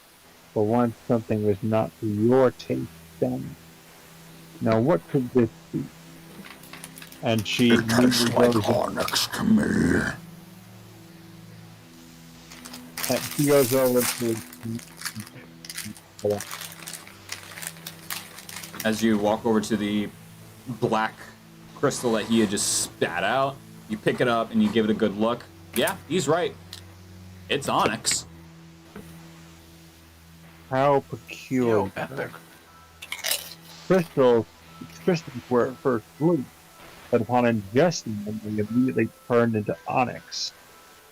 once something was not to your taste then. Now what could this be? And she It tastes like Nyhrex to me. And she goes over to... As you walk over to the black crystal that he had just spat out, you pick it up and you give it a good look. Yeah, he's right. It's onyx. How peculiar. Yo, epic. Crystals were at first blue, but upon ingesting them, they immediately turned into onyx.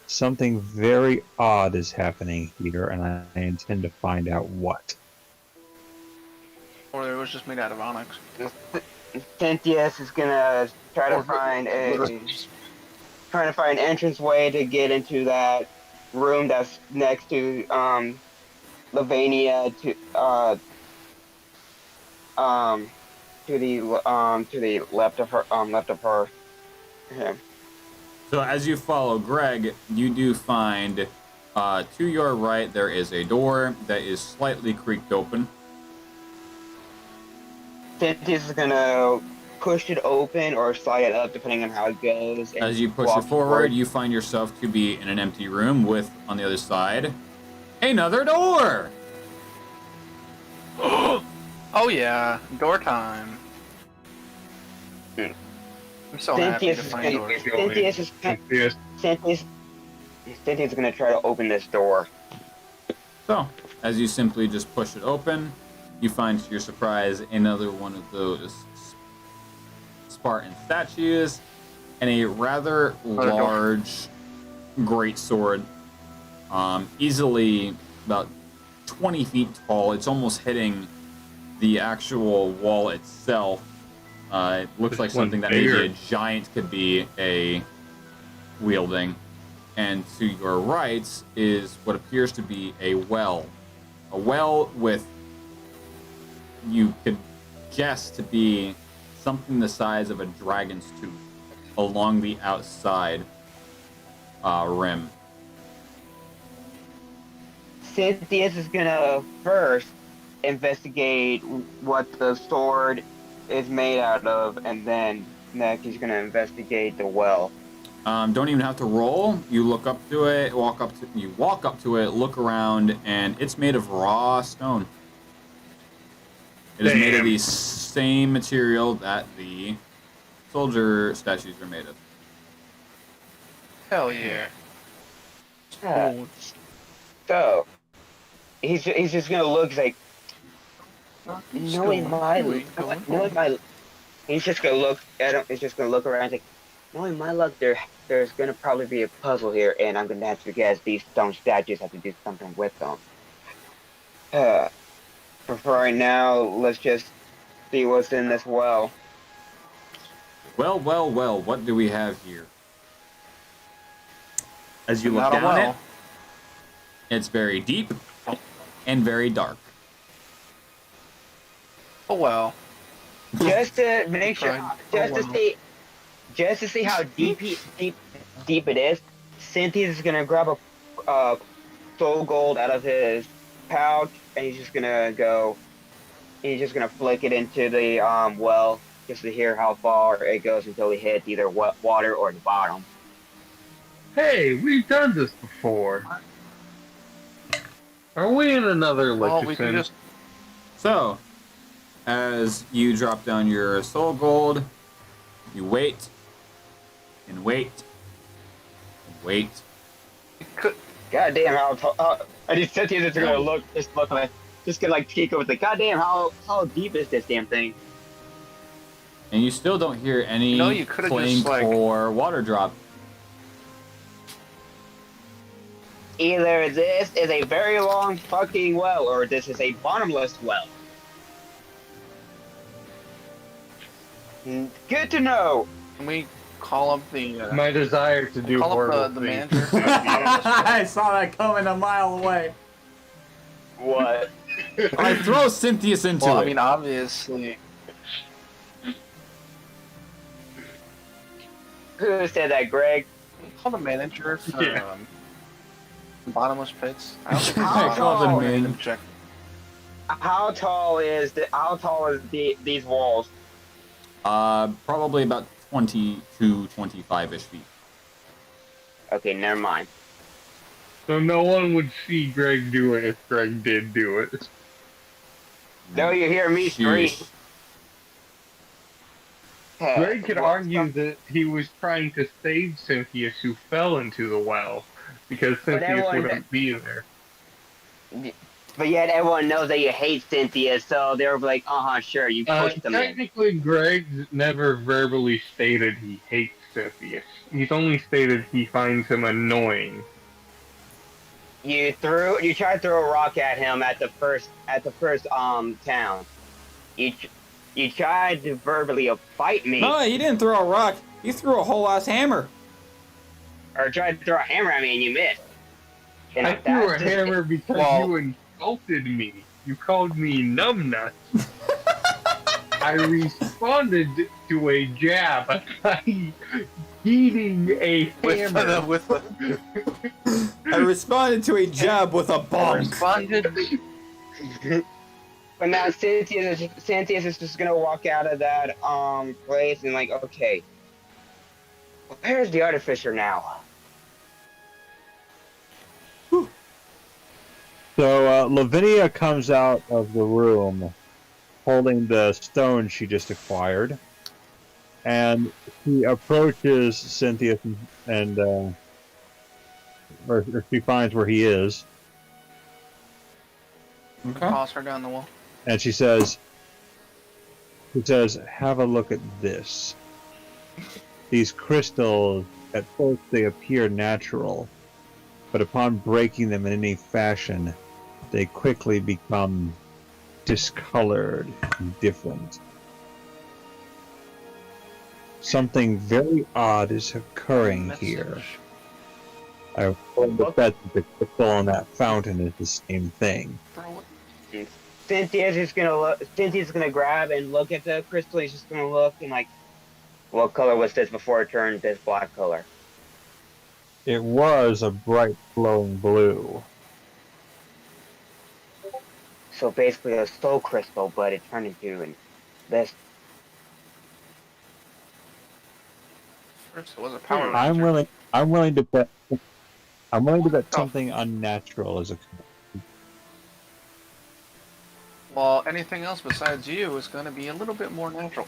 Something very odd is happening here, and I intend to find out what. Or it was just made out of onyx. Cynthius is gonna try to find an entranceway to get into that room that's next to Lavania to the left of her. Yeah. So as you follow Greg, you do find to your right there is a door that is slightly creaked open. Cynthius is gonna push it open or slide it up depending on how it goes. As you push it forward, you find yourself to be in an empty room with, on the other side, another door! Oh yeah, door time. I'm so happy to find doors. Cynthius is gonna try to open this door. So, as you simply just push it open, you find to your surprise another one of those Spartan statues and a rather large greatsword, easily about 20 feet tall. It's almost hitting the actual wall itself. It looks like something that maybe a giant could be wielding. And to your right is what appears to be a well. A well with, you could guess to be something the size of a dragon's tooth along the outside rim. Cynthius is gonna first investigate what the sword is made out of, and then next he's gonna investigate the well. Don't even have to roll. You look up to it, walk up to it, look around, and it's made of raw stone. It is made of the same material that the soldier statues are made of. Hell yeah. So he's just gonna look like knowing my he's just gonna look at him. He's just gonna look around and say, knowing my luck, there's gonna probably be a puzzle here, and I'm gonna have to guess these stone statues have to do something with them. For right now, let's just see what's in this well. Well, what do we have here? As you look down it, it's very deep and very dark. Oh well. Just to make sure, just to see how deep it is, Cynthia's gonna grab a soul gold out of his pouch, and he's just gonna flick it into the well, just to hear how far it goes until he hits either water or the bottom. Hey, we've done this before. Are we in another Well, we can Lickerson? just So, as you drop down your soul gold, you wait, and wait, and wait. God damn, I just Cynthia's just gonna just gonna like peek over the goddamn how deep is this damn thing? And you still don't hear any you could've clink just, like- or water drop. Either this is a very long fucking well, or this is a bottomless well. Good to know. Can we call up the My desire to do call horrible up the things. manager? I saw that coming a mile away. What? I throw Cynthia's into Well, it. I mean, obviously. Who said that, Greg? Call the manager for Yeah. bottomless pits. I don't think I call them in. object. How tall is these walls? Probably about 20 to 25-ish feet. Okay, never mind. So no one would see Greg do it if Greg did do it. No, you hear me scream. Sheesh. Greg could argue that he was trying to save Cynthius, who fell into the well, because Cynthius everyone- wouldn't be there. But yet everyone knows that you hate Cynthia, so they're like, sure, you pushed them in. Technically, Greg never verbally stated he hates Cynthius. He's only stated he finds him annoying. You tried to throw a rock at him at the first town. You tried to verbally fight me, No, he didn't throw a rock. He threw a whole ass hammer. or tried to throw a hammer at me and you missed. And I threw a that's just- hammer because you insulted me. You called me numbnuts. I responded to a jab by eating a hammer. I responded to a jab with a bonk. Responded. But now Cynthia's is just gonna walk out of that place and like, okay, where's the artificer now? So Lavinia comes out of the room holding the stone she just acquired, and she approaches Cynthia and or she finds where he is, Okay. Toss her down the wall. and she says, "Have a look at this. These crystals, at first they appear natural, but upon breaking them in any fashion, they quickly become discolored and different. Something very odd is occurring here. I would bet that the crystal on that fountain is the same thing." Cynthia's gonna grab and look at the crystal. He's just gonna look and like, what color was this before it turned this black color? It was a bright glowing blue. So basically a soul crystal, but it turned into this. First, it was a power. I'm willing to bet something unnatural is occurring. Well, anything else besides you is going to be a little bit more natural.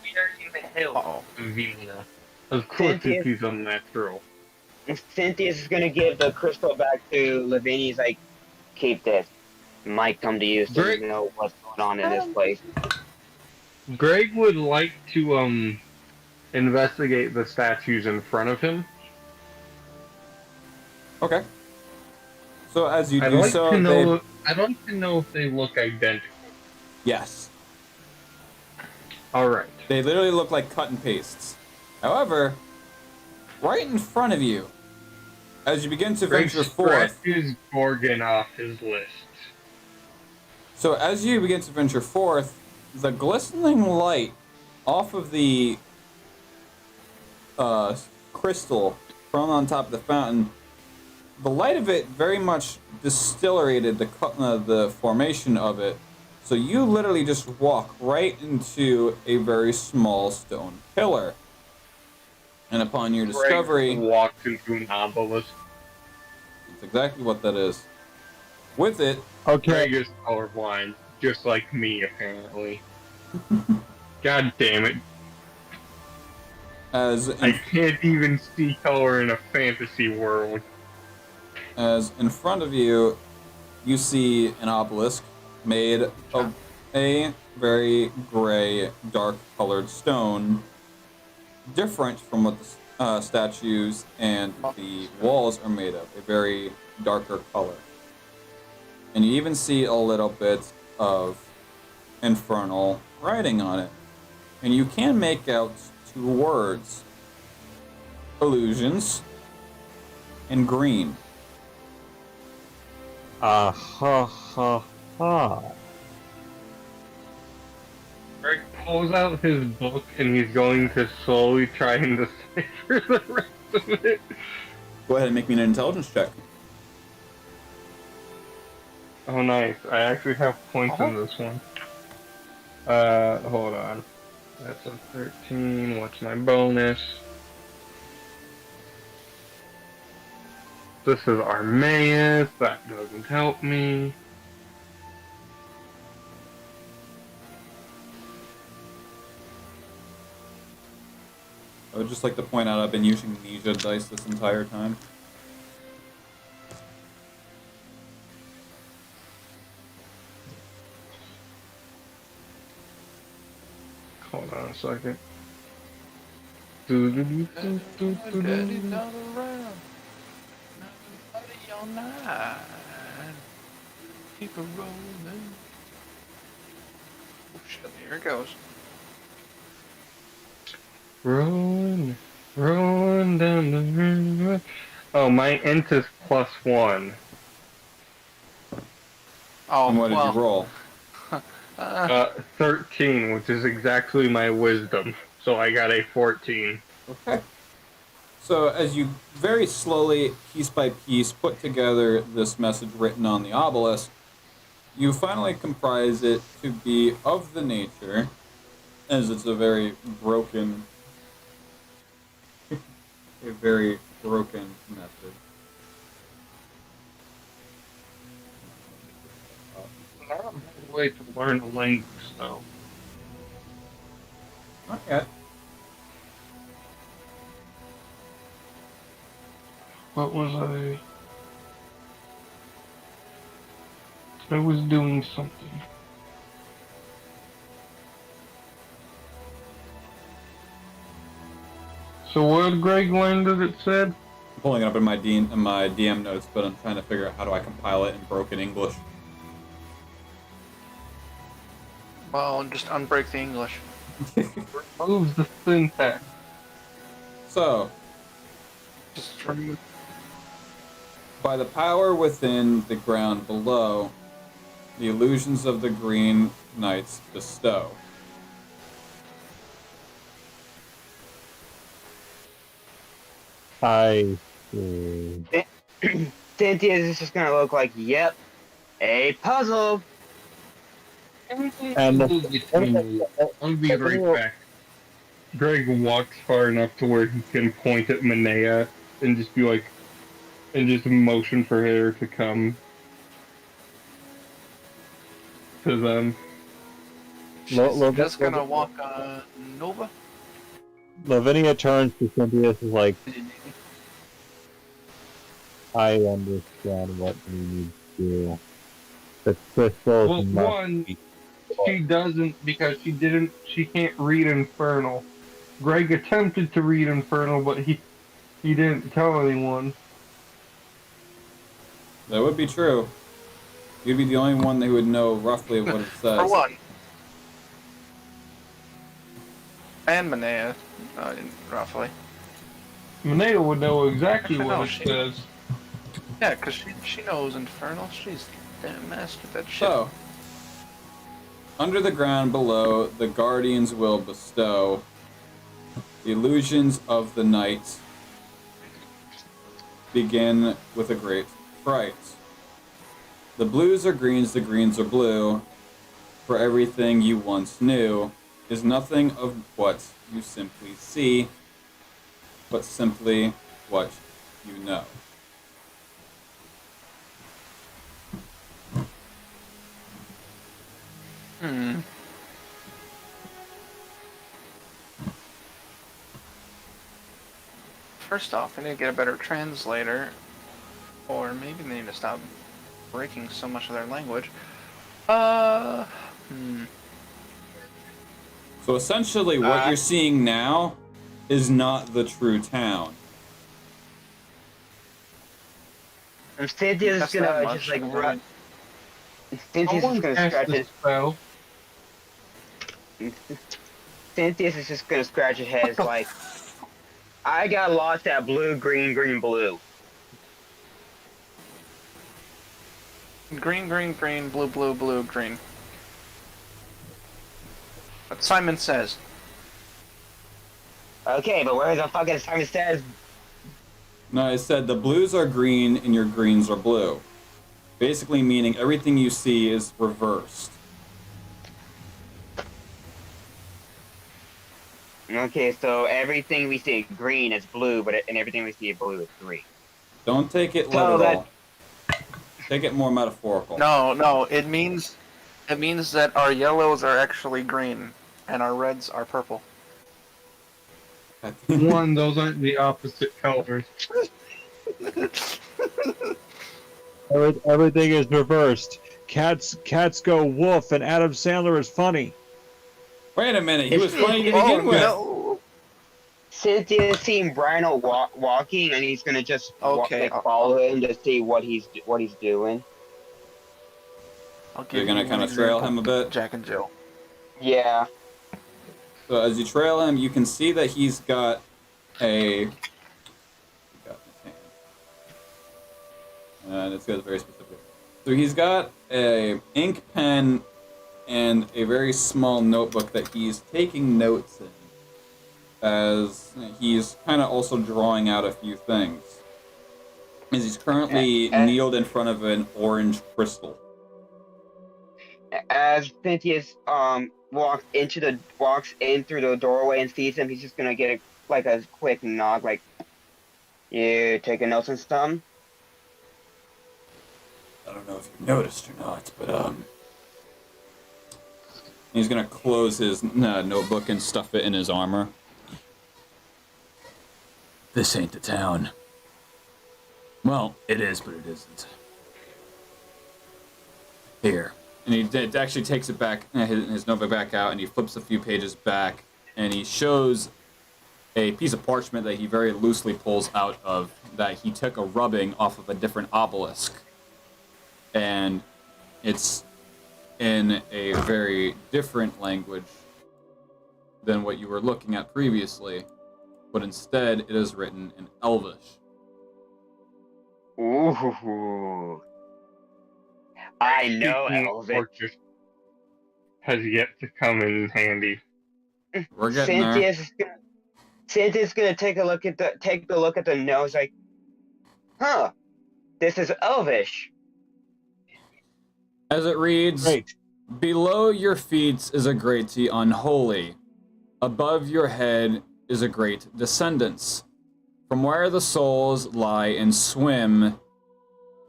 We are in the hill. Uh-oh. Vina. Of course it is unnatural. Cynthia's is gonna give the crystal back to Lavinia. He's like, keep this. Might come to use so Great. you know what's going on in this place. Greg would like to investigate the statues in front of him. Okay. So as you I'd do like so, to know. they... I'd like to know if they look identical. yes, All right. they literally look like cut and pastes. However, right in front of you, as you begin to Greg venture forth, scratches Gorgon off his list. so as you begin to venture forth, the glistening light off of the crystal from on top of the fountain, the light of it very much distillated the formation of it. So you literally just walk right into a very small stone pillar. And upon your discovery, walks into an obelisk. that's exactly what that is. With it, Okay. Greg is colorblind, just like me, apparently. God damn it. I can't even see color in a fantasy world. As in front of you, you see an obelisk made of a very gray, dark-colored stone, different from what the statues and the walls are made of, a very darker color. And you even see a little bit of infernal writing on it. And you can make out 2 words: illusions and green. Ha ha ha. Greg pulls out his book and he's going to slowly try and decipher the rest of it. Go ahead and make me an intelligence check. Oh, nice. I actually have points in this one. Hold on. That's a 13. What's my bonus? This is Armaeus. That doesn't help me. I would just like to point out I've been using Ninja dice this entire time. Hold on a second. Daddy's not around. Nobody all night. Keep it rolling. Oh shit, here it goes. Rolling, rolling down the river. Oh, my int is +1. Oh, And what did well. you roll? 13, which is exactly my wisdom. So I got a 14. Okay. So as you very slowly, piece by piece, put together this message written on the obelisk, you finally comprise it to be of the nature, as it's a very broken, message. I don't have a way to learn a language, though. Not yet. What was I? I was doing something. So what Greg learned that it said? I'm pulling it up in my DM notes, but I'm trying to figure out how do I compile it in broken English. Well, just unbreak the English. Removes the syntax. So, Just from by the power within the ground below, the illusions of the Green Knights bestow. I see. Cynthia's just gonna look like, yep, a puzzle. And I'll be right back. Greg walks far enough to where he can point at Manea and just be like, and just motion for her to come to them. just gonna walk on Nova. Lavinia turns to Cynthia and is like, I understand what we need to do. The crystals Well, must one, be- she doesn't because she can't read Infernal. Greg attempted to read Infernal, but he didn't tell anyone. That would be true. You'd be the only one that would know roughly what it says. For one. And Manea, roughly. Manea would know exactly I know, what it she- says. Yeah, because she knows Infernal. She's the master of that shit. So, Under the ground below, the guardians will bestow the illusions of the night. Begin with a great fright. The blues are greens, the greens are blue. For everything you once knew is nothing of what you simply see, but simply what you know. First off, I need to get a better translator, or maybe they need to stop breaking so much of their language. So essentially what you're seeing now is not the true town. And Cynthia's That's gonna that just much, like I run. mean- Cynthia's just gonna Cast scratch the his. spell. Cynthia's is just gonna scratch his head. It's like, I got lost at blue, green, green, blue. Green, green, green, blue, blue, blue, green. What Simon says. Okay, but where the fuck is Simon says? No, I said the blues are green and your greens are blue. Basically meaning everything you see is reversed. Okay, so everything we see green is blue, and everything we see blue is green. Don't take it So literal. Take it more metaphorical. No, it means that our yellows are actually green and our reds are purple. One, those aren't the opposite colors. Everything is reversed. Cats go woof, and Adam Sandler is funny. Wait a minute, he was funny to begin with. No. Cynthia's seen Brian walking, and he's gonna just Okay, follow him to see what he's doing. I'll give You're gonna you kind an of trail example, him a bit. Jack and Jill. Yeah. So as you trail him, you can see that he's got a. And it's got very specific. So he's got a ink pen and a very small notebook that he's taking notes in, as he's kind of also drawing out a few things. As he's currently kneeled in front of an orange crystal. As Cynthia's walks in through the doorway and sees him, he's just gonna get a quick nod, like, "You taking notes and stuff?" I don't know if you noticed or not, but He's gonna close his notebook and stuff it in his armor. this ain't the town. Well, it is, but it isn't. Here. And he actually takes it back, his notebook back out, and he flips a few pages back, and he shows a piece of parchment that he very loosely pulls out of, that he took a rubbing off of a different obelisk. And it's in a very different language than what you were looking at previously, but instead it is written in Elvish. Ooh. I know Elvish. Fortress has yet to come in handy. We're getting there. Cynthia's gonna take a look at the nose, like, huh, this is Elvish. As it reads, Great. below your feet is a great unholy. Above your head is a great descendants. From where the souls lie and swim,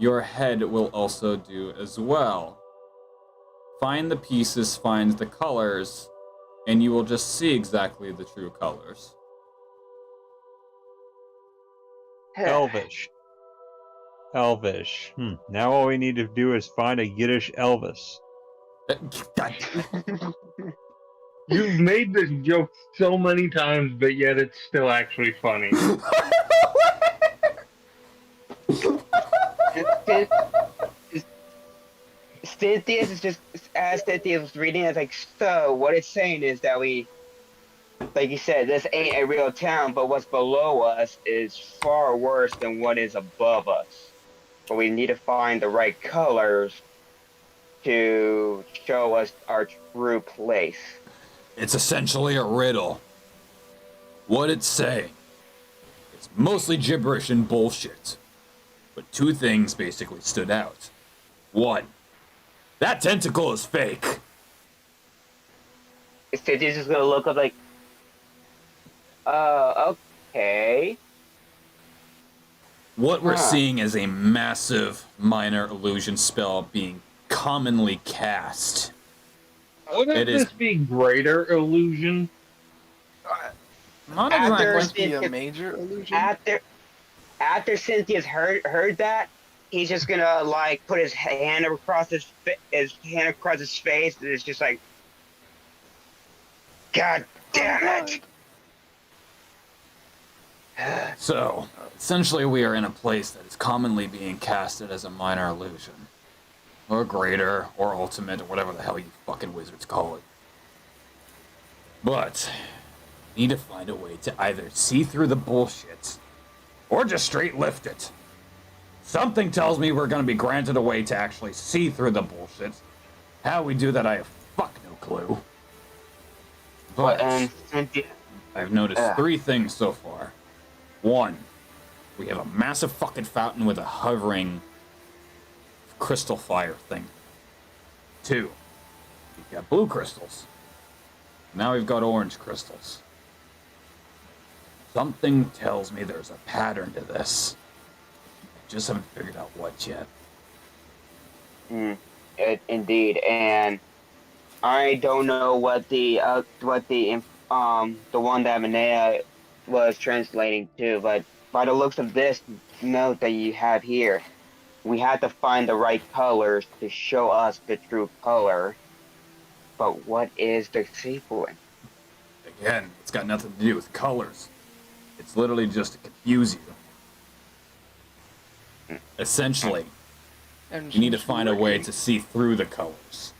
your head will also do as well. Find the pieces, find the colors, and you will just see exactly the true colors. Elvish. Now all we need to do is find a Yiddish Elvis. You've made this joke so many times, but yet it's still actually funny. Cynthia is just, as Cynthia was reading, it's like, so what it's saying is that we, like you said, this ain't a real town, but what's below us is far worse than what is above us. But we need to find the right colors to show us our true place. It's essentially a riddle. What'd it say? It's mostly gibberish and bullshit. But two things basically stood out. One, that tentacle is fake. Zetithia's just gonna look up like, okay. What we're seeing is a massive minor illusion spell being commonly cast. Wouldn't It is- this be greater illusion? Not After exactly. Be a Cynthia- major illusion. after Cynthia's heard that, he's just gonna like put his hand across his face, and it's just like, God damn it! So, essentially we are in a place that is commonly being casted as a minor illusion. Or greater, or ultimate, or whatever the hell you fucking wizards call it. But, we need to find a way to either see through the bullshit, or just straight lift it. Something tells me we're gonna be granted a way to actually see through the bullshit. How we do that, I have fuck no clue. But, Cynthia, I've noticed three things so far. One, we have a massive fucking fountain with a hovering crystal fire thing. Two, we've got blue crystals. Now we've got orange crystals. Something tells me there's a pattern to this. I just haven't figured out what yet. indeed, and I don't know what the one that Manea was translating to, but by the looks of this note that you have here, we had to find the right colors to show us the true color. But what is the sequence? Again, it's got nothing to do with colors. It's literally just to confuse you. Essentially, And you need to find a way to see through the colors.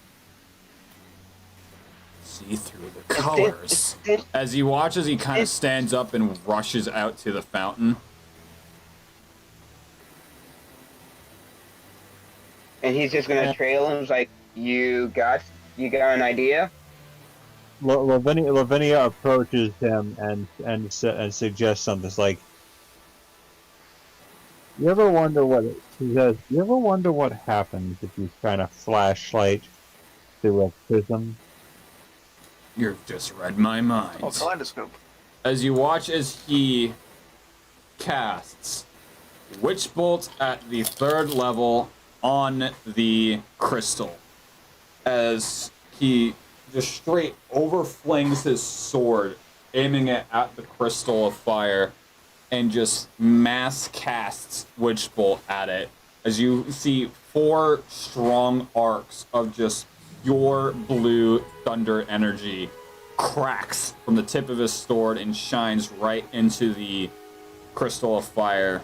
See through the colors. As you watch as he kind of stands up and rushes out to the fountain. And he's just gonna trail him. He's like, you got an idea? Lavinia approaches him and suggests something. It's like, you ever wonder what he says? You ever wonder what happens if you shine a flashlight through a prism? You've just read my mind. Oh, kaleidoscope. As you watch as he casts Witch Bolt at the 3rd level on the crystal, as he just straight overflings his sword, aiming it at the crystal of fire, and just mass casts Witch Bolt at it. As you see 4 strong arcs of just pure blue thunder energy cracks from the tip of his sword and shines right into the crystal of fire.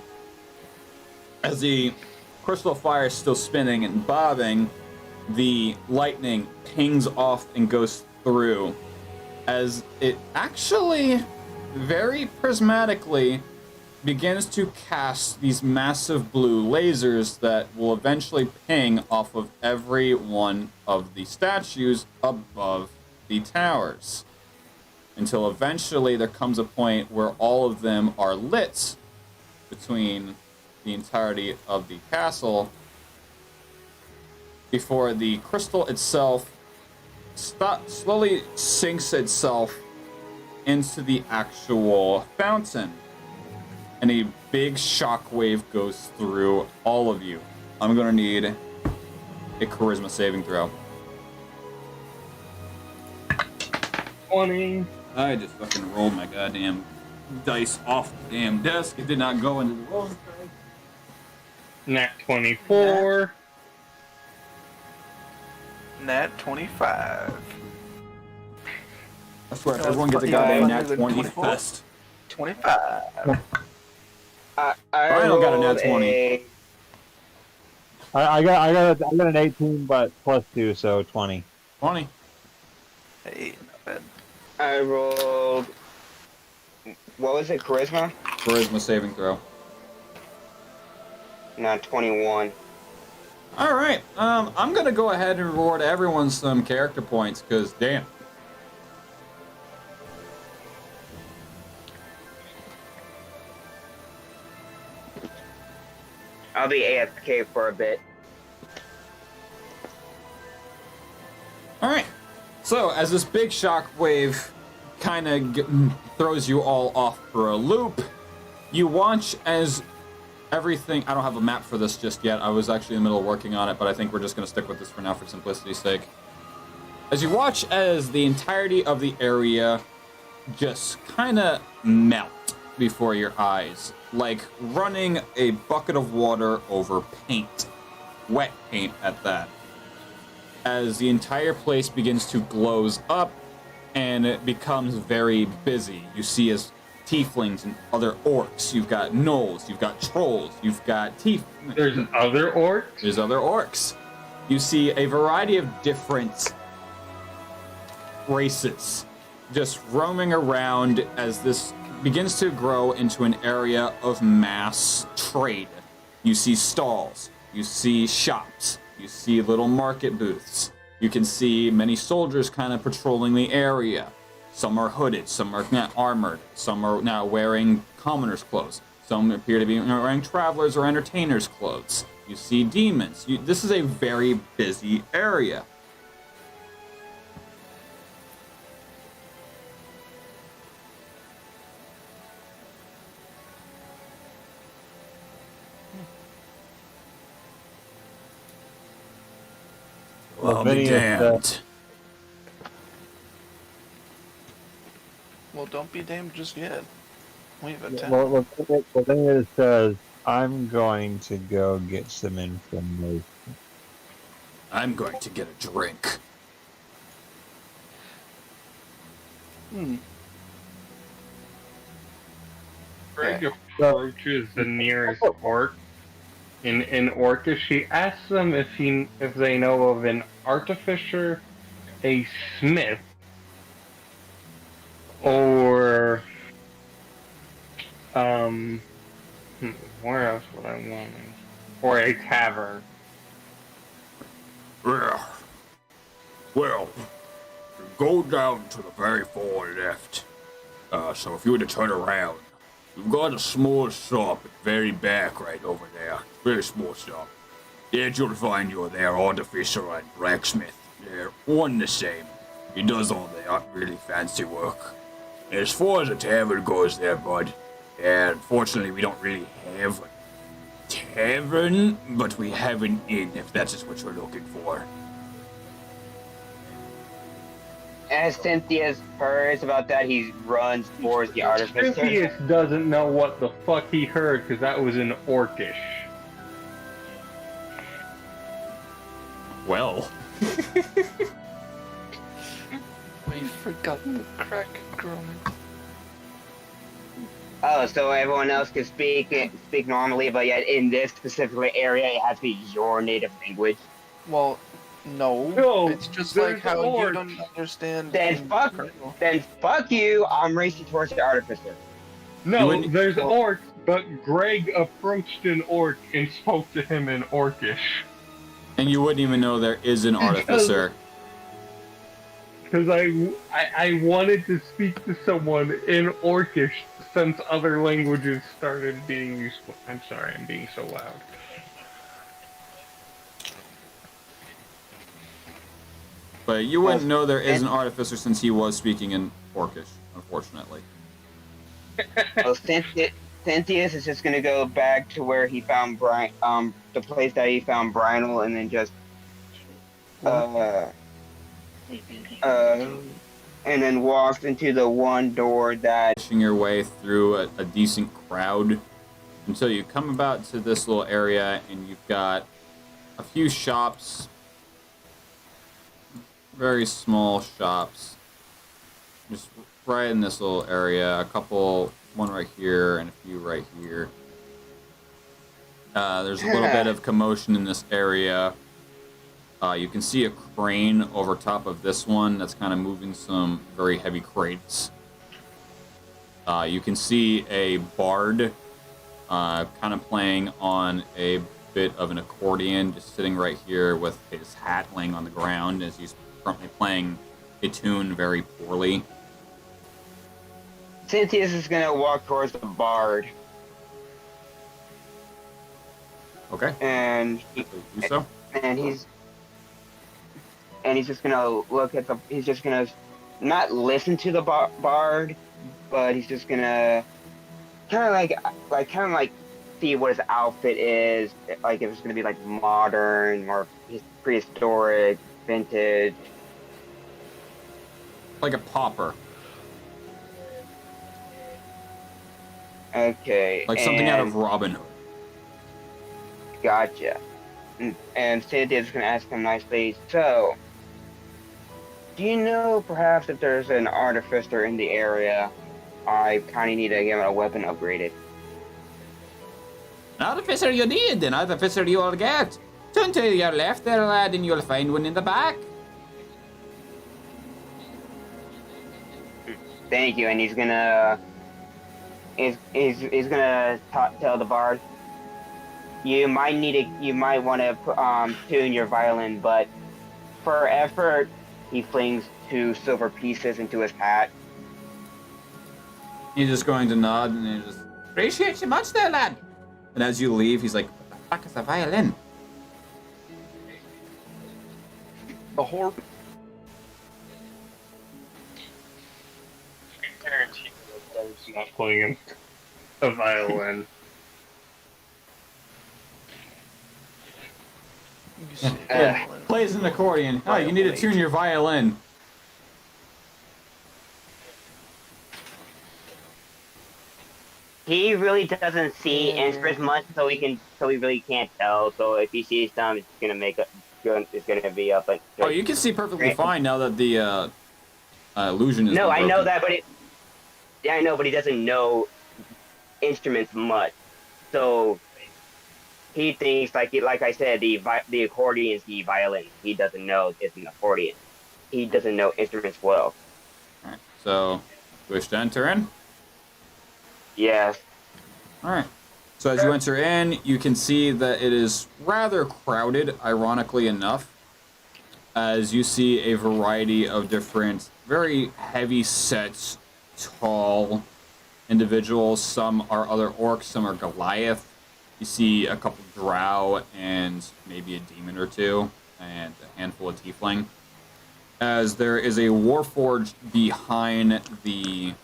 As the crystal of fire is still spinning and bobbing, the lightning pings off and goes through, as it actually very prismatically begins to cast these massive blue lasers that will eventually ping off of every one of the statues above the towers, until eventually there comes a point where all of them are lit between the entirety of the castle, before the crystal itself slowly sinks itself into the actual fountain, and a big shockwave goes through all of you. I'm gonna need a charisma saving throw. 20. I just fucking rolled my goddamn dice off the damn desk. It did not go into the rolling tray. Nat 24. Nat 25. I swear, No, everyone it's gets a fucking goddamn funnier nat than 20 24. fest. 25. I Ryan got a nat rolled 20. I got an 18, but plus 2, so 20. 20. Hey, not bad. I rolled. What was it? Charisma? Charisma saving throw. Not 21. All right. I'm gonna go ahead and reward everyone some character points, cause damn. I'll be AFK for a bit. All right. So as this big shockwave kind of throws you all off for a loop, you watch as everything. I don't have a map for this just yet. I was actually in the middle of working on it, but I think we're just going to stick with this for now for simplicity's sake. As you watch as the entirety of the area just kind of melt before your eyes, like running a bucket of water over paint, wet paint at that. As the entire place begins to glows up and it becomes very busy. You see as tieflings and other orcs, you've got gnolls, you've got trolls, you've got There's other orcs? There's other orcs. You see a variety of different races just roaming around as this begins to grow into an area of mass trade. You see stalls, you see shops, you see little market booths. You can see many soldiers kind of patrolling the area. Some are hooded, some are armored, some are now wearing commoners' clothes. Some appear to be wearing travelers' or entertainers' clothes. You see demons. This is a very busy area. Well, I'll be damned. Well, don't be damned just yet. We have a 10. Well, the thing is, says, I'm going to go get some information. I'm going to get a drink. Greg approaches the nearest orc. In Orcish, he asks them if they know of an artificer, a smith, or where else would I want? Or a tavern. Well, go down to the very far left. So if you were to turn around, we've got a small shop at the very back right over there. Very small shop. There you'll find their artificer and blacksmith. They're one and the same. He does all the really fancy work. As far as a tavern goes there, bud, unfortunately we don't really have a tavern, but we have an inn if that's just what you're looking for. As Cynthia hears about that, he runs towards the artificer. Cynthia doesn't know what the fuck he heard because that was in Orcish. Well. We forgot the crack growing. Oh, so everyone else can speak normally, but yet in this specific area, it has to be your native language. Well, no. No, it's just like how orcs. you don't understand. Then fuck you. I'm racing towards the artificer. No, there's orcs, but Greg approached an orc and spoke to him in Orcish. And you wouldn't even know there is an artificer. Because I wanted to speak to someone in Orcish since other languages started being useful. I'm sorry, I'm being so loud. But you wouldn't know there is an artificer since he was speaking in Orcish, unfortunately. Well, Cynthius is just gonna go back to where he found Brian, the place that he found Brynel, and then just, and then walks into the one door that. Pushing your way through a decent crowd until you come about to this little area, and you've got a few shops, very small shops, just right in this little area. A couple, one right here and a few right here. There's a little bit of commotion in this area. You can see a crane over top of this one that's kind of moving some very heavy crates. You can see a bard kind of playing on a bit of an accordion, just sitting right here with his hat laying on the ground as he's currently playing a tune very poorly. Cynthia's is gonna walk towards the bard, Okay. and Do so. and he's just gonna look at the. He's just gonna not listen to the bard, but he's just gonna kind of like see what his outfit is, like if it's gonna be like modern or prehistoric, vintage. Like a pauper. Okay. Like something out of Robin Hood. Gotcha. And Cynthia's gonna ask him nicely, so, do you know perhaps if there's an artificer in the area? I kinda need to get a weapon upgraded. An artificer you need, an artificer you'll get. Turn to your left there, lad, and you'll find one in the back. Thank you, and he's gonna tell the bard, you might want to tune your violin, but for effort, he flings 2 silver pieces into his hat. He's just going to nod and he just appreciate you much there, lad. And as you leave, he's like, what the fuck is a violin? A harp. I guarantee you that Bard's not playing a violin. Plays an accordion. Oh, you need to tune your violin. He really doesn't see instruments much, so we really can't tell. So if he sees some, it's gonna be up. Oh, you can see perfectly fine now that the illusion is. No, I know that, but I know, but he doesn't know instruments much. So he thinks, like I said, the accordion is the violin. He doesn't know it's an accordion. He doesn't know instruments well. Alright, so wish to enter in? Yes. Alright. So as you enter in, you can see that it is rather crowded, ironically enough, as you see a variety of different, very heavy set, tall individuals. Some are other orcs, some are Goliath. You see a couple drow and maybe a demon or two, and a handful of tiefling. As there is a warforged behind the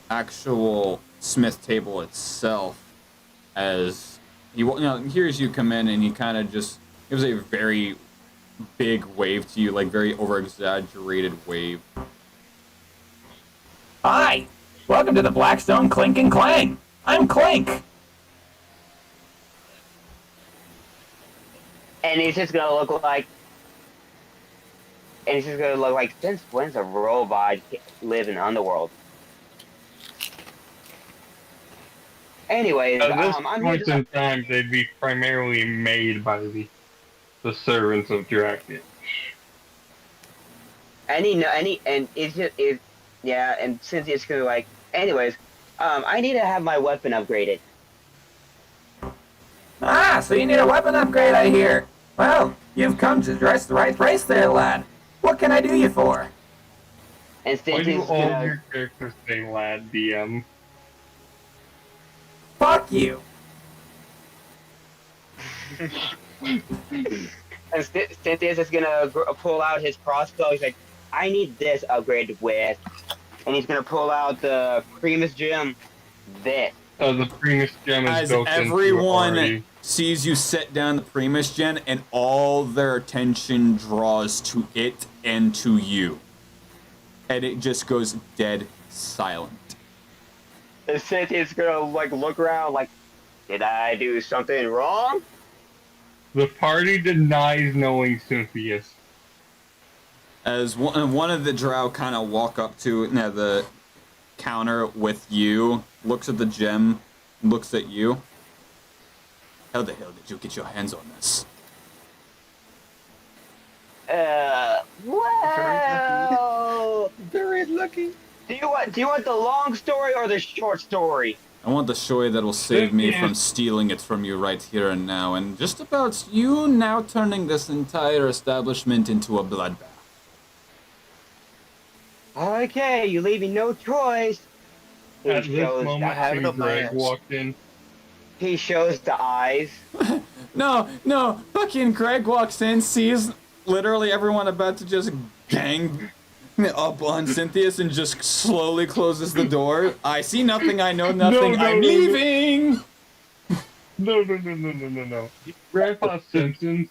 actual smith table itself, as he hears you come in, and he kind of just gives a very big wave to you, like very over-exaggerated wave. Hi! Welcome to the Blackstone Clink and Clang! I'm Clink! And he's just gonna look like. Since when's a robot live in Underworld? Anyways, At this I'm point here in time, they'd be primarily made by the servants of Drakic. and since it's gonna like, anyways, I need to have my weapon upgraded. Ah, so you need a weapon upgrade, I hear. Well, you've come to just the right place there, lad. What can I do you for? And Why since do he's all gonna, your characters say lad, DM? Fuck you! and Cynthia's just gonna pull out his crossbow. He's like, I need this upgraded with, and he's gonna pull out the Primus gem. This. The Primus gem is As built into everyone already. sees you set down the Primus gen, and all their attention draws to it and to you. And it just goes dead silent. And Cynthia's gonna like look around, like, did I do something wrong? The party denies knowing Cynthius. As one of the drow kind of walk up to the counter with you, looks at the gem, looks at you. How the hell did you get your hands on this? Well, Very lucky. do you want the long story or the short story? I want the shoy that will save me from stealing it from you right here and now, and just about you now turning this entire establishment into a bloodbath. Okay, you leave me no choice. He At this shows moment, I have it King up my Greg ass. walked in. he shows the eyes. No, fucking Greg walks in, sees literally everyone about to just gang up on Cynthius and just slowly closes the door. I see nothing, I know nothing, No, I'm no, no. leaving! No. Grandpa Simpsons.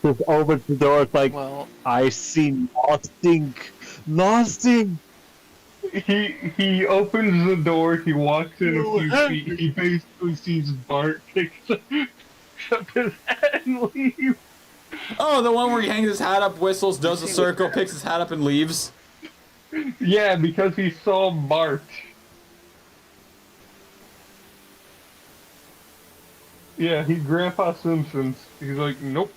Just opens the door. It's like, Well, I see nothing. He opens the door, he walks in a few feet, he basically sees Bart picks up his hat and leaves. Oh, the one where he hangs his hat up, whistles, does a circle, picks his hat up and leaves. Yeah, because he saw Bart. Yeah, he Grandpa Simpsons. He's like, nope.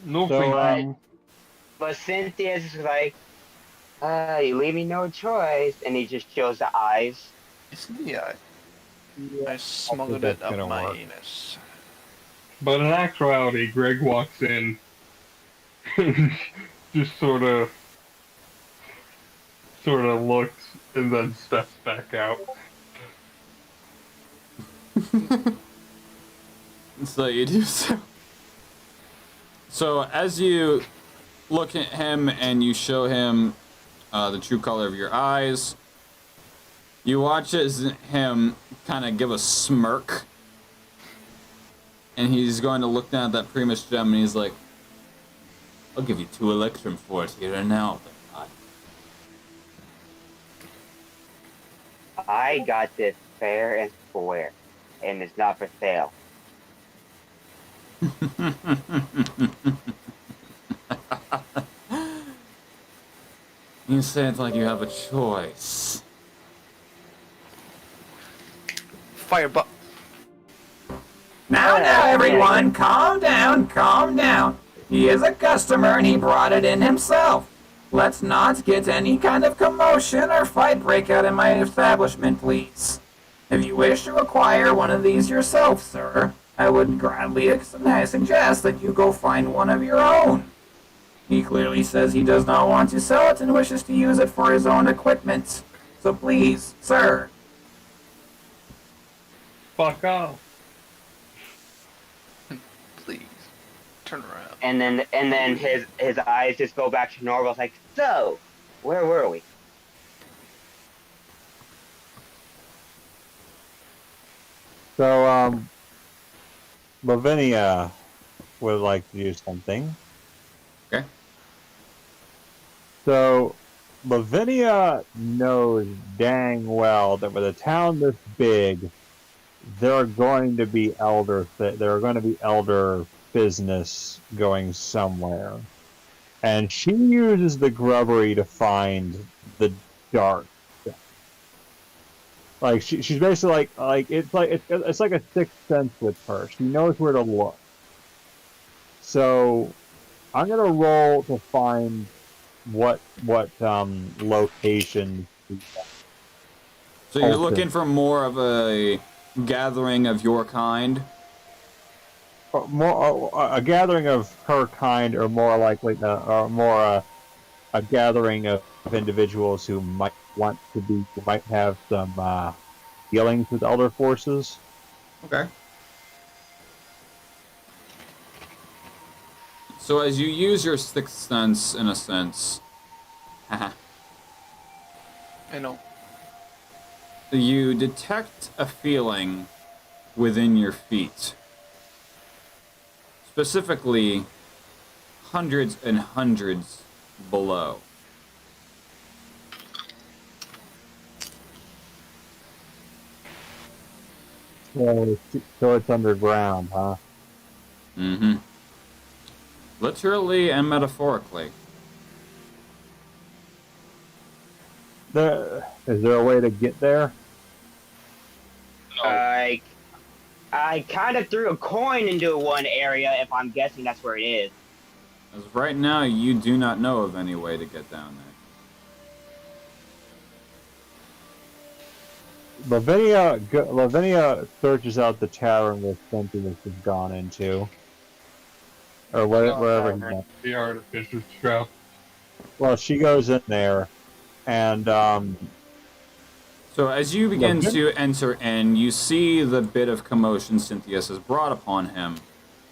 No So, thank you. But Cynthia's is like, you leave me no choice. And he just shows the eyes. yeah. I smuggled that's it up gonna my work. anus. But in actuality, Greg walks in and just sort of looks and then steps back out. So you do so. So as you look at him and you show him the true color of your eyes, you watch as him kind of give a smirk, and he's going to look down at that Primus gem and he's like, I'll give you 2 electrum for it here and now. I got this fair and square. And it's not for sale. You say it like you have a choice. Fireball. Now, everyone, calm down. He is a customer and he brought it in himself. Let's not get any kind of commotion or fight break out in my establishment, please. If you wish to acquire one of these yourself, sir, I would gladly suggest that you go find one of your own. He clearly says he does not want to sell it and wishes to use it for his own equipment. So please, sir. Fuck off. Please. Turn around. And then his eyes just go back to normal. It's like, so, where were we? So, Lavinia would like to do something. Okay. So, Lavinia knows dang well that with a town this big, there are going to be elder business going somewhere, and she uses the grubbery to find the dark. Like she's basically like it's like a sixth sense with her. She knows where to look. So I'm gonna roll to find what location. So you're looking for more of a gathering of your kind? More a gathering of her kind, or more likely, or more a gathering of individuals who might have some dealings with elder forces. Okay. So as you use your sixth sense, in a sense, I know. you detect a feeling within your feet. Specifically, hundreds and hundreds below. So it's underground, huh? Mm-hmm. Literally and metaphorically. Is there a way to get there? I kind of threw a coin into one area, if I'm guessing that's where it is. As of right now, you do not know of any way to get down there. Lavinia searches out the tavern where Cynthia has gone into, or wherever he went. The artificer's trap. Well, she goes in there, and So as you begin Yeah. to enter in, you see the bit of commotion Cynthius has brought upon him,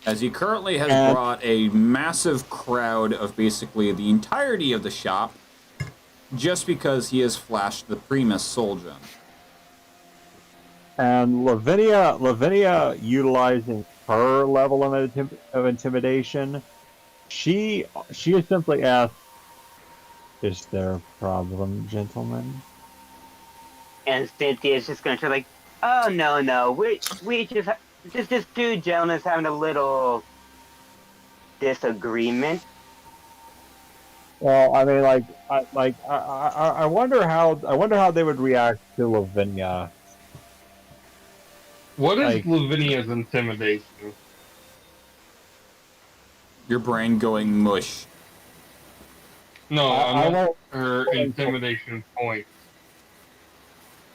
as he currently has And- brought a massive crowd of basically the entirety of the shop, just because he has flashed the Primus Soul Gem. And Lavinia, utilizing her level of intimidation, she simply asks, "Is there a problem, gentlemen?" And Cynthia's just gonna try like, oh no, we just two gentlemen having a little disagreement. Well, I mean, I wonder how they would react to Lavinia. What is Like- Lavinia's intimidation? Your brain going mush. No, I I'm not won't- her intimidation point.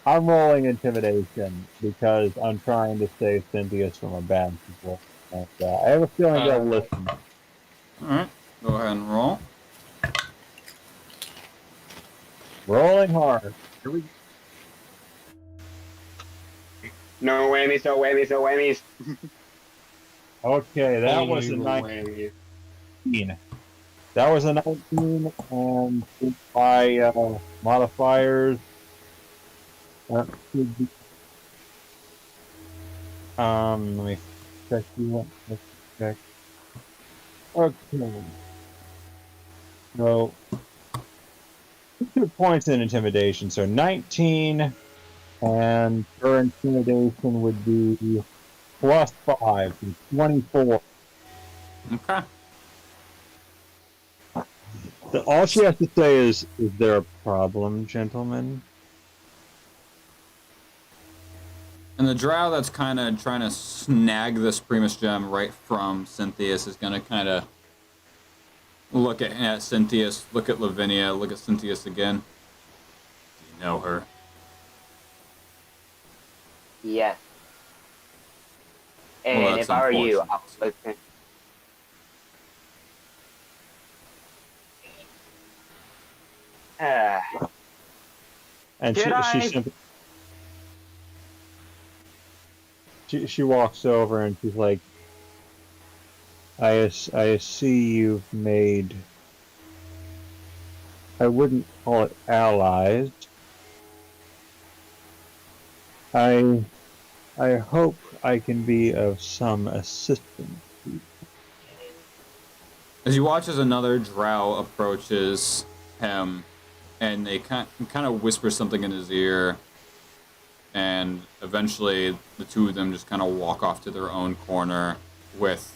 I'm rolling intimidation because I'm trying to save Cynthia's from a bad situation. And, I have a feeling they'll listen. Alright, go ahead and roll. Rolling hard. Here we go. No whammies, no whammies, no whammies. Okay, that was a Only 19. whammy. That was a 19, and by modifiers, that should be. Let me check you up. Let's check. Okay. So, 2 points in intimidation, so 19, and her intimidation would be plus 5, so 24. Okay. All she has to say is there a problem, gentlemen? And the drow that's kind of trying to snag this Primus Gem right from Cynthius is going to kind of look at Cynthius, look at Lavinia, look at Cynthius again. Do you know her? Yes. Well, And that's if I were you, unfortunate. listen. And Did I? she walks over and she's like, I see you've made, I wouldn't call it allies. I hope I can be of some assistance. As you watch as another drow approaches him, and they kind of whisper something in his ear, and eventually the two of them just kind of walk off to their own corner, with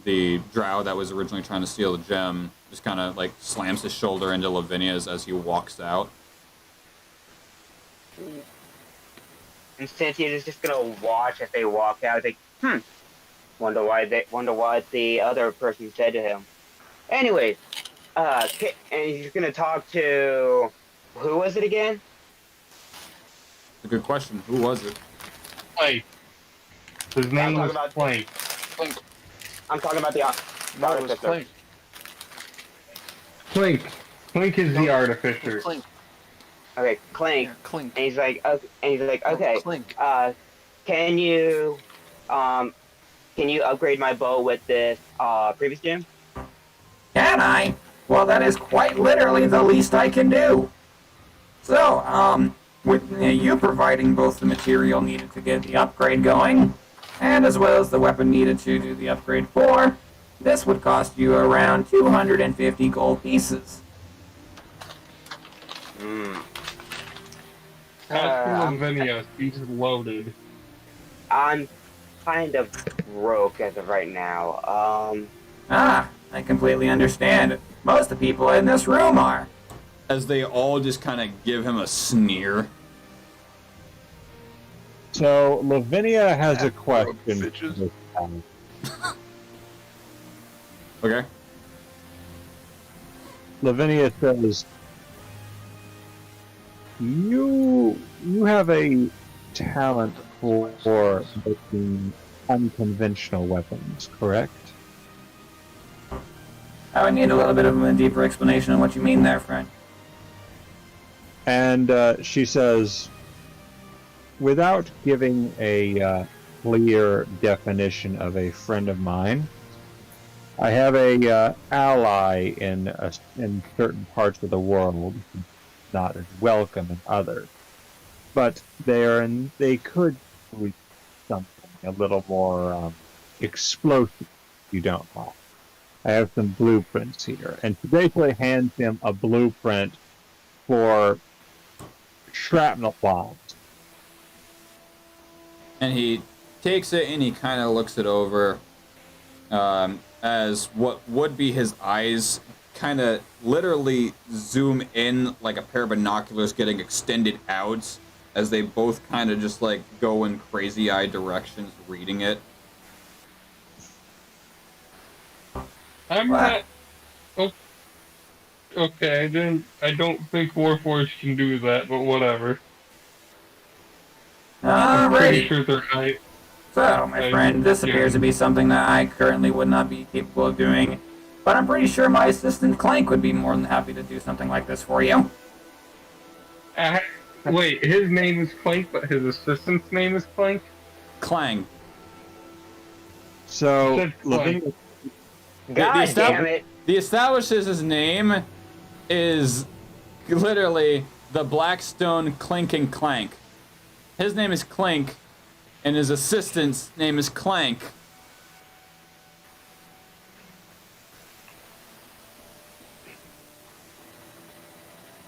the drow that was originally trying to steal the gem just kind of like slams his shoulder into Lavinia's as he walks out. And Cynthia is just gonna watch as they walk out. Like, wonder what the other person said to him. Anyways, and he's gonna talk to, who was it again? A good question. Who was it? Plank. His name was talking about- Plank. I'm talking about the No, it was artificer. Clink. Clink. Clink is the artificer. Clink. Okay, Clank. Yeah, Clink. And he's like, okay, Clink. can you upgrade my bow with this previous gem? Can I? Well, that is quite literally the least I can do. So, with you providing both the material needed to get the upgrade going, and as well as the weapon needed to do the upgrade for, this would cost you around 250 gold pieces. As for Lavinia, she's loaded. I'm kind of broke as of right now. Ah, I completely understand. Most of the people in this room are. As they all just kind of give him a sneer. So Lavinia has a question. bitches. for this guy. Okay. Lavinia says, "You have a talent for making unconventional weapons, correct? I would need a little bit of a deeper explanation on what you mean there, friend. And she says, without giving a clear definition of a friend of mine, I have a ally in certain parts of the world, not as welcome in others, but they could do something a little more explosive. You don't know. I have some blueprints here, and she basically hands him a blueprint for shrapnel bombs. And he takes it and he kind of looks it over as what would be his eyes kind of literally zoom in like a pair of binoculars getting extended out as they both kind of just like go in crazy-eyed directions reading it. I'm not. Okay, I don't think Warforged can do that, but whatever. I'm pretty Alrighty. sure they're right. So, my friend, this appears to be something that I currently would not be capable of doing, but I'm pretty sure my assistant Clank would be more than happy to do something like this for you. Wait, his name is Clank, but his assistant's name is Clank? Clang. So, Said Clank. Lavinia, God damn it! The establishes name is literally the Blackstone Clink and Clank. His name is Clink, and his assistant's name is Clank.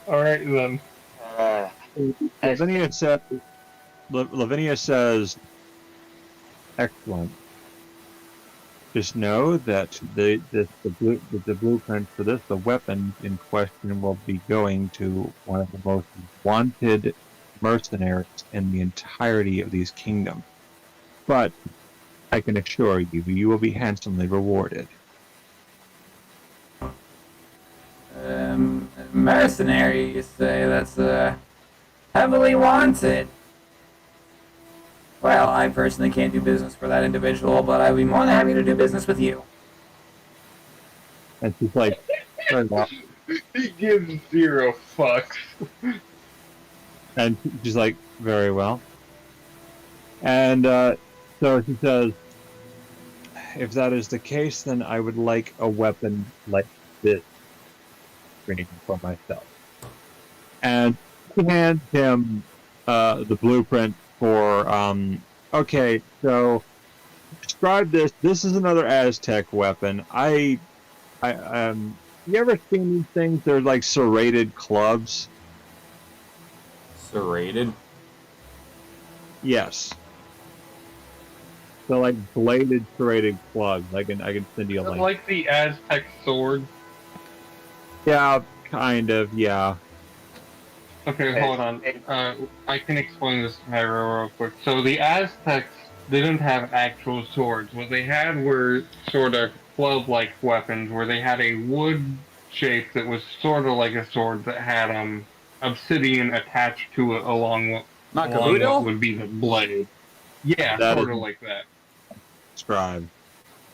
Alright then. Lavinia says, excellent. Just know that the blueprint for this, the weapon in question, will be going to one of the most wanted mercenaries in the entirety of these kingdoms. But I can assure you, you will be handsomely rewarded. Mercenary, you say? That's, heavily wanted. Well, I personally can't do business for that individual, but I'd be more than happy to do business with you. And she's like, very well. He gives 0 fucks. And she's like, very well. And so she says, if that is the case, then I would like a weapon like this for myself. And she hands him the blueprint for, okay, so describe this. This is another Aztec weapon. You ever seen these things? They're like serrated clubs. Serrated? Yes. So like bladed serrated clubs. I can send you a link. Like the Aztec sword. Yeah, kind of. Yeah. Okay, hold on. I can explain this to Hyro real quick. So the Aztecs didn't have actual swords. What they had were sort of club-like weapons, where they had a wood shape that was sort of like a sword that had obsidian attached to it along what would be the blade. Yeah, sort of like that. Scribe.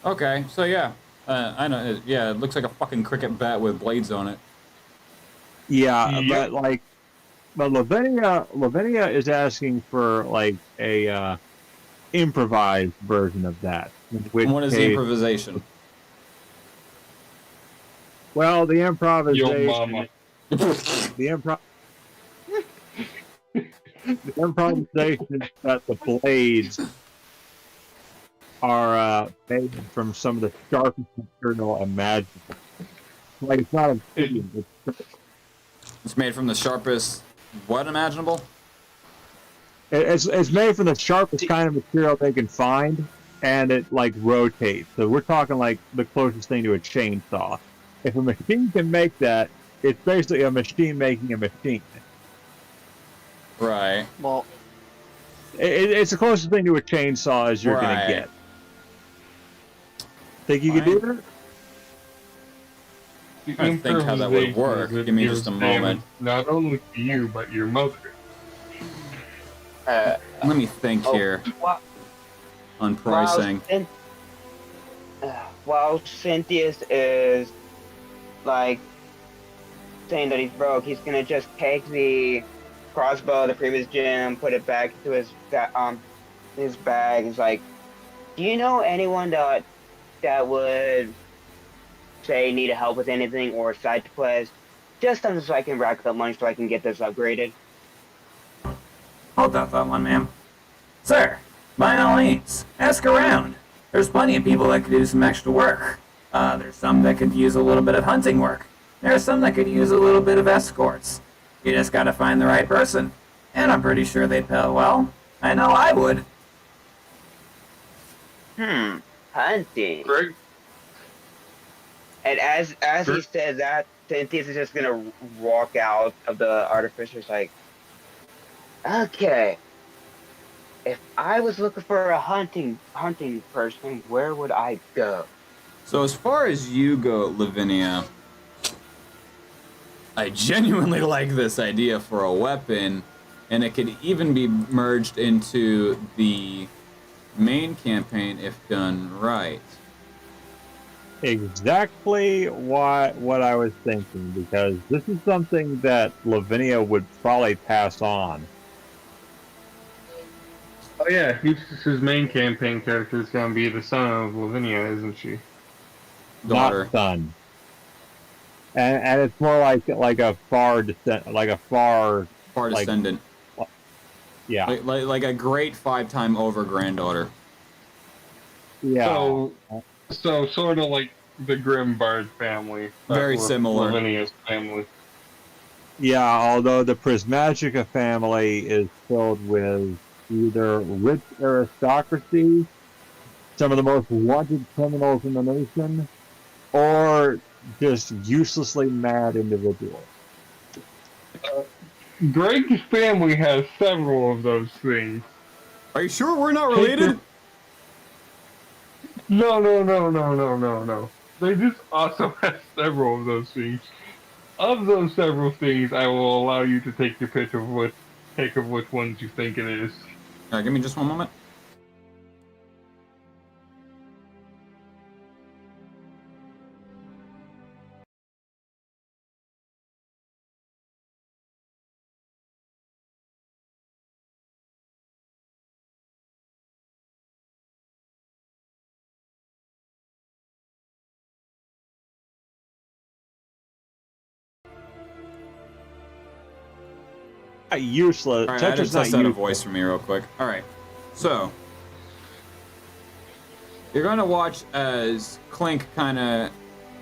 Okay, so yeah. I know. Yeah, it looks like a fucking cricket bat with blades on it. Yeah, Yep. but Lavinia is asking for like a improvised version of that. What is the improvisation? Well, the improvisation. Yo mama. The improvisation is that the blades are made from some of the sharpest material imaginable. Like it's not obsidian. It's made from the sharpest what imaginable? It's made from the sharpest kind of material they can find, and it like rotates. So we're talking like the closest thing to a chainsaw. If a machine can make that, it's basically a machine making a machine. Right. Well, It's the closest thing to a chainsaw as you're Right. gonna get. Think you could do that? The trying to think how that would improvisation work. that Give me gives just a damage moment. Not only to you, but your mother. Let me think here While, on while, pricing. while Cynthius is like saying that he's broke, he's gonna just take the crossbow, the previous gem, put it back into his bag. He's like, "Do you know anyone that would say need help with anything or side quests? Just something so I can rack up money so I can get this upgraded." Hold that thought one, ma'am. Sir, by all means, ask around. There's plenty of people that could do some extra work. There's some that could use a little bit of hunting work. There's some that could use a little bit of escorts. You just gotta find the right person. And I'm pretty sure they'd pay well. I know I would. Hunting. Greg, And as he says that, Cynthius is just gonna walk out of the artificer's like, okay, if I was looking for a hunting person, where would I go? So as far as you go, Lavinia, I genuinely like this idea for a weapon, and it could even be merged into the main campaign if done right. Exactly what I was thinking, because this is something that Lavinia would probably pass on. oh yeah, Eustace's main campaign character is gonna be the son of Lavinia, isn't she? Daughter. Not son. And it's more like a far Far like- descendant. yeah. Like a great 5-time over granddaughter. Yeah. So sort of like the Grimbard family. Very similar. Lavinia's family. Yeah, although the Prismagica family is filled with either rich aristocracy, some of the most wanted criminals in the nation, or just uselessly mad individuals. Greg's family has several of those things. Are you sure we're not related? No. They just also have several of those things. Of those several things, I will allow you to take your pick of which ones you think it is. Alright, give me just one moment. Useless. Alright, I had to Tetra's not test out a useless. voice for me real quick. Alright, so you're gonna watch as Clink kind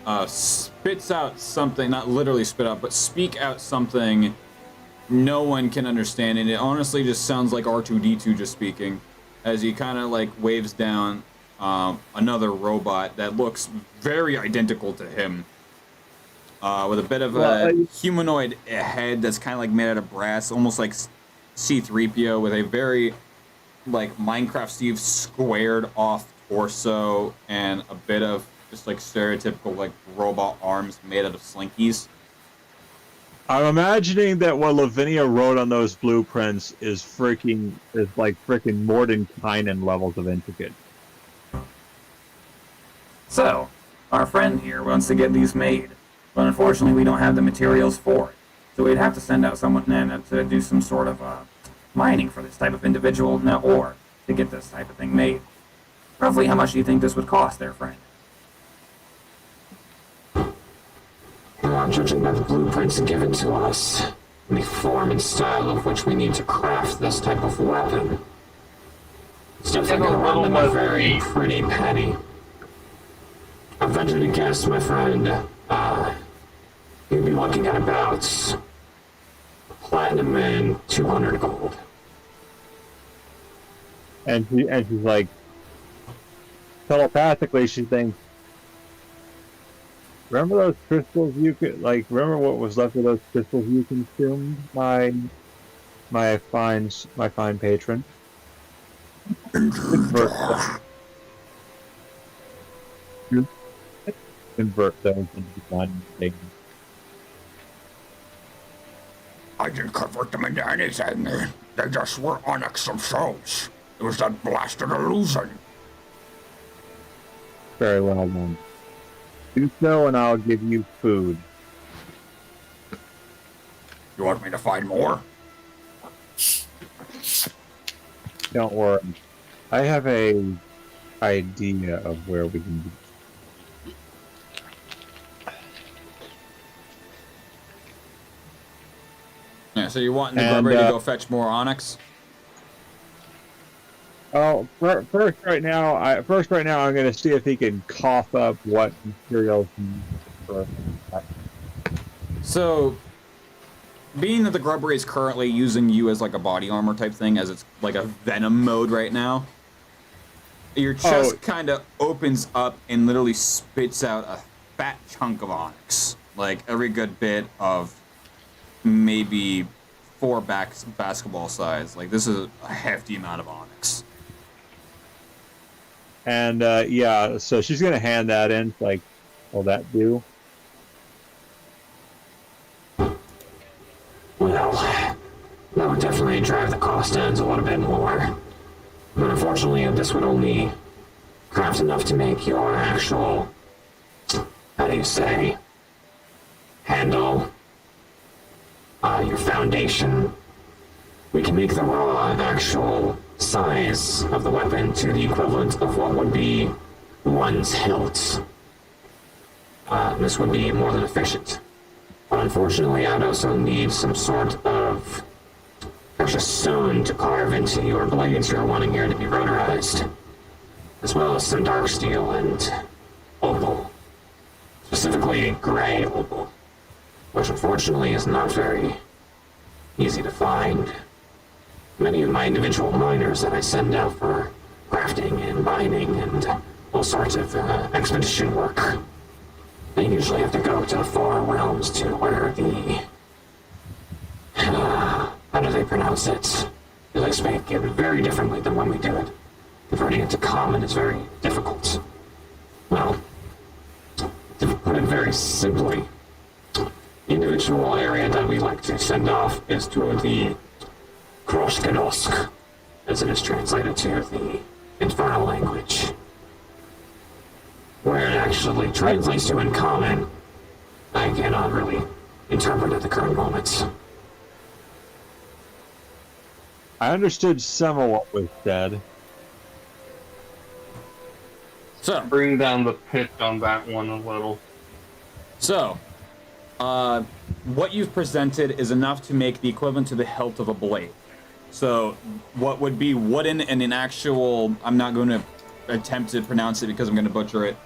of spits out something, not literally spit out, but speak out something no one can understand, and it honestly just sounds like R2-D2 just speaking, as he kind of like waves down another robot that looks very identical to him. With a bit of a humanoid head that's kind of like made out of brass, almost like C-3PO, with a very like Minecraft Steve squared off torso and a bit of just like stereotypical like robot arms made out of slinkies. I'm imagining that what Lavinia wrote on those blueprints is like freaking Mordenkainen levels of intricate. So, our friend here wants to get these made, but unfortunately we don't have the materials for it. So we'd have to send out someone to do some sort of mining for this type of individual, or to get this type of thing made. Roughly how much do you think this would cost there, friend? Judging by the blueprints given to us, and the form and style of which we need to craft this type of weapon, it's definitely going to run them a very pretty penny. I've ventured to guess, my friend, you'd be looking at about platinum and 200 gold. And she's like, telepathically, she thinks, remember those crystals remember what was left of those crystals you consumed, my fine patron? Convert those into diamond things. I didn't convert them into anything. They just were onyx themselves. It was that blasted illusion. Very well done. Do so, and I'll give you food. You want me to find more? Don't worry. I have a idea of where we can be. Yeah, so you want the grubbery to go fetch more onyx? Oh, first right now, I'm going to see if he can cough up what materials he needs for. So, being that the grubbery is currently using you as like a body armor type thing, as it's like a venom mode right now, your chest kind of opens up and literally spits out a fat chunk of onyx. Like every good bit of maybe 4 basketball size. Like this is a hefty amount of onyx. And yeah, so she's going to hand that in. Like, will that do? Well, that would definitely drive the cost down a little bit more. But unfortunately, this would only craft enough to make your actual, how do you say, handle, your foundation. We can make the raw actual size of the weapon to the equivalent of what would be one's hilt. This would be more than efficient. But unfortunately, I'd also need some sort of precious stone to carve into your blades you're wanting here to be rotorized, as well as some dark steel and opal, specifically gray opal, which unfortunately is not very easy to find. Many of my individual miners that I send out for crafting and mining and all sorts of expedition work, they usually have to go to the far realms to where the... how do they pronounce it? They speak it very differently than when we do it. Converting it to common is very difficult. Well, to put it very simply, the individual area that we like to send off is to the Kroshkadosk, as it is translated to the infernal language. Where it actually translates to in common, I cannot really interpret at the current moment. I understood some of what was said. So, Bring down the pitch on that one a little. So, what you've presented is enough to make the equivalent to the hilt of a blade. So, what would be wooden and an actual... I'm not going to attempt to pronounce it because I'm going to butcher it.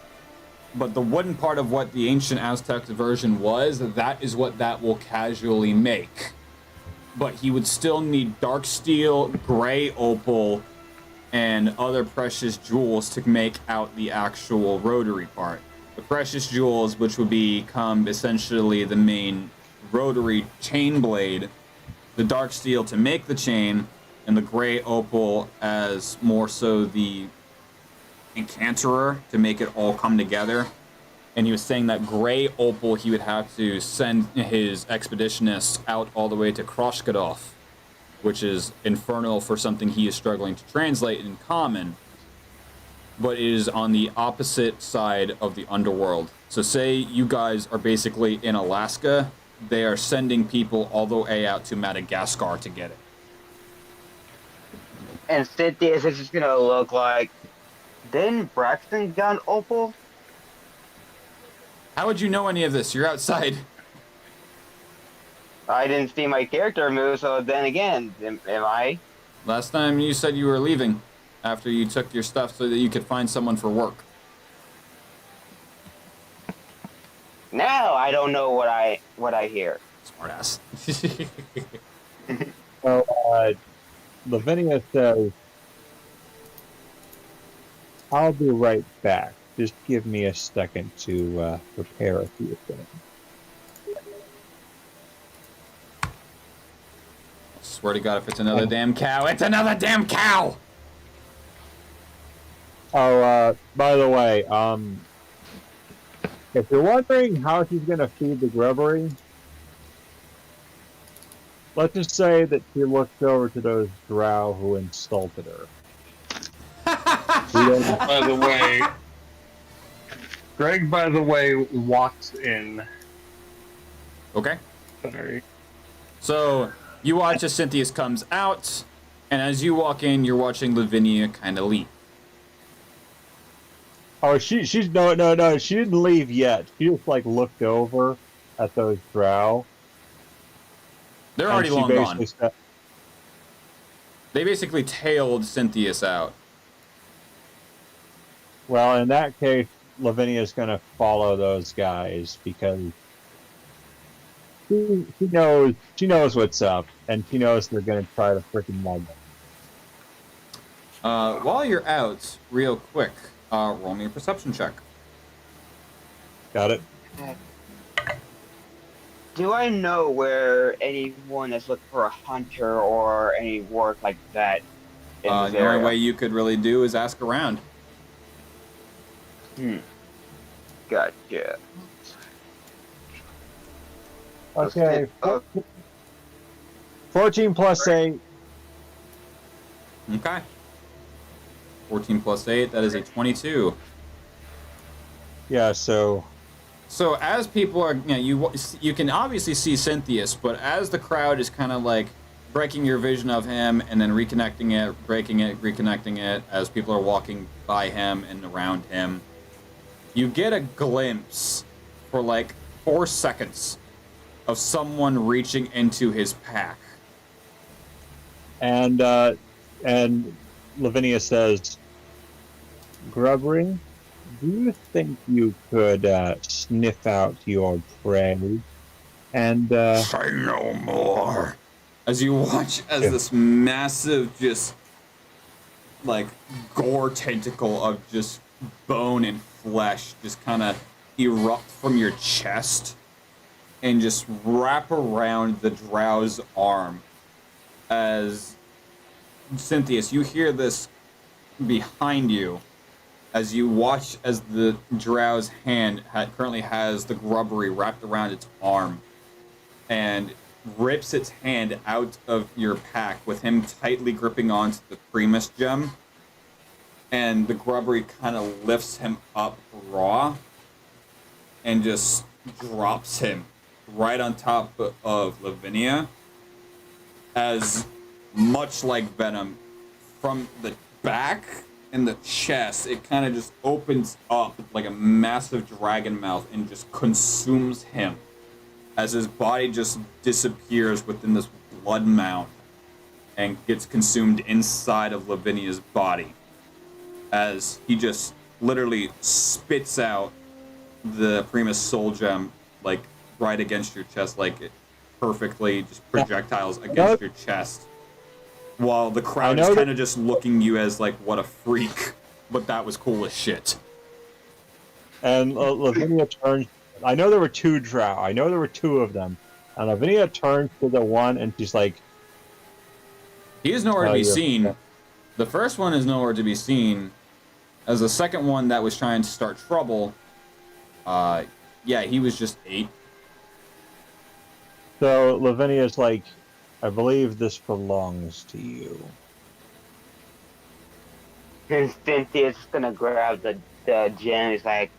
But the wooden part of what the ancient Aztec version was, that is what that will casually make. But he would still need dark steel, gray opal, and other precious jewels to make out the actual rotary part. The precious jewels, which would become essentially the main rotary chain blade, the dark steel to make the chain, and the gray opal as more so the incanterer to make it all come together. And he was saying that gray opal he would have to send his expeditionists out all the way to Kroshkadov, which is infernal for something he is struggling to translate in common, but it is on the opposite side of the underworld. So say you guys are basically in Alaska, they are sending people all the way out to Madagascar to get it. And Zetithia is just gonna look like, didn't Braxton got opal? How would you know any of this? You're outside. I didn't see my character move, so then again, am I? Last time you said you were leaving after you took your stuff so that you could find someone for work. Now I don't know what I hear. Smartass. So, Lavinia says, I'll be right back. Just give me a second to prepare a few things. Swear to God, if it's another damn cow, it's another damn cow! Oh, by the way, if you're wondering how she's gonna feed the grubbery, let's just say that she looked over to those drow who insulted her. By the way, Greg, by the way, walks in. Okay. Sorry. So you watch as Cynthius comes out, and as you walk in, you're watching Lavinia kind of leave. Oh, she's no, she didn't leave yet. She just like looked over at those drow. They're and already she long gone. basically said, They basically tailed Cynthius out. well, in that case, Lavinia's gonna follow those guys because she knows what's up, and she knows they're gonna try to freaking mug her. While you're out, real quick, roll me a perception check. Got it? Do I know where anyone is looking for a hunter or any work like that in this The only area? way you could really do is ask around. Gotcha. Okay. Uh, 14 plus 8. Okay. 14 plus 8, that is a 22. Yeah, so So as people are, you can obviously see Cynthius, but as the crowd is kind of like breaking your vision of him and then reconnecting it, breaking it, reconnecting it, as people are walking by him and around him, you get a glimpse for like 4 seconds of someone reaching into his pack. and Lavinia says, Grubring, do you think you could sniff out your prey? And Say no more. As you watch as this massive, just like gore tentacle of just bone and flesh just kind of erupt from your chest and just wrap around the drow's arm. As Cynthius, you hear this behind you as you watch as the drow's hand currently has the grubbery wrapped around its arm and rips its hand out of your pack with him tightly gripping onto the Primus gem, and the grubbery kind of lifts him up raw and just drops him right on top of Lavinia, as much like Venom, from the back and the chest, it kind of just opens up like a massive dragon mouth and just consumes him as his body just disappears within this blood mound and gets consumed inside of Lavinia's body as he just literally spits out the Primus soul gem like right against your chest, like it perfectly just projectiles against your chest, while the crowd is kind of just looking you as like, what a freak, but that was cool as shit. And Lavinia turns. I know there were 2 drow. I know there were 2 of them. And Lavinia turns to the one and she's like, he is nowhere to be seen. The first one is nowhere to be seen. As the second one that was trying to start trouble, yeah, he was just 8. so Lavinia's like, I believe this belongs to you. And Cynthia's gonna grab the gem. He's like,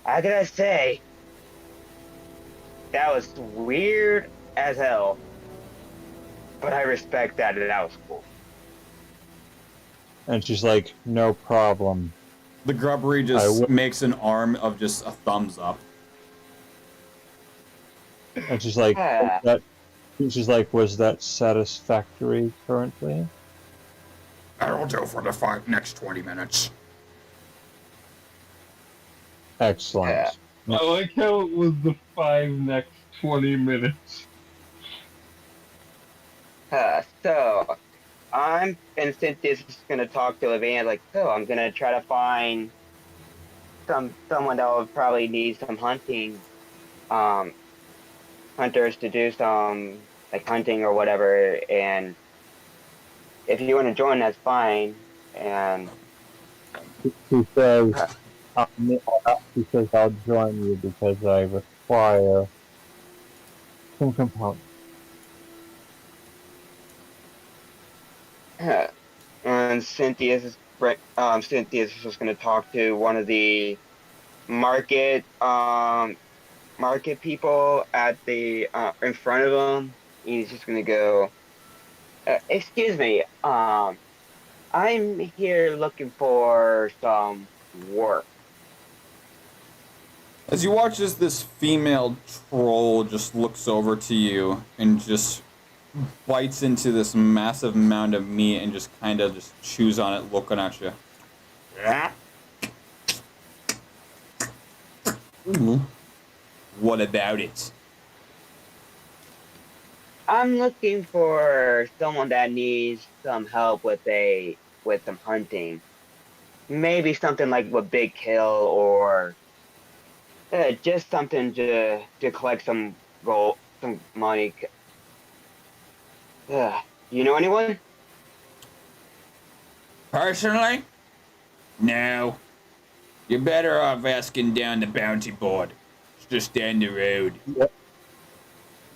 I gotta say, that was weird as hell. But I respect that, and that was cool. And she's like, no problem. The grubbery just makes an arm of just a thumbs up. And she's like, was that satisfactory currently? That'll do for the next 20 minutes. Excellent. I like how it was the 5 next 20 minutes. So, and Cynthia's just gonna talk to Lavinia, like, so I'm gonna try to find someone that will probably need some hunting, hunters to do some, like, hunting or whatever, and if you want to join, that's fine, and... She says, I'll join you because I require some components. And Cynthia's just going to talk to one of the market market people at the in front of him. He's just going to go, excuse me, I'm here looking for some work. As you watch as this female troll just looks over to you and just bites into this massive mound of meat and just kind of just chews on it, looking at you. What about it? I'm looking for someone that needs some help with some hunting. Maybe something like a big kill or just something to collect some money. You know anyone? Personally? No. You're better off asking down the bounty board. It's just down the road. Yep.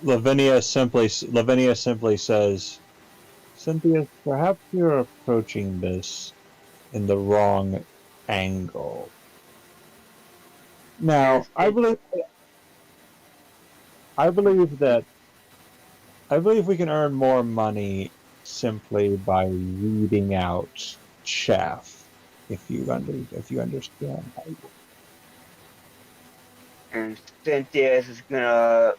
Lavinia simply says, Cynthia, perhaps you're approaching this in the wrong angle. Now, I believe we can earn more money simply by weeding out chaff, if you understand. And Cynthia is gonna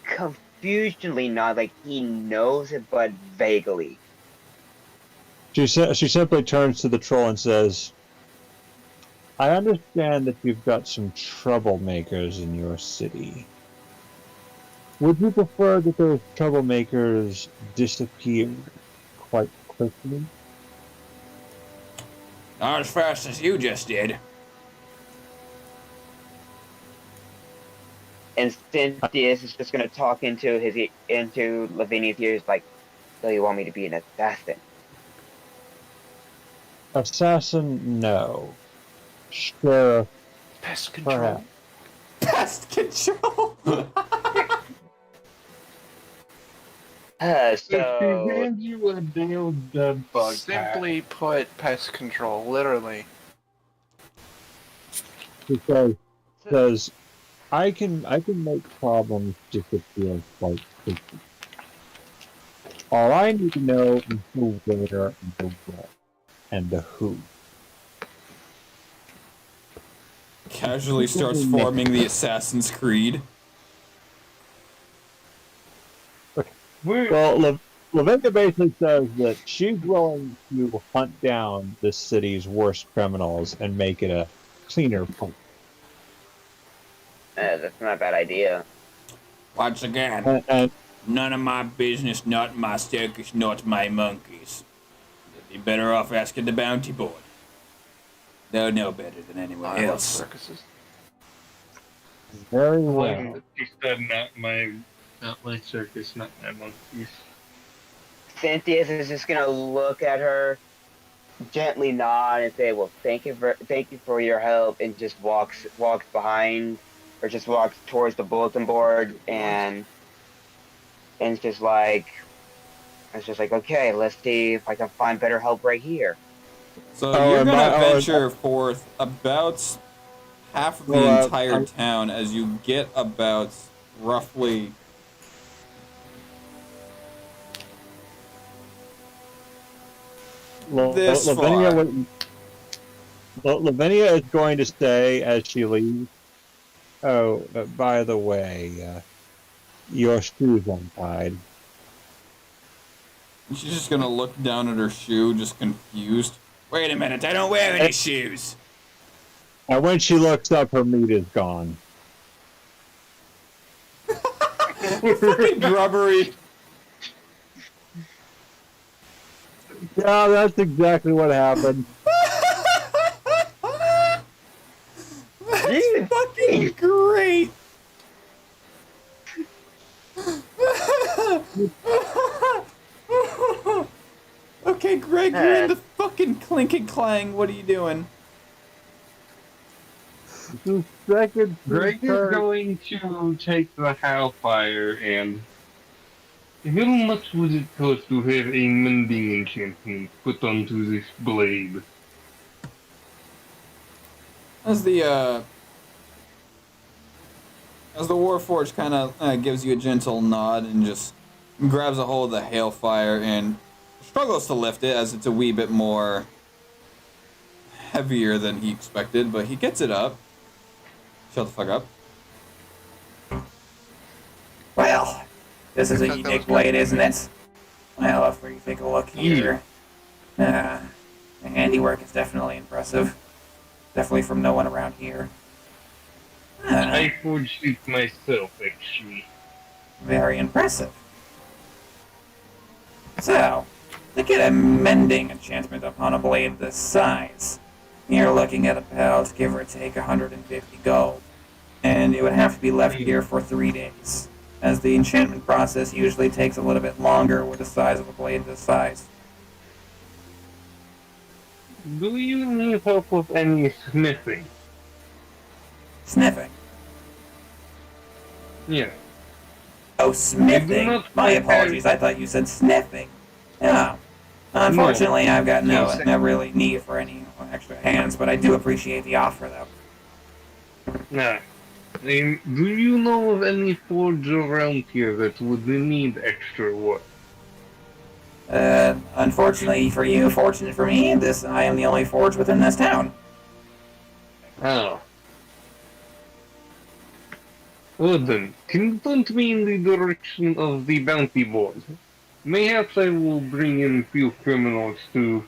confusionally nod, like he knows it, but vaguely. She simply turns to the troll and says, I understand that you've got some troublemakers in your city. Would you prefer that those troublemakers disappear quite quickly? Not as fast as you just did. And Cynthia is just gonna talk into Lavinia's ears, like, so you want me to be an assassin? Assassin, no. Sheriff, Pest control. perhaps. Pest control! If she So hands you a damn dead bug Simply put, pest control. Literally. She says, I can make problems disappear quite quickly. All I need to know is the where and the what and the who. Casually starts forming the Assassin's Creed. Well, Lavinia basically says that she's willing to hunt down this city's worst criminals and make it a cleaner place. that's not a bad idea. Once again, And none of my business, not my circus, not my monkeys. You'd be better off asking the bounty board. They'll know better than anyone I love else. circuses. very I well. like that she said not my circus, not my monkeys. Cynthia is just gonna look at her, gently nod, and say, "Well, thank you for your help," and just walks behind, or just walks towards the bulletin board, and it's just like, okay, let's see if I can find better help right here. So Oh, you're and gonna my- venture forth about half of the Well, entire town as you get about roughly this Lavinia, far. Lavinia is going to say as she leaves, oh, by the way, your shoe's untied. She's just gonna look down at her shoe, just confused. Wait a minute, I don't wear any shoes. And when she looks up, her meat is gone. Fucking grubbery. Yeah, that's exactly what happened. That's fucking great. Okay, Greg, you're in the fucking clink and clang. What are you doing? The second Greg is turn. going to take the Hellfire and... How much would it cost to have a mending enchantment put onto this blade? As the Warforged kind of gives you a gentle nod and just grabs a hold of the Hailfire and struggles to lift it as it's a wee bit more heavier than he expected, but he gets it up. Shut the fuck up. Well, this is a unique blade, isn't it? Well, if we take a look here, the handiwork is definitely impressive. Definitely from no one around here. I forged it myself, actually. Very impressive. So, to get a mending enchantment upon a blade this size, you're looking at about, give or take, 150 gold. And it would have to be left here for 3 days, as the enchantment process usually takes a little bit longer with the size of a blade this size. Do you need help with any smithing? Sniffing. Yeah. Oh, I do smithing! not My have- apologies, I thought you said sniffing. Yeah. Unfortunately, I've got no really need for any extra hands, but I do appreciate the offer, though. Nah. Do you know of any forge around here that would need extra work? Unfortunately for you, fortunate for me, I am the only forge within this town. Oh. Well then, can you point me in the direction of the bounty board? Mayhaps I will bring in a few criminals to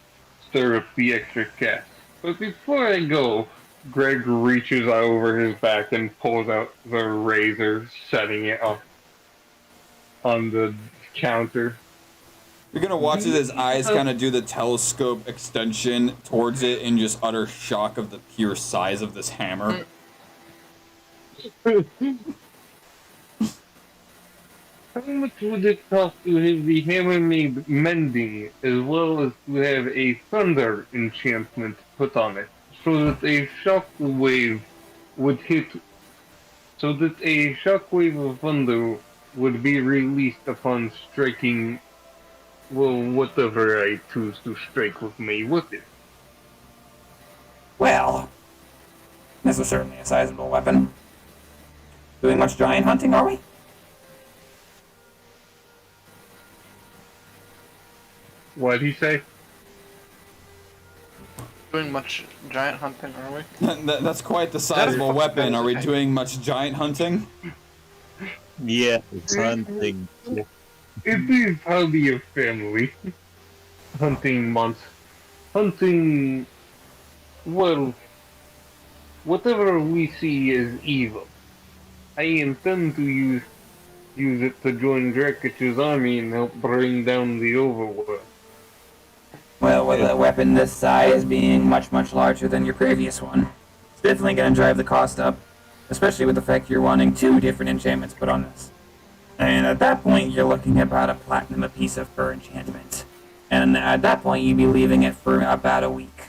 stir up the extra cash. But before I go, Greg reaches over his back and pulls out the razor, setting it up on the counter. You're gonna watch as his eyes kind of do the telescope extension towards it in just utter shock of the pure size of this hammer. How much would it cost to have the hammer made mending, as well as to have a thunder enchantment put on it, so that a shockwave would hit, so that a shockwave of thunder would be released upon striking, well, whatever I choose to strike with me with it? Well, this is certainly a sizable weapon. Doing much giant hunting, are we? What'd he say? Doing much giant hunting, are we? That's quite the sizable weapon. Are we doing much giant hunting? Yeah, it's hunting. It is hardly a family. Hunting month. Hunting, well, whatever we see as evil. I intend to use it to join Drakic's army and help bring down the overworld. Well, with a weapon this size being much, much larger than your previous one, it's definitely going to drive the cost up, especially with the fact you're wanting 2 different enchantments put on this. And at that point, you're looking at about a platinum apiece of per enchantment. And at that point, you'd be leaving it for about a week.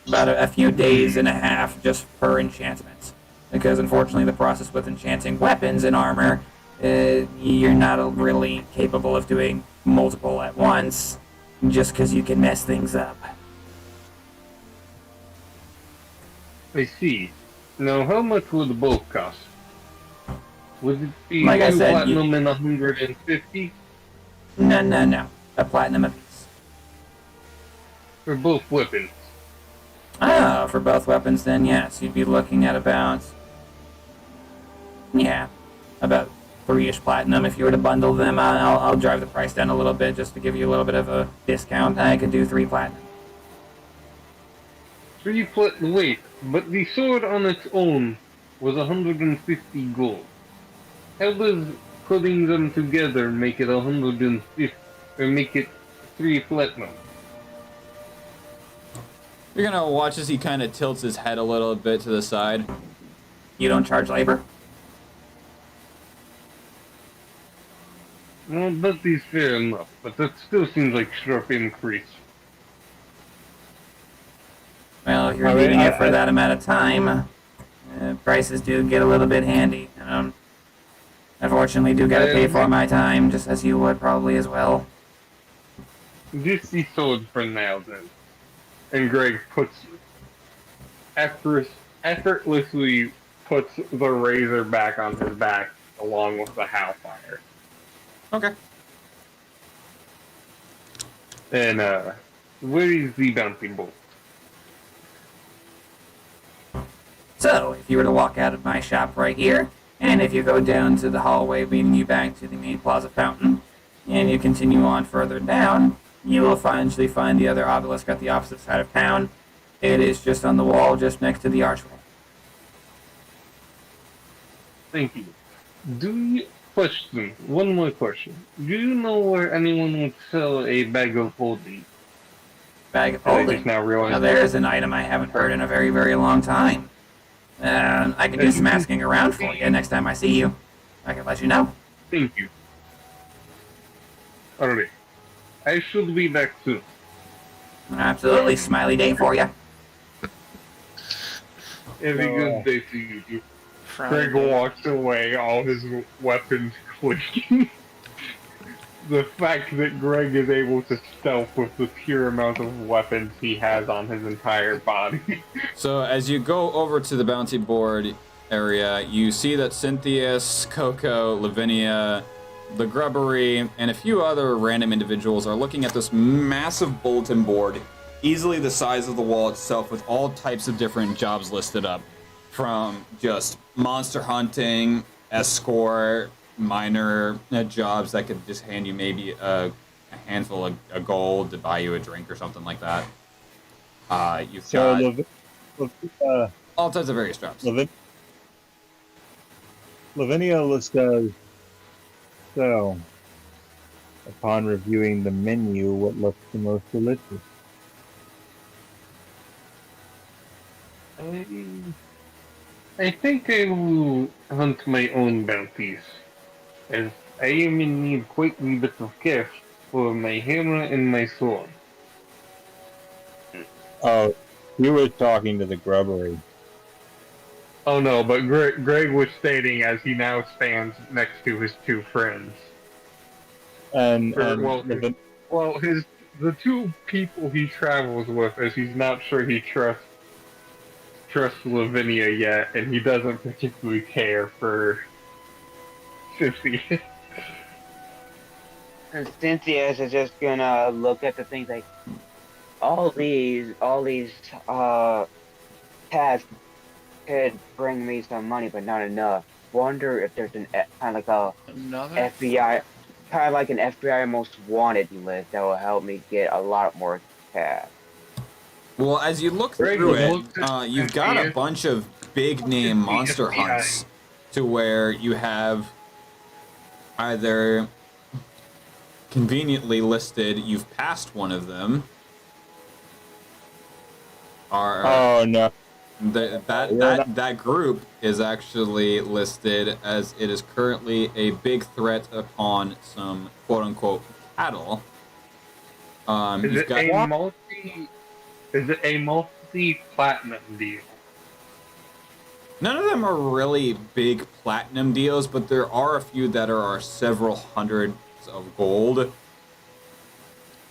About a few days and a half just per enchantment. Because unfortunately, the process with enchanting weapons and armor, you're not really capable of doing multiple at once, just because you can mess things up. I see. Now, how much would both cost? Would it be Like I 2 said, platinum and 150? No. A platinum apiece. For both weapons? Ah, for both weapons then, yes. You'd be looking at about 3-ish platinum. If you were to bundle them, I'll drive the price down a little bit just to give you a little bit of a discount. I could do 3 platinum. 3 wait, but the sword on its own was 150 gold. How does putting them together make it 150, or make it 3 platinum? You're gonna watch as he kind of tilts his head a little bit to the side. You don't charge labor? Well, that is fair enough, but that still seems like sharp increase. Well, if you're leaving it for that amount of time, Prices do get a little bit handy. Unfortunately, do gotta pay for my time, just as you would probably as well. Just be sold for now then. And Greg effortlessly puts the razor back on his back along with the hellfire. Okay. And where is the bounty bolt? So, if you were to walk out of my shop right here, and if you go down to the hallway leading you back to the main plaza fountain, and you continue on further down, you will eventually find the other obelisk at the opposite side of town. It is just on the wall, just next to the archway. Thank you. One more question. Do you know where anyone would sell a bag of holding? Bag of I holding? just now realized. Now there's an item I haven't heard in a very, very long time. I can do some asking around for you next time I see you. I can let you know. Thank you. Alright. I should be back soon. Absolutely, smiley day for you. Have a good day to you. Greg walks away, all his weapons clicking. The fact that Greg is able to stealth with the pure amount of weapons he has on his entire body. So as you go over to the bounty board area, you see that Cynthius, Coco, Lavinia, the Grubbery, and a few other random individuals are looking at this massive bulletin board, easily the size of the wall itself, with all types of different jobs listed up, from just monster hunting, escort, minor jobs that could just hand you maybe a handful of gold to buy you a drink or something like that. You've got all types of various jobs. Lavinia says, so, upon reviewing the menu, what looks the most delicious? I think I will hunt my own bounties, as I am in need quite a bit of cash for my hammer and my sword. Oh, you were talking to the Grubbery. Oh no, but Greg was stating as he now stands next to his two friends. The two people he travels with, as he's not sure he trusts Lavinia yet, and he doesn't particularly care for Cynthia. And Cynthia is just gonna look at the things like all these tasks could bring me some money, but not enough. Wonder if there's an kind of like a FBI, kind of like an FBI most wanted list that will help me get a lot more cash. Well, as you look through it, you've got a bunch of big name monster hunts to where you have either conveniently listed you've passed one of them, or oh no, that group is actually listed as it is currently a big threat upon some quote unquote cattle. Is it a multi-platinum deal? None of them are really big platinum deals, but there are a few that are several hundreds of gold.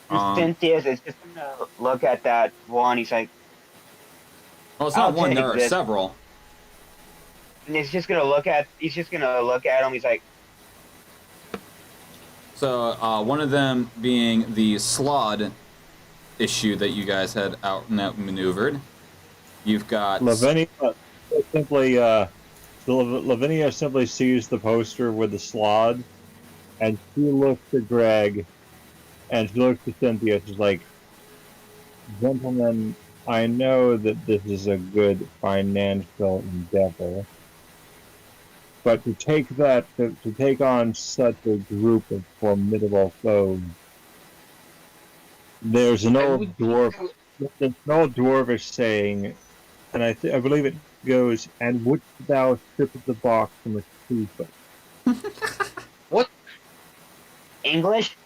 Cynthia is just gonna look at that one. He's like, well, it's not one. There are several. And he's just gonna look at him. He's like, so one of them being the Slod issue that you guys had outmaneuvered. You've got Lavinia simply sees the poster with the Slod, and she looks at Greg, and she looks at Cynthia. She's like, "Gentlemen, I know that this is a good financial endeavor, but to take on such a group of formidable foes, there's an old dwarvish saying, and I believe it goes, and wouldst thou strip the box from its keeper?" What? English?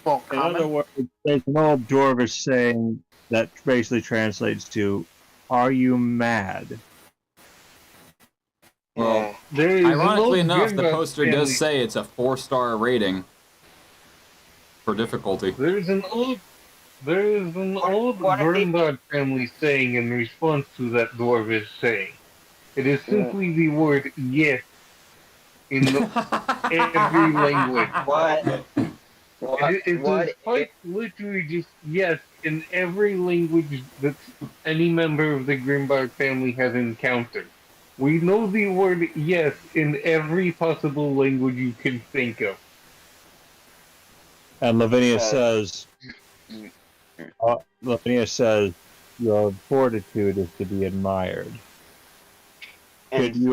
Well, in other words, there's an old dwarvish saying that basically translates to, "Are you mad?" Well, There is an ironically old enough, the Grimdark poster family. does say it's a 4-star rating for difficulty. There is an old what if Grimdark family saying in response to that dwarvish saying. It is simply the word yes in every language. What? What? It is What? quite literally just yes in every language that any member of the Grimdark family has encountered. We know the word yes in every possible language you can think of. And Lavinia Uh, says, your fortitude is to be admired. and Should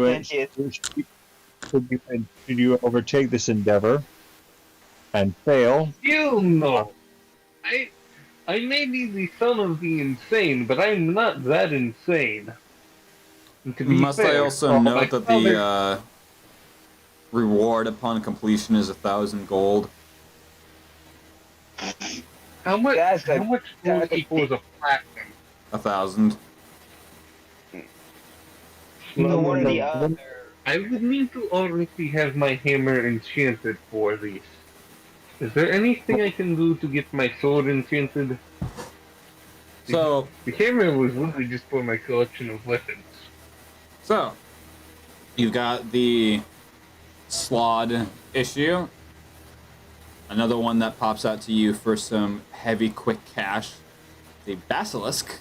you overtake this endeavor and fail, You know, I may be the son of the insane, but I'm not that insane. And to be Must fair, I also my note that father- the reward upon completion is 1,000 gold? how much That's how much gold equals a platinum? 1,000. So what are the other? I would need to already have my hammer enchanted for these. Is there anything I can do to get my sword enchanted? So, The hammer was literally just for my collection of weapons. you've got the Slod issue. Another one that pops out to you for some heavy, quick cash. The Basilisk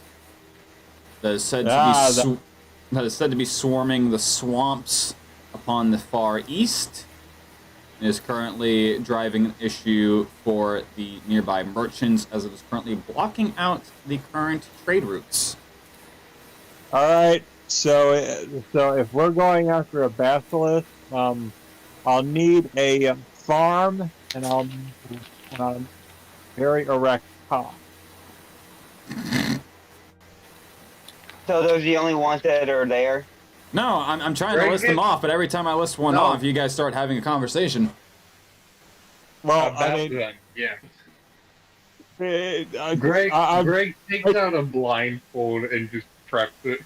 that is said to be swarming the swamps upon the far east. It is currently driving an issue for the nearby merchants as it is currently blocking out the current trade routes. all right. So if we're going after a basilisk, I'll need a farm and I'll need very erect top. So those are the only ones that are there. No, I'm trying to list them off, but every time I list one off, you guys start having a conversation. Well, About I mean, them, yeah. Greg, Greg takes out a blindfold and just preps it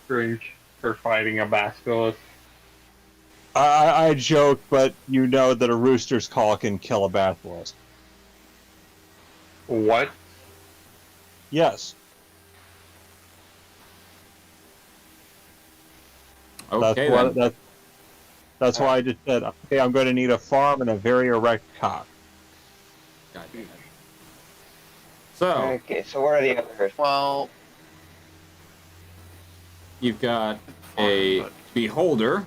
for fighting a basilisk. I joke, but you know that a rooster's call can kill a basilisk. What? Yes. Okay, That's why I just said, okay, I'm going to need a farm and a very erect cock. God damn it. So, Okay, so what are the others? Well, you've got a beholder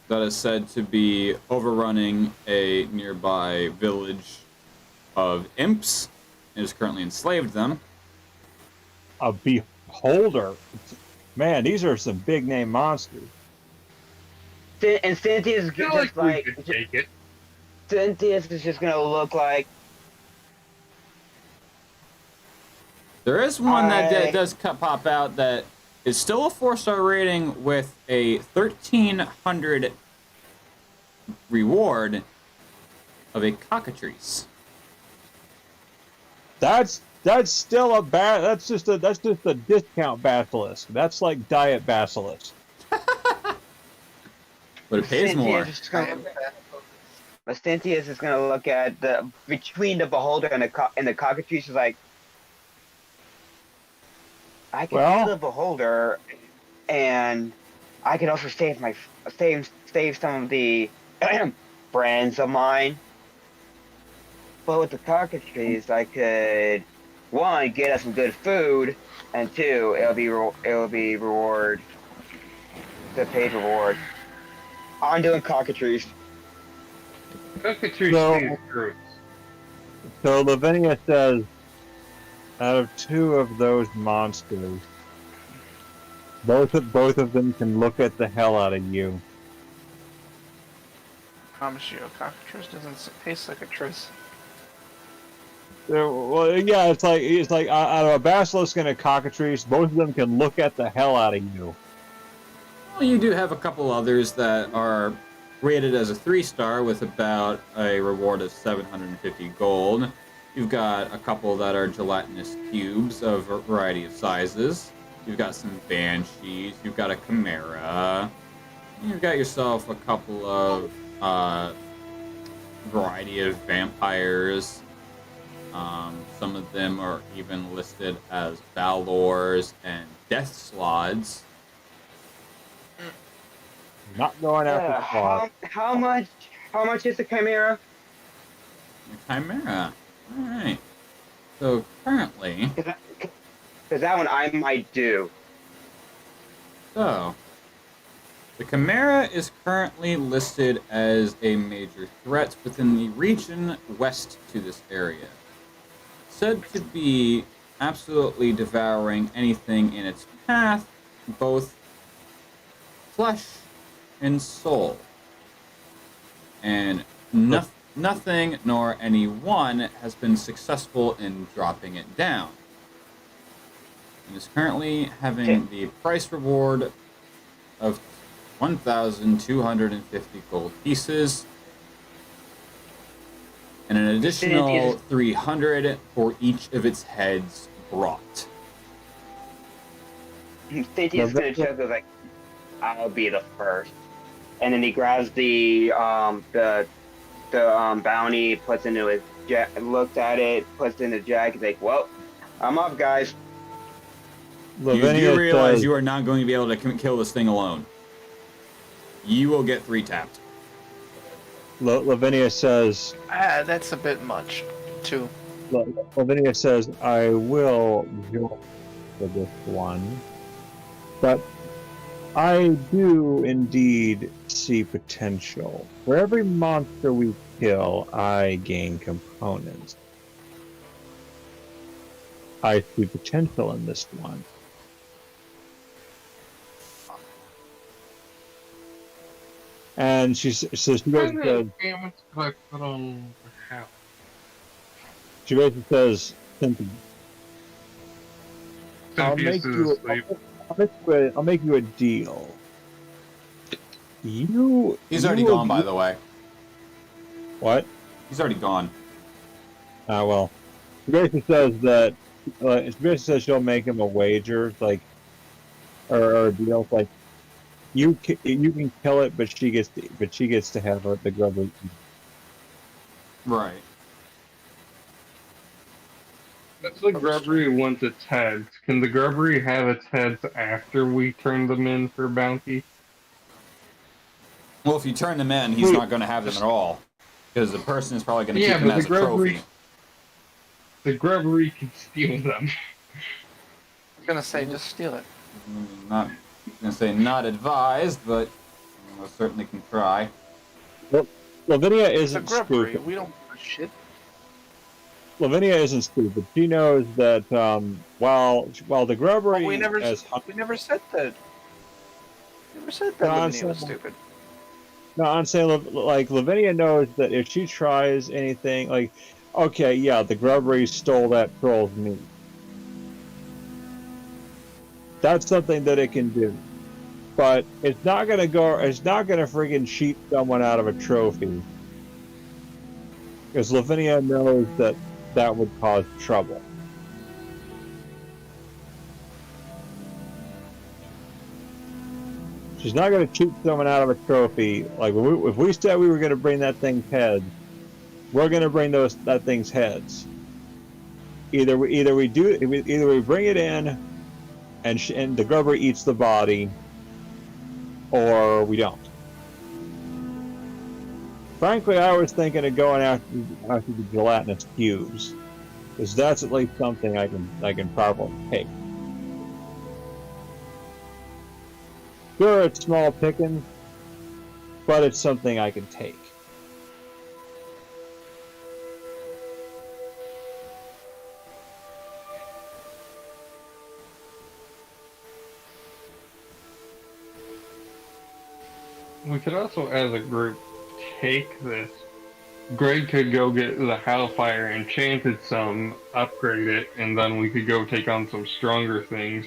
that is said to be overrunning a nearby village of imps and has currently enslaved them. A beholder? Man, these are some big name monsters. And Cynthia's feel just we like could take it. Cynthia's is just gonna look like There is one that does pop out that is still a 4-star rating with a 1,300 reward of a cockatrice. That's still that's just a discount basilisk. That's like diet basilisk. But it pays more. But Cynthia's is gonna look at the between the beholder and the cockatrice is like I can Well- do the beholder, and I can also save some of the brands of mine. But with the cockatrice, I could 1 get us some good food, and 2 it'll be reward, the paid reward. I'm doing cockatrice. Cockatrice So- is gross. So Lavinia says, out of 2 of those monsters, both of them can look at the hell out of you. I promise you, a cockatrice doesn't taste like a tris. Well, yeah, it's like out of a basilisk and a cockatrice, both of them can look at the hell out of you. Well, you do have a couple others that are rated as a 3-star with about a reward of 750 gold. You've got a couple that are gelatinous cubes of a variety of sizes. You've got some banshees. You've got a chimera. You've got yourself a couple of variety of vampires. Some of them are even listed as Valors and Death Slods. Not going after Claw. How much is the Chimera? The Chimera. Alright. So currently. Because that one I might do. So. The Chimera is currently listed as a major threat within the region west to this area. Said to be absolutely devouring anything in its path, both flesh and soul. And nothing nor anyone has been successful in dropping it down. It is currently having the price reward of 1,250 gold pieces, and an additional 300 for each of its heads brought. Zetithia's gonna joke like, I'll be the first, and then he grabs the bounty, puts into his looks at it, puts in the jacket, like, well, I'm up, guys. You do realize you are not going to be able to kill this thing alone. You will get 3 tapped. Lavinia says... that's a bit much, too. Lavinia says, I will join for this one. But I do indeed see potential. For every monster we kill, I gain components. I see potential in this one. And she says, she basically says, Cynthia, I'll make you a deal. He's already gone, by the way. What? He's already gone. Well, she basically says that, she basically says she'll make him a wager, like, or a deal, like, you can kill it, but she gets to have the grubber. Right. That's the grubbery wants its heads. Can the grubbery have its heads after we turn them in for bounty? Well, if you turn them in, he's not going to have them at all. Because the person is probably going to keep them as a trophy. The grubbery can steal them. I was going to say, just steal it. Not going to say not advised, but I certainly can try. Well, Lavinia isn't stupid. stupid. We don't give a shit. Lavinia isn't stupid. She knows that while the grubbery we never said that. We never said that Lavinia was stupid. No, I'm saying like Lavinia knows that if she tries anything, like, okay, yeah, the grubbery stole that troll's meat. That's something that it can do, but it's not gonna friggin' cheat someone out of a trophy, because Lavinia knows that would cause trouble. She's not going to cheat someone out of a trophy. Like if we said we were going to bring that thing's head, we're going to bring that thing's heads. Either we bring it in, and the grubber eats the body, or we don't. Frankly, I was thinking of going after the gelatinous cubes, because that's at least something I can probably take. Sure, it's small pickings, but it's something I can take. We could also, as a group, take this. Greg could go get the Hellfire enchanted some, upgrade it, and then we could go take on some stronger things.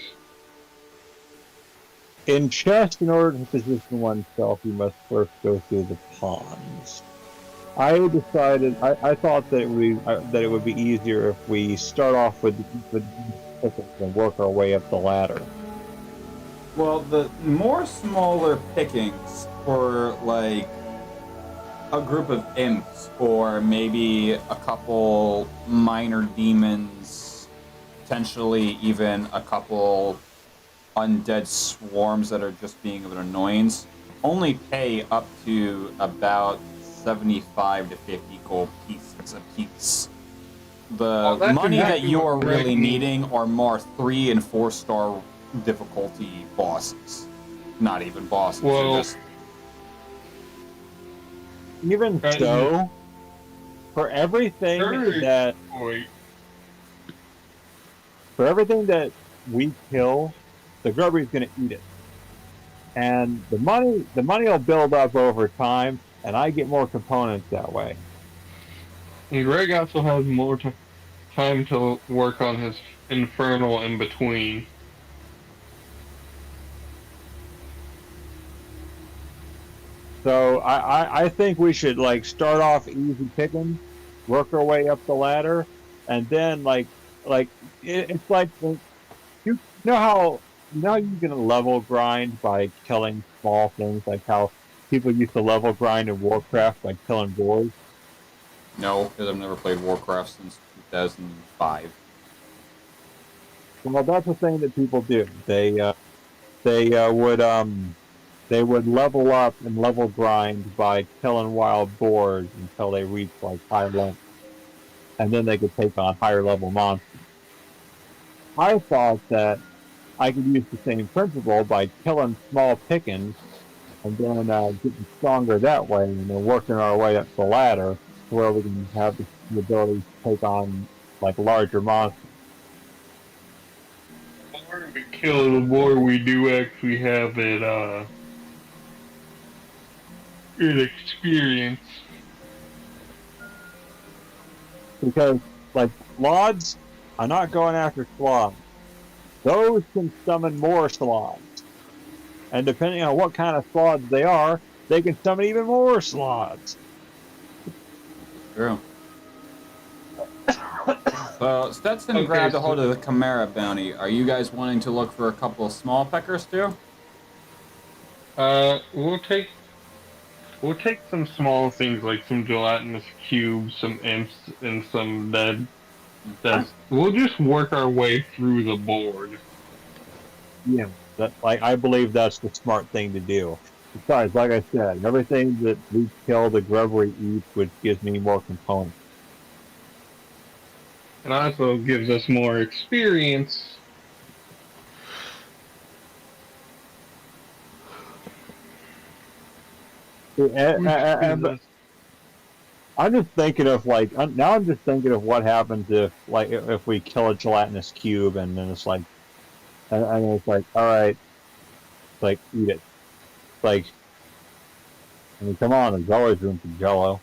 In chess, in order to position oneself, you must first go through the pawns. I decided, I thought that it would be easier if we start off with and work our way up the ladder. Well, the more smaller pickings for like a group of imps or maybe a couple minor demons, potentially even a couple undead swarms that are just being of an annoyance, only pay up to about 75 to 50 gold pieces a piece. The that's money that exactly you what are really Greg needs. needing are more 3 and 4 star difficulty bosses. Not even bosses. They're Well, just Even so, for everything Sure. that Wait. for everything that we kill, the grubbery's going to eat it, and the money will build up over time, and I get more components that way. And Greg also has more time to work on his infernal in between. So I think we should like start off easy picking, work our way up the ladder, and then it's like you know how you can level grind by killing small things, like how people used to level grind in Warcraft by killing boars. no, because I've never played Warcraft since 2005. Well, that's the thing that people do. They would level up and level grind by killing wild boars until they reach like high level, and then they could take on higher level monsters. I thought that I could use the same principle by killing small pickings and then getting stronger that way, and then working our way up the ladder to where we can have the ability to take on like larger monsters. The more we kill, the more we do actually have it, an experience. Because like sloths, I'm not going after sloths. Those can summon more sloths. And depending on what kind of sloths they are, they can summon even more sloths. True. So Stetson Okay, grabbed a hold so- of the Chimera bounty. Are you guys wanting to look for a couple of small peckers too? We'll take some small things like some gelatinous cubes, some imps, and some dead. We'll just work our way through the board. Yeah, I believe that's the smart thing to do. Besides, like I said, everything that we kill the grubbery eats, which gives me more components. And also gives us more experience. And I'm just thinking of now I'm just thinking of what happens if we kill a gelatinous cube and then it's like, and it's like, all right, like eat it. Like, I mean, come on, there's always room for Jello.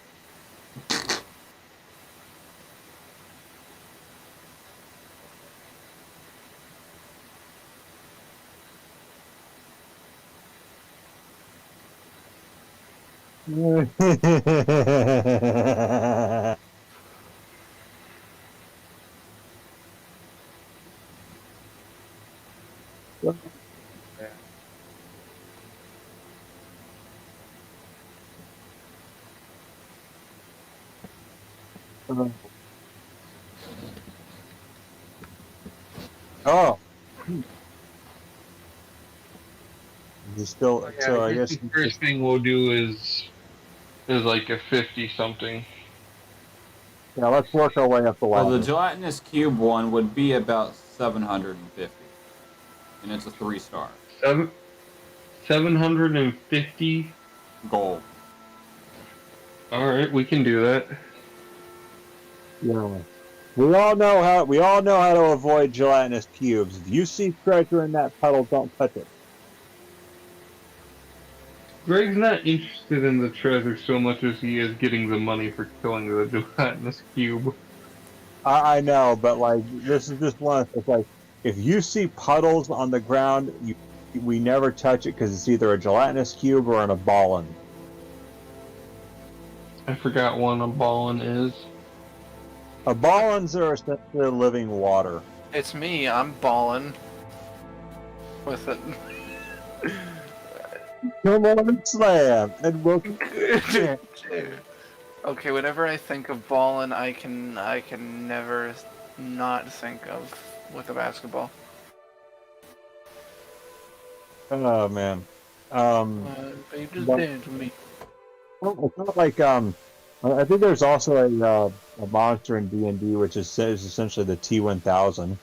Oh. You still, Yeah, so I guess the first thing we'll do is like a 50 something. yeah, let's work our way up the ladder. Well, the gelatinous cube one would be about 750, and it's a 3-star 750 gold. All right, we can do that. Yeah. We all know how to avoid gelatinous cubes. If you see treasure in that puddle, don't touch it. Greg's not interested in the treasure so much as he is getting the money for killing the gelatinous cube. I know, but like this is just one. It's like if you see puddles on the ground, we never touch it because it's either a gelatinous cube or a ballin. I forgot what a ballin is. A ballins are essentially living water. It's me. I'm balling with it. Come on and slam, and we'll. Okay, whenever I think of ballin', I can never not think of with a basketball. Oh man. But you just But- did it to me. It's not like I think there's also a monster in D&D which is essentially the T-1000.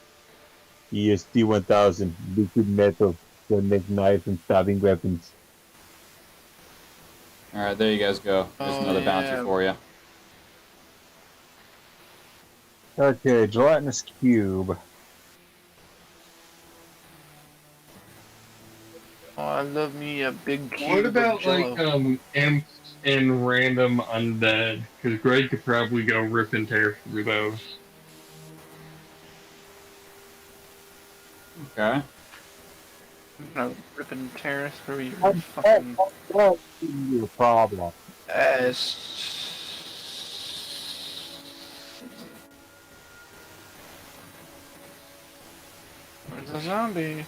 You use T-1000 liquid metal to make knives and stabbing weapons. Alright, there you guys go. There's another bounty for you. Okay, gelatinous cube. Oh, I love me a big cube. What about of Jell-O. like imps and random undead? Because Greg could probably go rip and tear through those. Okay. No, rip and tear through your fucking What is your problem? ass. Where's the zombie?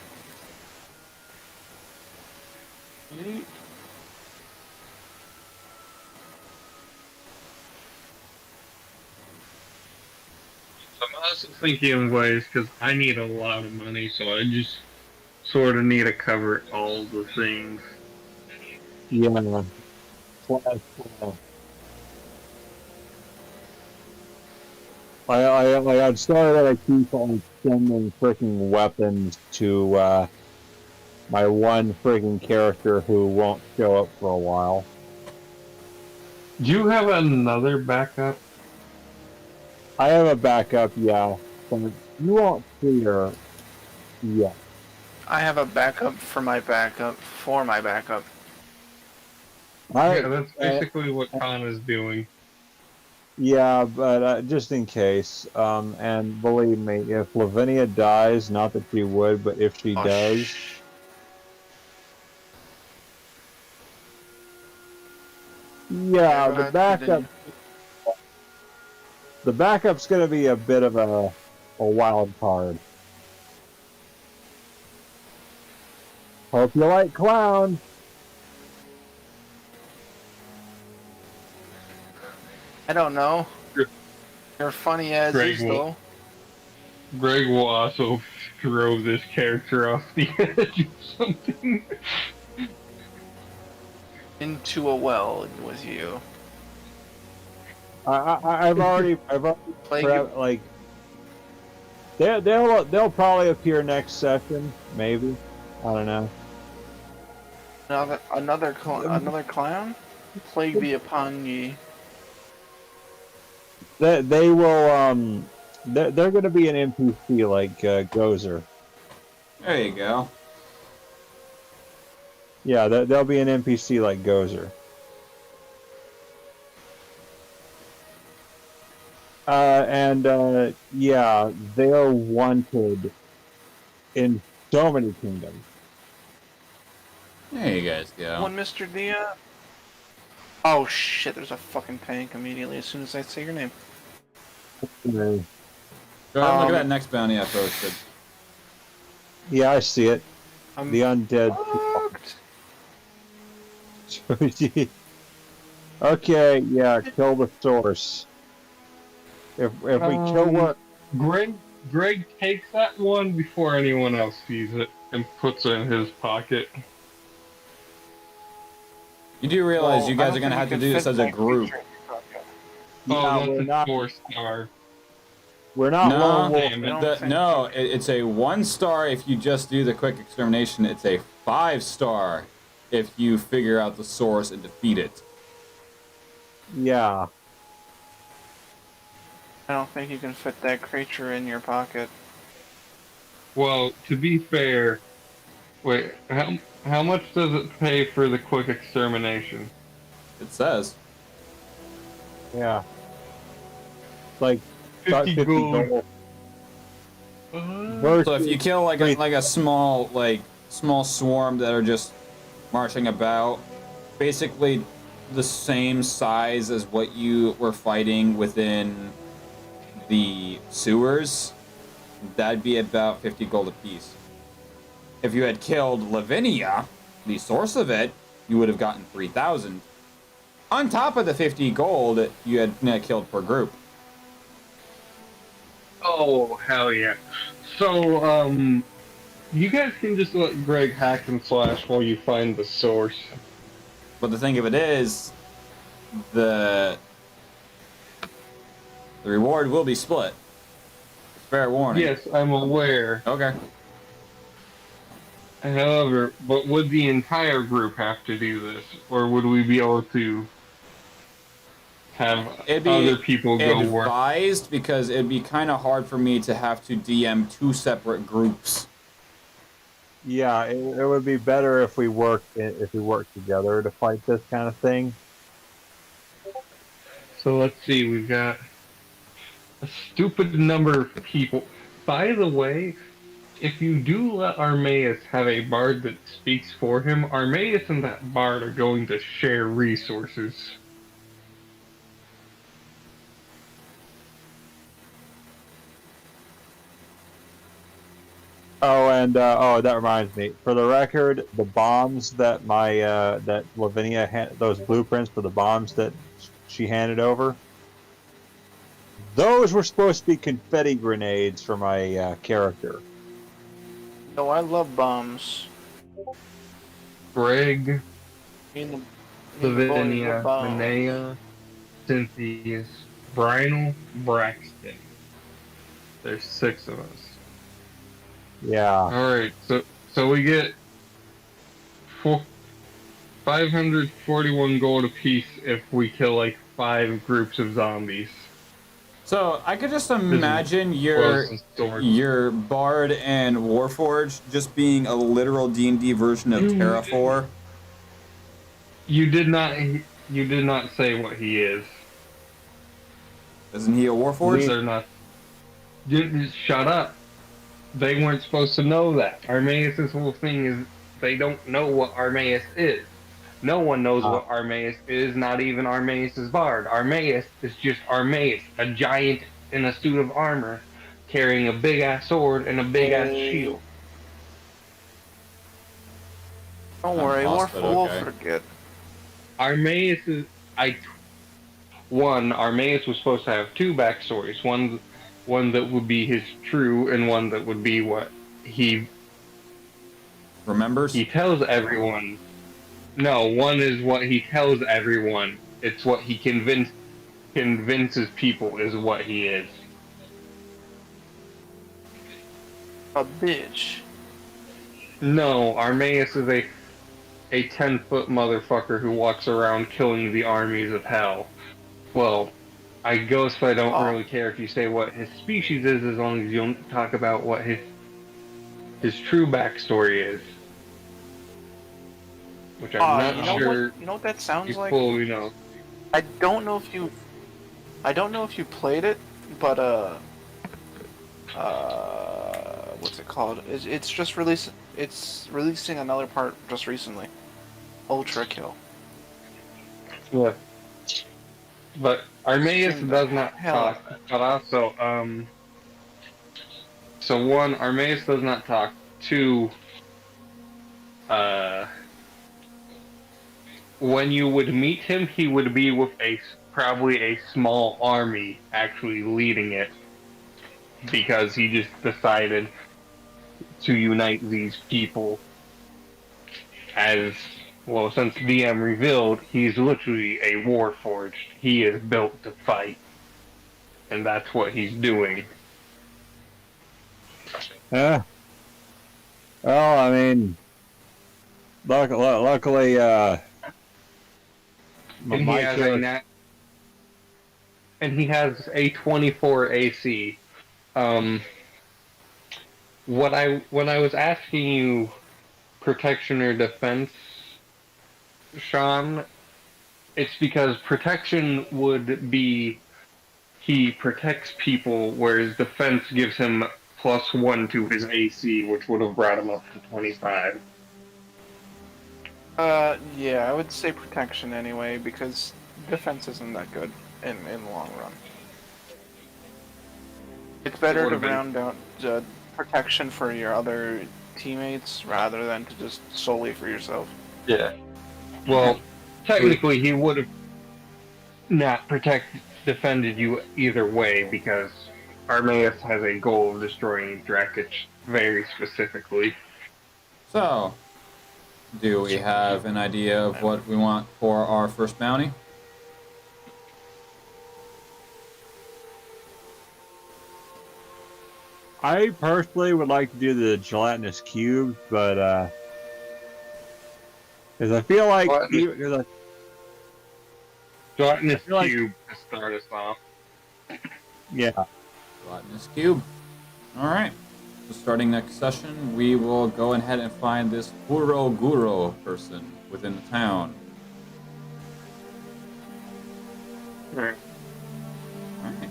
I'm also thinking of ways because I need a lot of money, so I just sort of need to cover all the things. Yeah. I'd started that I keep on sending freaking weapons to my one freaking character who won't show up for a while. Do you have another backup? I have a backup, yeah, but you won't see her yet. I have a backup for my backup for my backup. Yeah, that's basically what Khan is doing. Yeah, but just in case, and believe me, if Lavinia dies, not that she would, but if she does, yeah, go the ahead, backup, the backup's going to be a bit of a wild card. Hope you like clown. I don't know. You're funny as Greg is, will- though. Greg will also throw this character off the edge of something. Into a well with you. I've already Plague prep, like they'll probably appear next session, maybe. I don't know. Another clown? Plague be upon ye. They will they're going to be an NPC like Gozer. There you go. Yeah, they'll be an NPC like Gozer. Yeah, they're wanted in so many kingdoms. There you guys go. One Mr. Dia. Oh shit, there's a fucking tank immediately as soon as I say your name. Go ahead and look at that next bounty I posted. Yeah, I see it. I'm The undead. fucked. Okay, yeah, kill the source. If we kill what? Greg takes that one before anyone else sees it and puts it in his pocket. You do realize Well, you I guys don't are going to think have to you do can this fit as a that group. creature in your pocket. Yeah, Oh, we're that's not. a 4-star. We're not No, lone wolf. Damn it. don't think no, it's a 1-star if you just do the quick extermination. It's a 5-star if you figure out the source and defeat it. Yeah. I don't think you can fit that creature in your pocket. Well, to be fair, wait, how much does it pay for the quick extermination? It says. Yeah. Like 50 gold. Versus, So if you kill like a small swarm that are just marching about, basically the same size as what you were fighting within the sewers, that'd be about 50 gold apiece. If you had killed Lavinia, the source of it, you would have gotten 3,000. On top of the 50 gold you had killed per group. Oh, hell yeah. So, you guys can just let Greg hack and slash while you find the source. But the thing of it is, the reward will be split. Fair warning. Yes, I'm aware. Okay. However, but would the entire group have to do this? Or would we be able to have other people go work? Advised, because it'd be kind of hard for me to have to DM 2 separate groups. Yeah, it would be better if we worked together to fight this kind of thing. So let's see, we've got a stupid number of people. By the way, if you do let Armaeus have a bard that speaks for him, Armaeus and that bard are going to share resources. Oh, and that reminds me. For the record, the bombs that that Lavinia those blueprints for the bombs that she handed over, those were supposed to be confetti grenades for my character. No, I love bombs. Greg, Lavinia, bombs. Linnea, Cynthia, Brynel, Braxton. There's 6 of us. Yeah. Alright, so we get 541 gold apiece if we kill like 5 groups of zombies. So I could just imagine your Bard and Warforged just being a literal D&D version of Terrafor. You did not say what he is. Isn't he a Warforged? They're not. Just shut up. They weren't supposed to know that. Armaeus' whole thing is they don't know what Armaeus is. No one knows what Armaeus is, not even Armaeus' bard. Armaeus is just Armaeus, a giant in a suit of armor, carrying a big-ass sword and a big-ass shield. Don't worry, we'll forget. Armaeus is... Armaeus was supposed to have 2 backstories. One that would be his true, and one that would be what he... remembers? He tells everyone... No, one is what he tells everyone. It's what he convinces people is what he is. A bitch. No, Armaeus is a 10-foot motherfucker who walks around killing the armies of hell. Well, I guess I don't really care if you say what his species is, as long as you don't talk about what his true backstory is. Which I'm not sure. You know what that sounds like? Fully know. I don't know if you played it, but what's it called? It's just released. It's releasing another part just recently. Ultra Kill. Yeah. But Armaeus does not talk. But also, so 1, Armaeus does not talk. 2, when you would meet him, he would be with probably a small army actually leading it, because he just decided to unite these people. As well, since DM revealed, he's literally a Warforged. He is built to fight, and that's what he's doing. Well, I mean, luckily, and he has a 24 AC. When I was asking you protection or defense, Sean, it's because protection would be he protects people, whereas defense gives him +1 to his AC, which would have brought him up to 25. Yeah, I would say protection anyway, because defense isn't that good in the long run. It's better to round out protection for your other teammates rather than to just solely for yourself. Yeah. Well, technically, he would have not defended you either way because Armaeus has a goal of destroying Drakic very specifically. So, do we have an idea of what we want for our first bounty? I personally would like to do the gelatinous cubes, but because I feel like Gelatinous like- cube to start us off. yeah, Gelatinous cube. Alright. So starting next session, we will go ahead and find this Guro person within the town. Alright. Alright.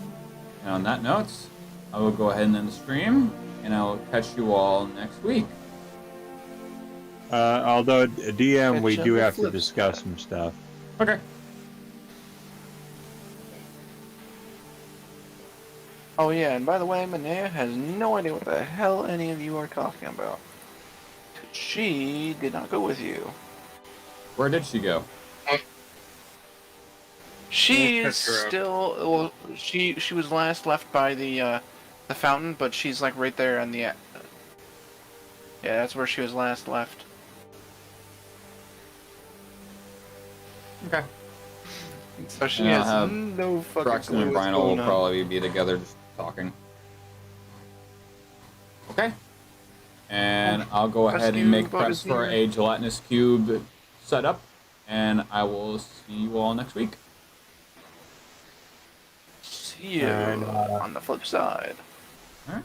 And on that note, I will go ahead and end the stream, and I will catch you all next week. although DM, we Catch do up have the to flip discuss side. some stuff. Okay. Oh yeah, and by the way, Manea has no idea what the hell any of you are talking about. She did not go with you. Where did she go? She We'll is catch her up. still. Well, she was last left by the fountain, but she's like right there on the. Yeah, that's where she was last left. Okay. So she And I'll has have no fucking Braxton clue and what's Brian will going on. probably be together just talking. Okay. And I'll go ahead and Rescue make boat preps is for here. a gelatinous cube setup, and I will see you all next week. See you And, on the flip side. Alright.